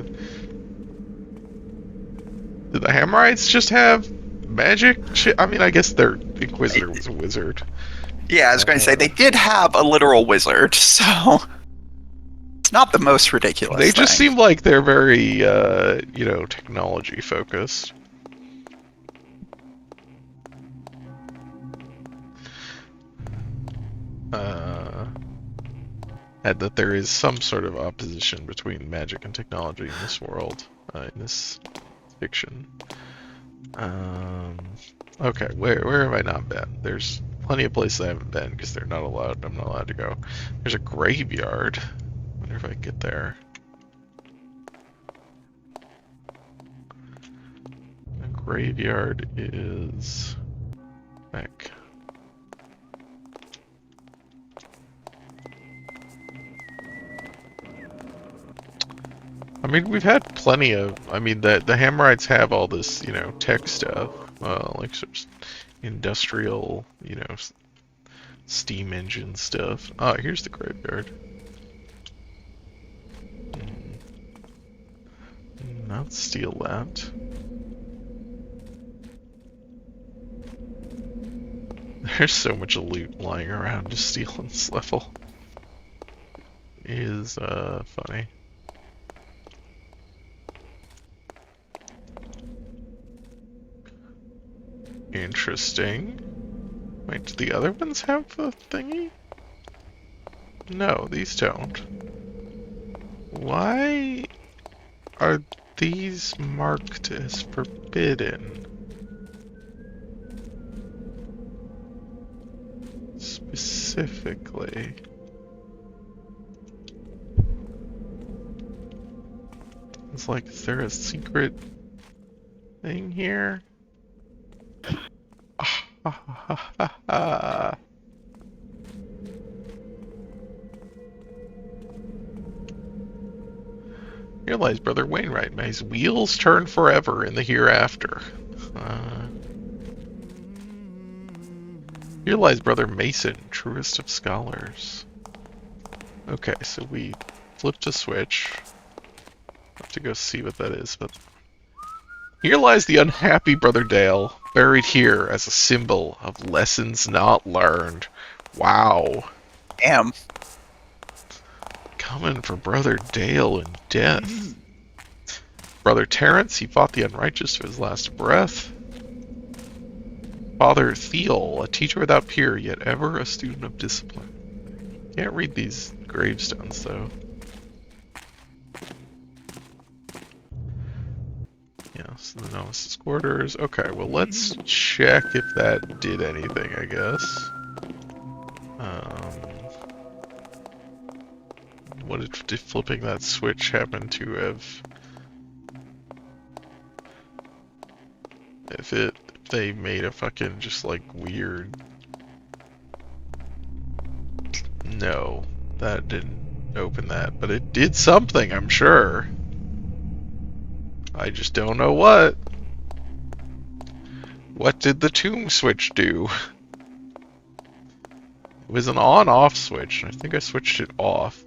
Do the Hammerites just have magic shit? I mean, I guess their Inquisitor was a wizard. Yeah, I was going to say, they did have a literal wizard, so it's not the most ridiculous They just thing. seem like they're very, technology focused. And that there is some sort of opposition between magic and technology in this world, in this fiction. Okay, where have I not been? There's plenty of places I haven't been because they're not allowed. I'm not allowed to go. There's a graveyard. Wonder if I can get there. The graveyard is back. I mean, we've had plenty of. I mean, the Hammerites have all this, tech stuff, like sort of industrial, steam engine stuff. Oh, here's the graveyard. Not steal that. There's so much loot lying around to steal in this level. It is funny. Interesting. Wait, do the other ones have a thingy? No, these don't. Why are these marked as forbidden? Specifically. It's like, is there a secret thing here? Here lies Brother Wainwright. May his wheels turn forever in the hereafter. Here lies Brother Mason, truest of scholars. Okay, so we flipped a switch. Have to go see what that is, but here lies the unhappy Brother Dale, buried here as a symbol of lessons not learned. Wow. Damn. Coming for Brother Dale in death. Brother Terence, he fought the unrighteous to his last breath. Father Theol, a teacher without peer, yet ever a student of discipline. Can't read these gravestones, though. Yes, the novice's quarters. Okay, well, let's check if that did anything, I guess. What did flipping that switch happen to have... If they made a fucking just like weird... No, that didn't open that, but it did something, I'm sure. I just don't know what. What did the tomb switch do? It was an on-off switch. I think I switched it off.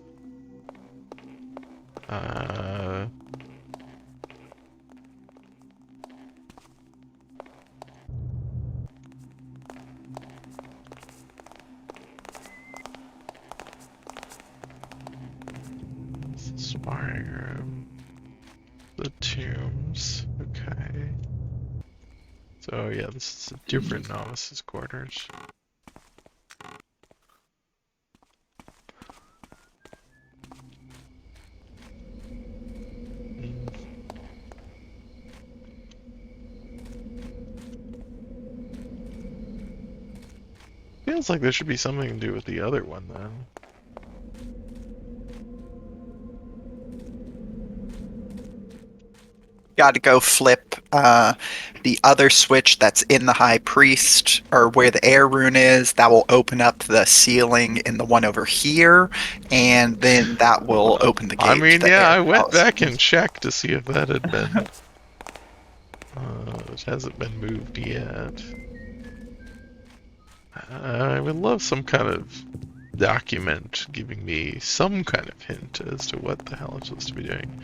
Sparring room. The tombs. Okay. So yeah, this is a different novice's quarters. Feels like there should be something to do with the other one then. Got to go flip the other switch that's in the High Priest, or where the air rune is. That will open up the ceiling in the one over here, and then that will open the gate. I mean, to the yeah, air I went palace. back and checked to see if that had been. It hasn't been moved yet. I would love some kind of document giving me some kind of hint as to what the hell I'm supposed to be doing.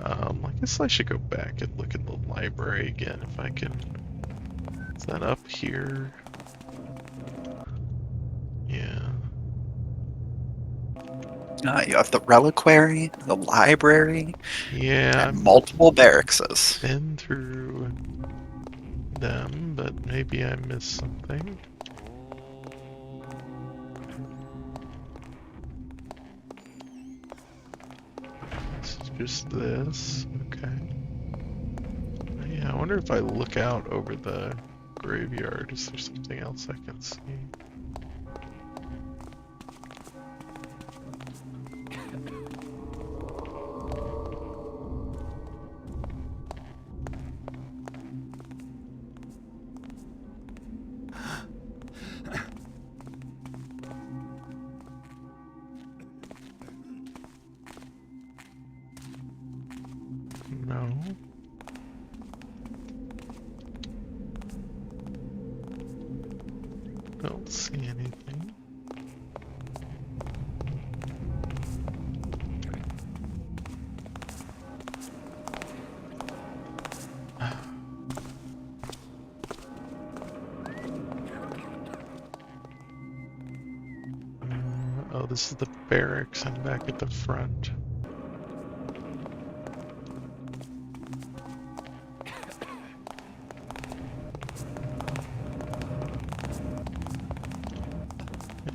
I guess I should go back and look at the library again if I can. Is that up here? Yeah. You have the reliquary, the library, Yeah. and multiple barracks. Been through them, but maybe I missed something. Just this, okay. Yeah, I wonder if I look out over the graveyard, is there something else I can see? No. Don't see anything. Oh, this is the barracks. I'm back at the front.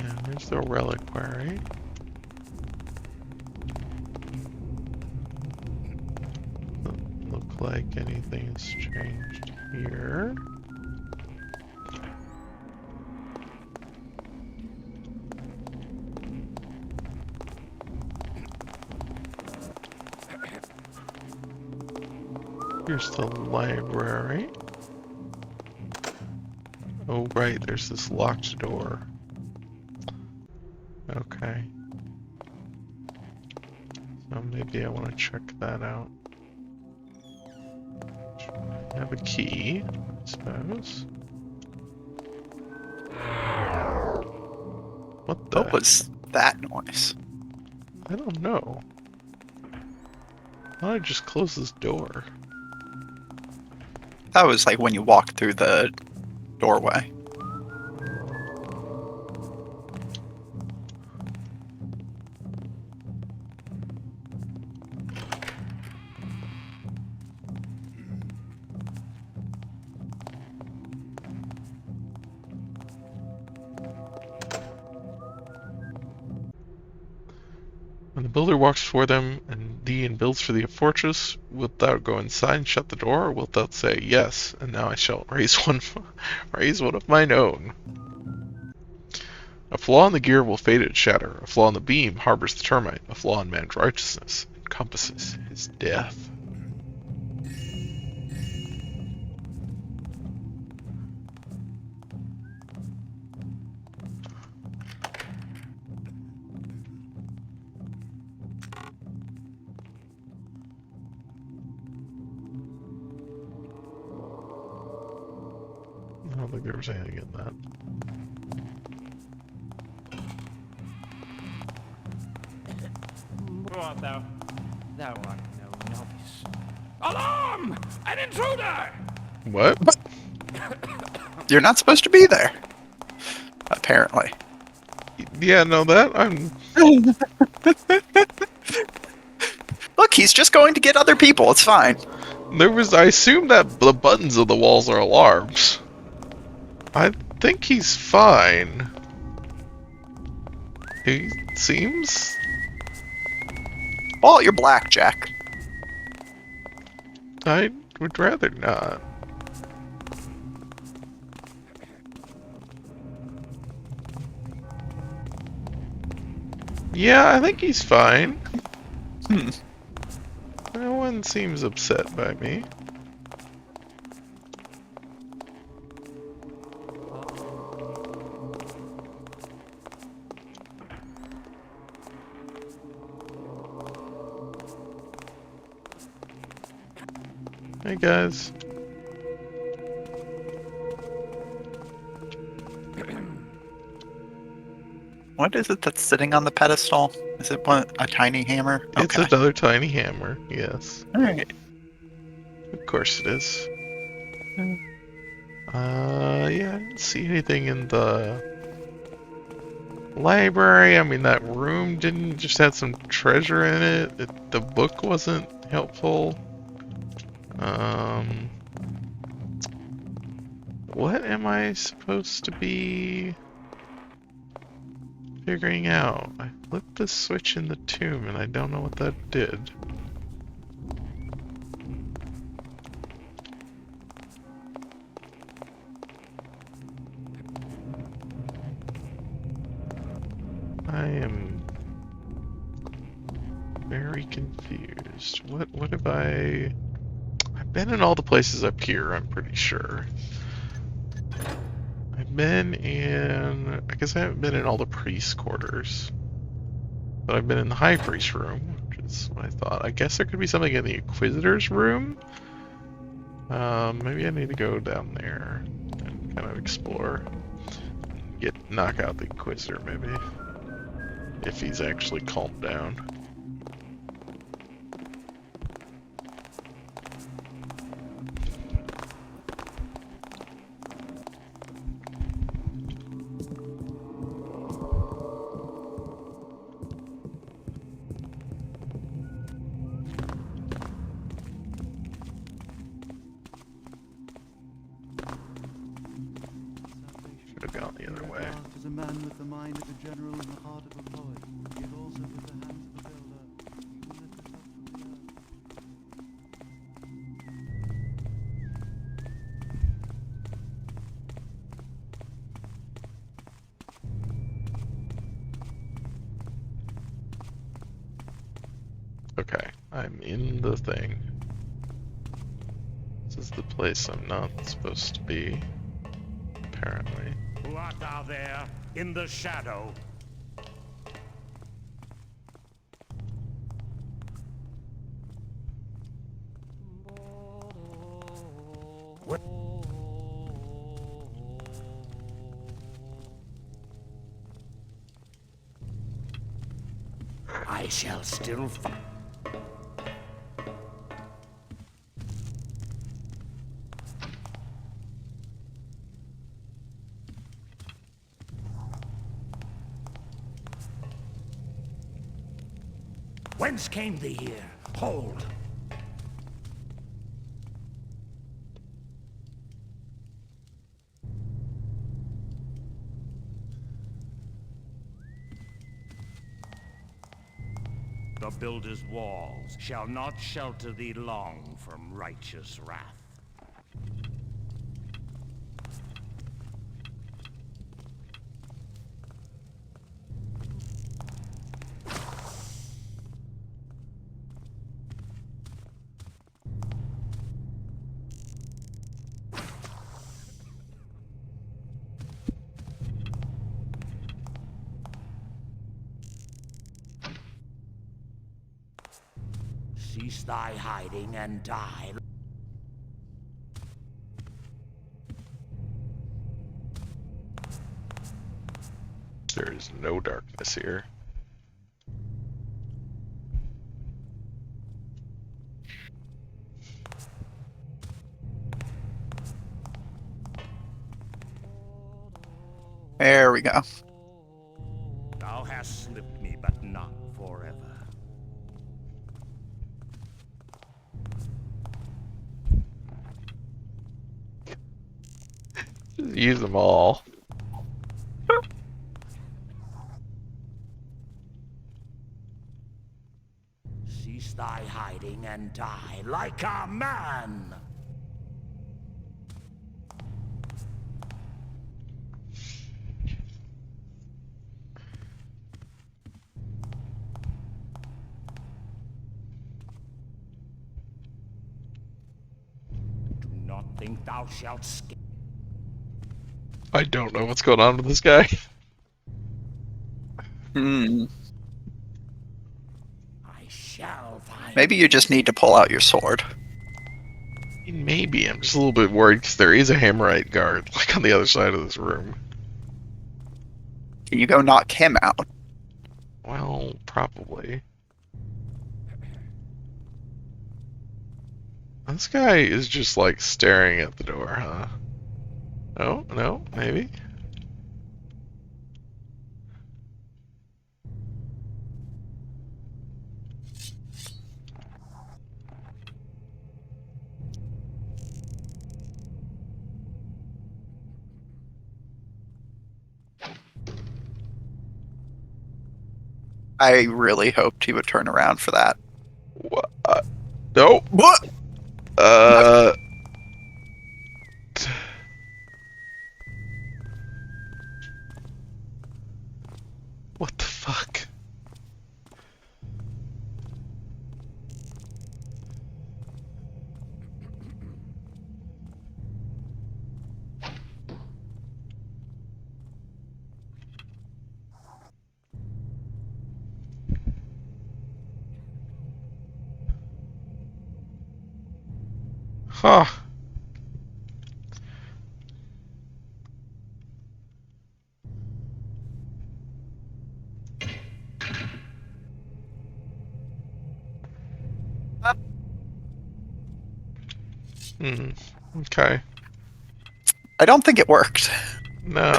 And there's the reliquary. Doesn't look like anything has changed here. Here's the library. Oh, right, there's this locked door. Okay. So maybe I want to check that out. I have a key, I suppose. What the? What was that noise? I don't know. Why don't I just close this door? That was like when you walked through the doorway. When the builder walks before them and builds for the fortress, wilt thou go inside and shut the door, or wilt thou say, yes, and now I shall raise one of mine own? A flaw in the gear will fade and shatter. A flaw in the beam harbors the termite. A flaw in man's righteousness encompasses his death. I don't think there was anything in that. What thou art no novice. Alarm! An intruder! What? You're not supposed to be there. Apparently. Yeah, no, that I'm. he's just going to get other people. It's fine. I assume that the buttons of the walls are alarms. I think he's fine. He seems... Well, you're blackjack. I would rather not. Yeah, I think he's fine. No one seems upset by me. Hey guys. What is it that's sitting on the pedestal? Is it a tiny hammer? It's another tiny hammer, yes. Alright. Of course it is. Yeah, I didn't see anything in the library. I mean, that room didn't just have some treasure in it. The book wasn't helpful. What am I supposed to be figuring out? I flipped the switch in the tomb and I don't know what that did. I am very confused. What have I've been in all the places up here, I'm pretty sure. I've been in... I guess I haven't been in all the priest quarters. But I've been in the high priest room, which is what I thought. I guess there could be something in the Inquisitor's room? Maybe I need to go down there and kind of explore. Knock out the Inquisitor, maybe. If he's actually calmed down. Should have gone the other way. Is a man with the mind of a general and the heart of a poet, yet also with the hands of a builder. He will lift us up from the earth. Okay, I'm in the thing. This is the place I'm not supposed to be, apparently. Who art thou there, in the shadow? I shall still fight. Whence came thee here? Hold. The builder's walls shall not shelter thee long from righteous wrath. Cease thy hiding and die. There is no darkness here. There we go. Thou hast slipped me, but not forever. Use them all. Cease thy hiding and die like a man! Do not think thou shalt escape. I don't know what's going on with this guy. Hmm. I shall find. Maybe you just need to pull out your sword. Maybe. I'm just a little bit worried because there is a Hammerite guard, like on the other side of this room. Can you go knock him out? Well, probably. This guy is just like staring at the door, huh? Oh, no, maybe. I really hoped he would turn around for that. What? No. What? What the fuck? Huh. Hmm. Okay. I don't think it worked. No.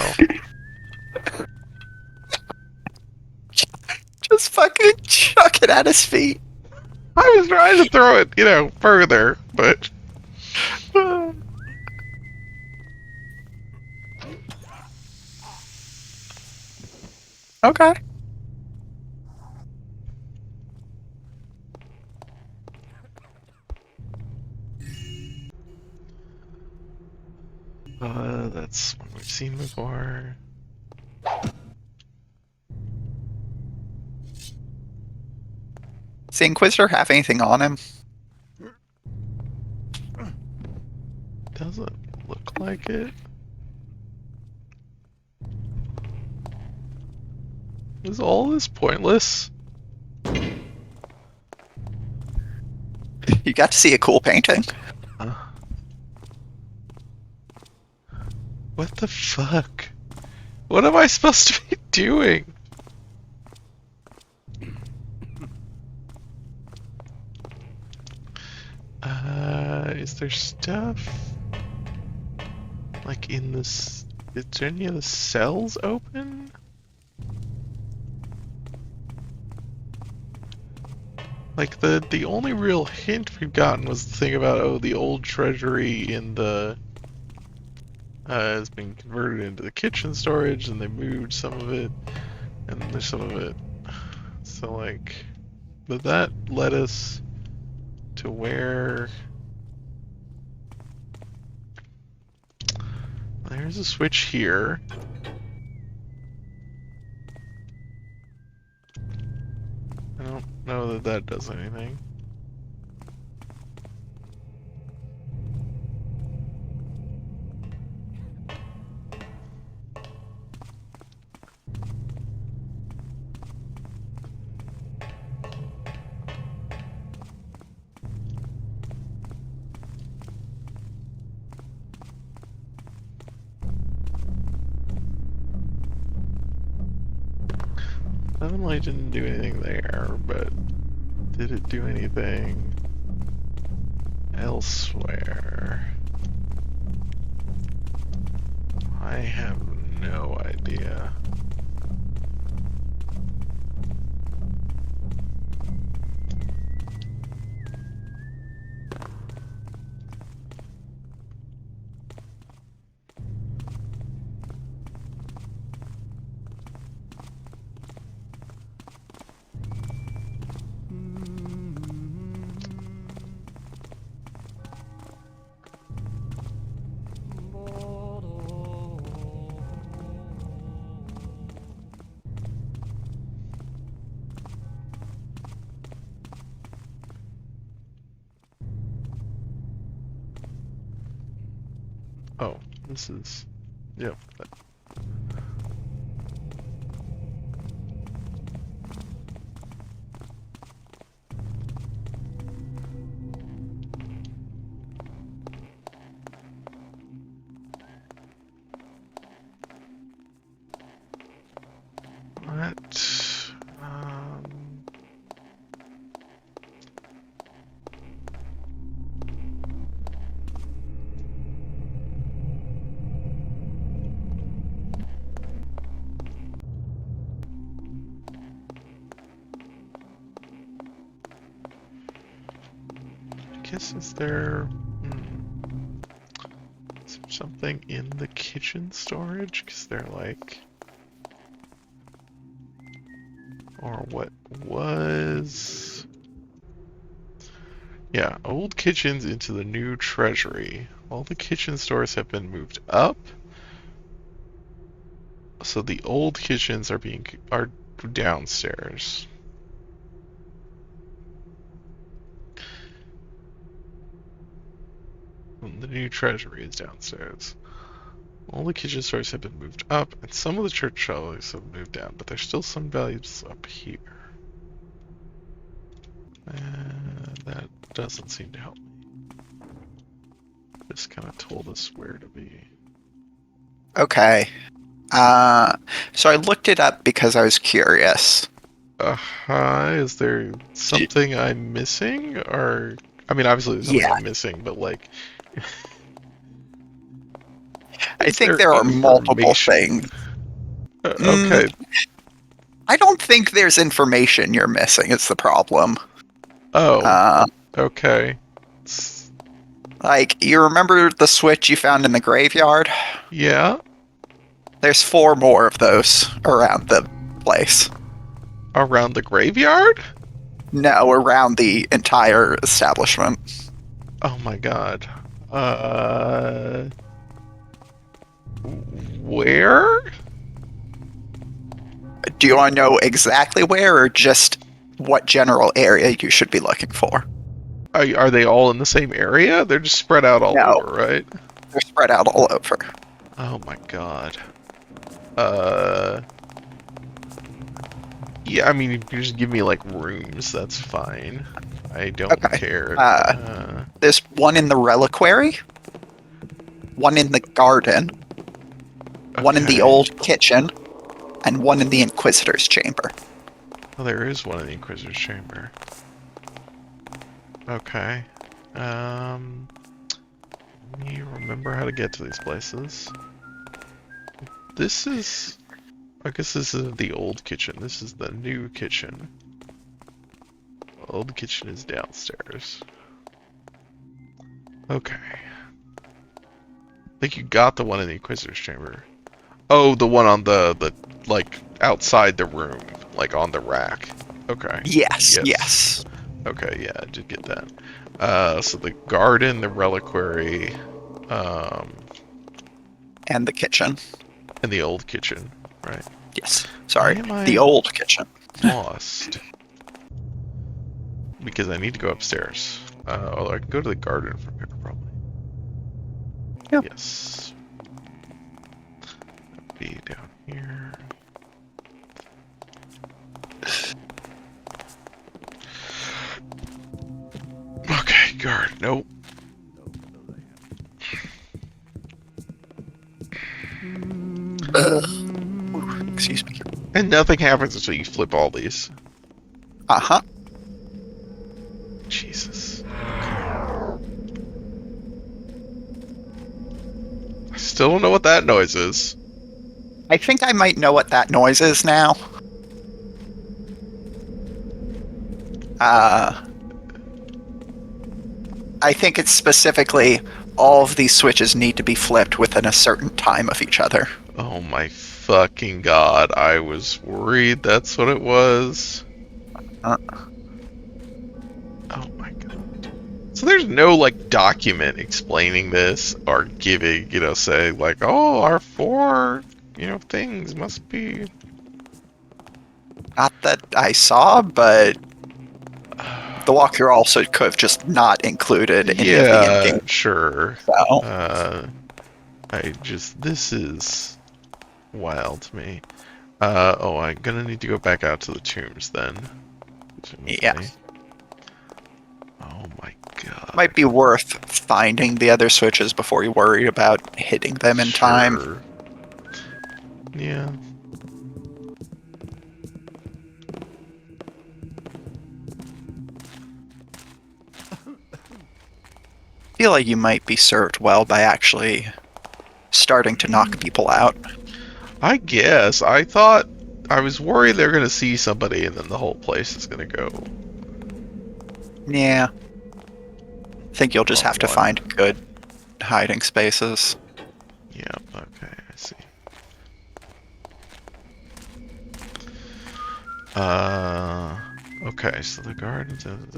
Just fucking chuck it at his feet. I was trying to throw it, further, but... Okay. That's one we've seen before. Does the Inquisitor have anything on him? Doesn't look like it. Is all this pointless? You got to see a cool painting. What the fuck? What am I supposed to be doing? Is there stuff like in this? Is any of the cells open? Like the only real hint we've gotten was the thing about the old treasury in the has been converted into the kitchen storage, and they moved some of it, and there's some of it. So like, but that led us to where there's a switch here. I don't know that that does anything. Definitely didn't do anything there, but did it do anything elsewhere? I have no idea. This is... Yep. What? I guess is there... Is there something in the kitchen storage? Because they're like... Or what was... Yeah, old kitchens into the new treasury. All the kitchen stores have been moved up. So the old kitchens are downstairs. And the new treasury is downstairs. All the kitchen stores have been moved up, and some of the church trolleys have moved down, but there's still some values up here. And that doesn't seem to help me. Just kind of told us where to be. Okay. So I looked it up because I was curious. Is there something I'm missing? Or, I mean, obviously there's something I'm missing, but like... I think there are multiple things. Okay. I don't think there's information you're missing, is the problem. Oh. Okay. Like, you remember the switch you found in the graveyard? Yeah. There's 4 more of those around the place. Around the graveyard? No, around the entire establishment. Oh my god. Where? Do you want to know exactly where, or just what general area you should be looking for? Are they all in the same area? They're just spread out all over, right? They're spread out all over. Oh my god. Yeah, I mean, if you just give me, like, rooms, that's fine. I don't care. There's one in the reliquary, one in the garden, one in the old kitchen, and one in the Inquisitor's chamber. Oh, there is one in the Inquisitor's chamber. Okay. Let me remember how to get to these places. This is... I guess this is the old kitchen. This is the new kitchen. Old kitchen is downstairs. Okay. I think you got the one in the Inquisitor's chamber. Oh, the one on the like, outside the room. Like, on the rack. Okay. Yes. Okay, yeah, I did get that. So the garden, the reliquary, and the kitchen. And the old kitchen, right? Yes. Sorry, the old kitchen. Lost. Because I need to go upstairs. Although I can go to the garden from here, probably. Yep. Yes. That'd be down here. Okay, guard. Nope. Excuse me. And nothing happens until you flip all these. Uh-huh. Jesus. I still don't know what that noise is. I think I might know what that noise is now. I think it's specifically all of these switches need to be flipped within a certain time of each other. Oh my fucking god, I was worried that's what it was. Oh my god. So there's no, like, document explaining this, or giving, you know, say, like, oh, our 4, you know, things must be... Not that I saw, but the walkthrough also could have just not included any of the ending. Sure. So. This is wild to me. Oh, I'm gonna need to go back out to the tombs then. Yeah. Oh my god. Might be worth finding the other switches before you worry about hitting them in time. Sure. Yeah. I feel like you might be served well by actually starting to knock people out. I guess. I was worried they were gonna see somebody and then the whole place is gonna go. Yeah. I think you'll just have to One. find good hiding spaces. Yeah, okay, I see. Okay, so the gardens of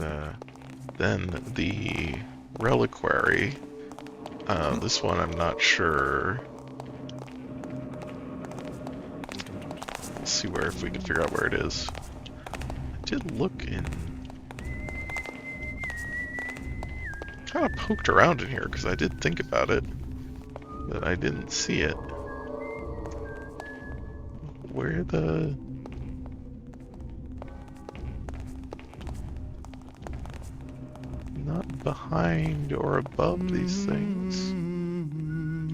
then the reliquary. This one I'm not sure. Let's see if we can figure out where it is. I did look in. Kind of poked around in here because I did think about it, but I didn't see it. Where the... Not behind or above these things.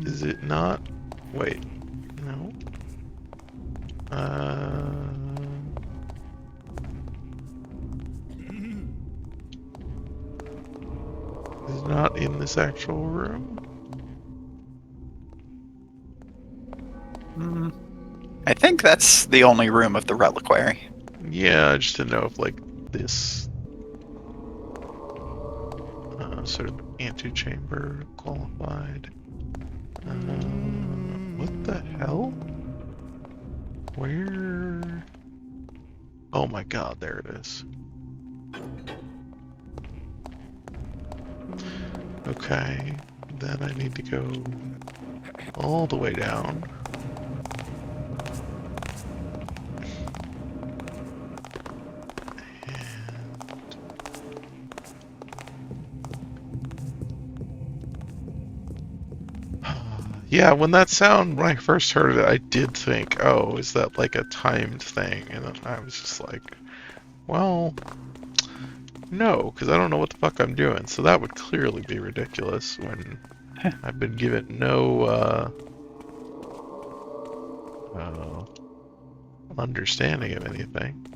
Is it not? Wait, no. Is it not in this actual room? I think that's the only room of the reliquary. Yeah, I just didn't know if like this sort of antechamber qualified. What the hell? Where? Oh my god, there it is. Okay, then I need to go all the way down. Yeah, when I first heard it, I did think, oh, is that like a timed thing? And then I was just like, well, no, because I don't know what the fuck I'm doing. So that would clearly be ridiculous when I've been given no understanding of anything.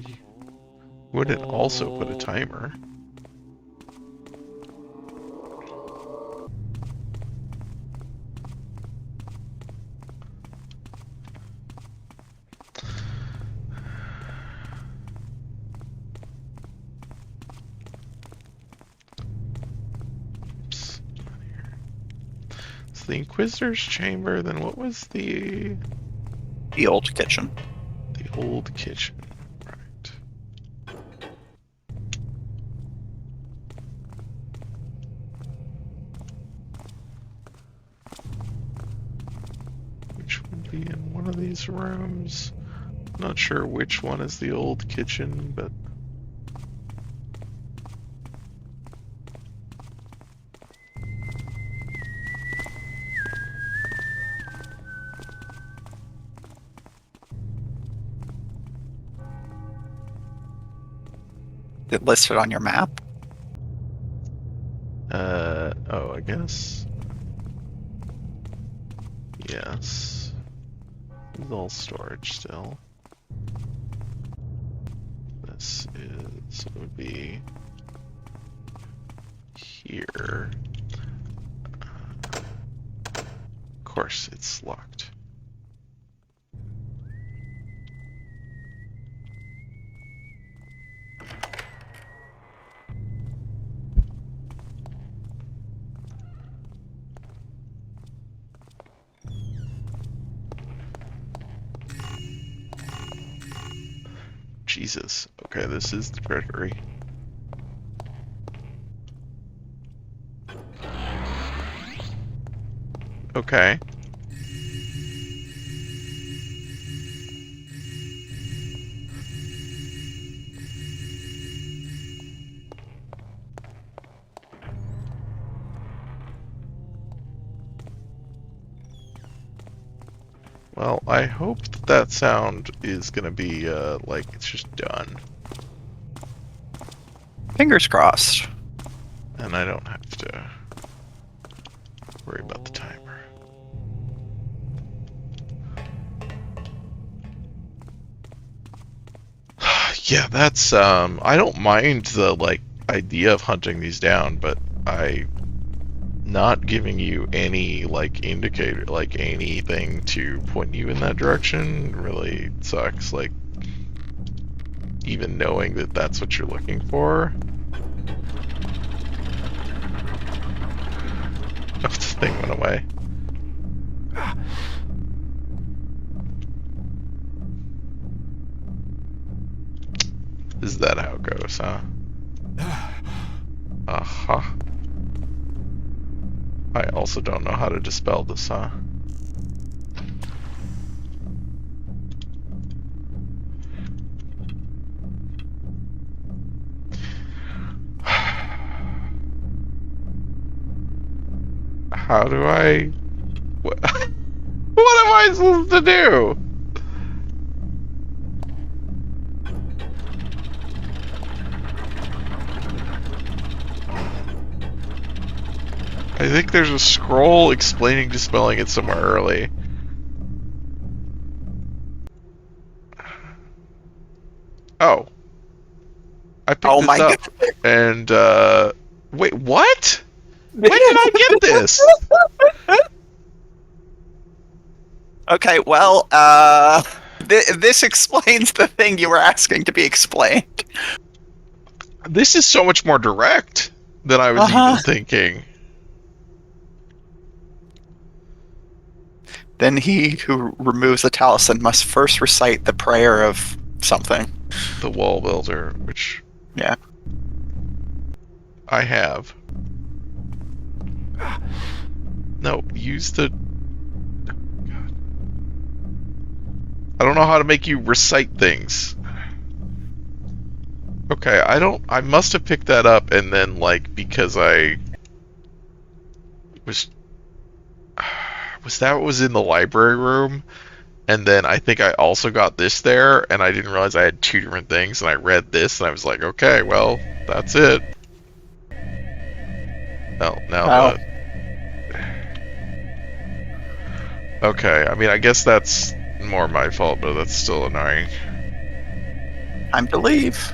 You wouldn't also put a timer. The Inquisitor's chamber, then what was the old kitchen? The old kitchen, right. Which would be in one of these rooms. Not sure which one is the old kitchen, but It listed on your map? Oh, I guess. Yes. It's all storage still. This would be here. Of course, it's locked. Jesus. Okay, this is the treasury. Okay. Well, I hope that sound is gonna be, like, it's just done. Fingers crossed. And I don't have to worry about the timer. Yeah, that's, I don't mind the, like, idea of hunting these down, but not giving you any, like, indicator, like, anything to point you in that direction really sucks. Like, even knowing that that's what you're looking for. Oh, the thing went away. Is that how it goes, huh? Uh-huh. I also don't know how to dispel this, huh? How do I... What, what am I supposed to do? I think there's a scroll explaining dispelling it somewhere early. Oh. I picked this up. God. And, wait, what? When did I get this? Okay, well, this explains the thing you were asking to be explained. This is so much more direct than I was even thinking. Then he who removes the talisman must first recite the prayer of something. The wall builder, which... Yeah. I have. No, use the... Oh, God. I don't know how to make you recite things. Okay, I must have picked that up and then, like, because I was that what was in the library room? And then I think I also got this there, and I didn't realize I had two different things, and I read this, and I was like, okay, well, that's it. Oh, now okay, I mean, I guess that's more my fault, but that's still annoying. Time to leave.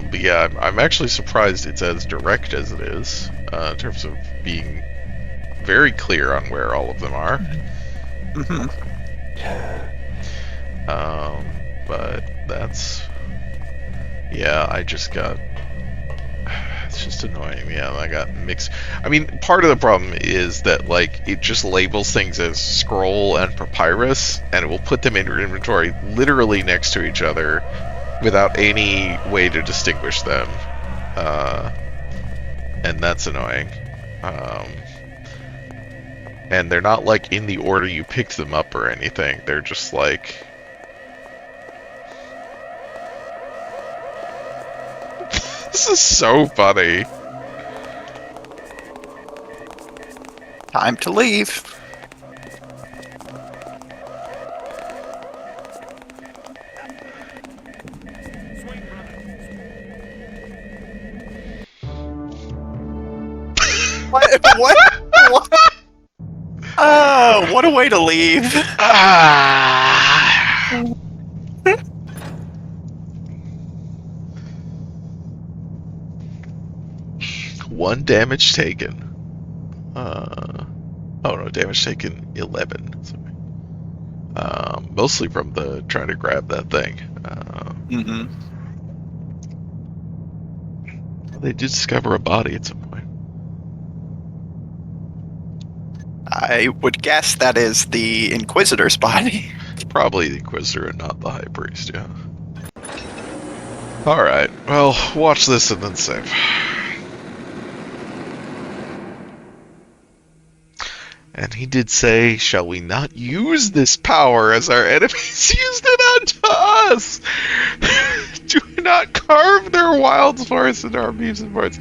But yeah, I'm actually surprised it's as direct as it is, in terms of being very clear on where all of them are. But that's... Yeah, I just got... It's just annoying. Yeah, I got mixed... I mean, part of the problem is that, like, it just labels things as scroll and papyrus, and it will put them in your inventory literally next to each other without any way to distinguish them. And that's annoying. And they're not, like, in the order you picked them up or anything. They're just, like... This is so funny. Time to leave. What? Oh, what a way to leave. One damage taken. Oh no, damage taken 11. Sorry. Mostly from the trying to grab that thing. They did discover a body at some point. I would guess that is the Inquisitor's body. It's probably the Inquisitor and not the High Priest, yeah. Alright, well, watch this and then save. And he did say, shall we not use this power as our enemies used it unto us? To not carve their wild forests into our beams and parts?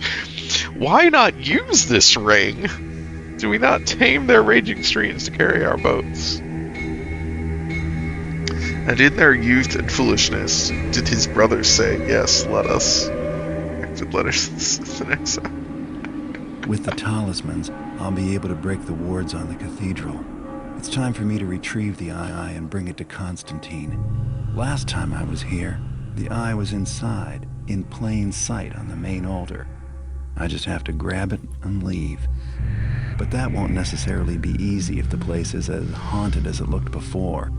Why not use this ring? Do we not tame their raging streams to carry our boats? And in their youth and foolishness, did his brothers say, yes, let us? Let us exile. With the talismans, I'll be able to break the wards on the cathedral. It's time for me to retrieve the eye and bring it to Constantine. Last time I was here, the eye was inside, in plain sight on the main altar. I just have to grab it and leave. But that won't necessarily be easy if the place is as haunted as it looked before.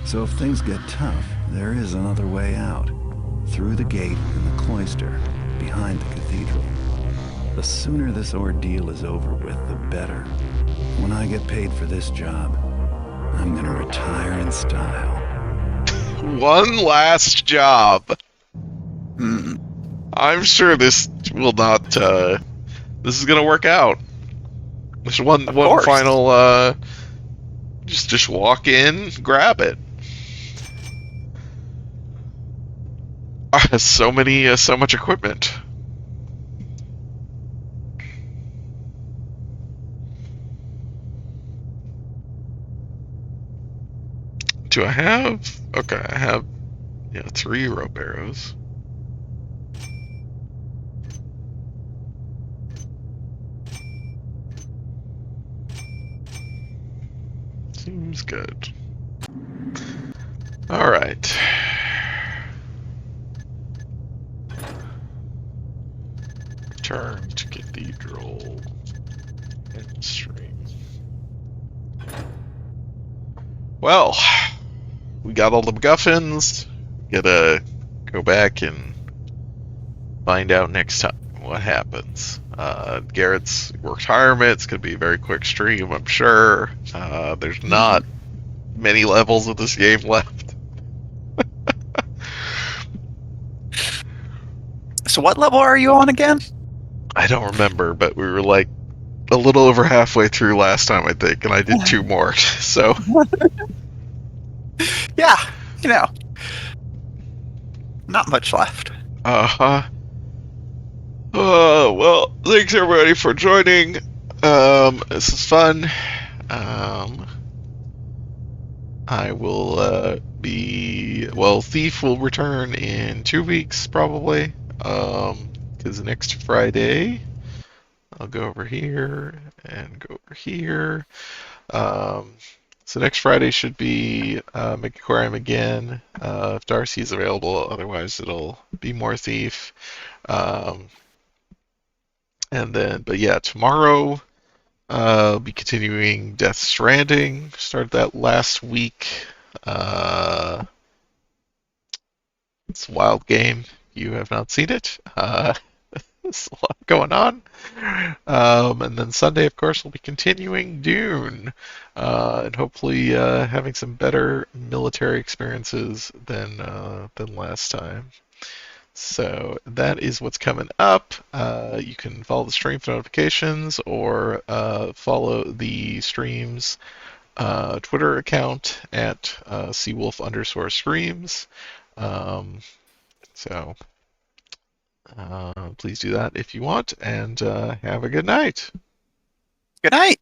So if things get tough, there is another way out. Through the gate in the cloister, behind the cathedral. The sooner this ordeal is over with, the better. When I get paid for this job, I'm gonna retire in style. One last job. I'm sure this will not, this is gonna work out. There's one final, just walk in, grab it. So much equipment. Do I have? Okay, I have, 3 rope arrows. Seems good. All right. Return to cathedral and stream. Well, we got all the MacGuffins. Gotta go back and find out next time what happens. Garrett's retirement. It's gonna be a very quick stream, I'm sure. There's not many levels of this game left. So what level are you on again? I don't remember, but we were like a little over halfway through last time, I think, and I did 2 more. So yeah, not much left. Well, thanks everybody for joining. This is fun. I will Thief will return in 2 weeks probably. Because next Friday I'll go over here and go over here. So next Friday should be MechAquarium again, if Darcy's available. Otherwise, it'll be more Thief. And then, but yeah, tomorrow I'll be continuing Death Stranding. Started that last week. It's a wild game. You have not seen it. There's a lot going on. And then Sunday, of course, we'll be continuing Dune, and hopefully having some better military experiences than last time. So that is what's coming up. You can follow the stream for notifications, or follow the stream's Twitter account at Seawolf_streams. So please do that if you want, and have a good night. Good night.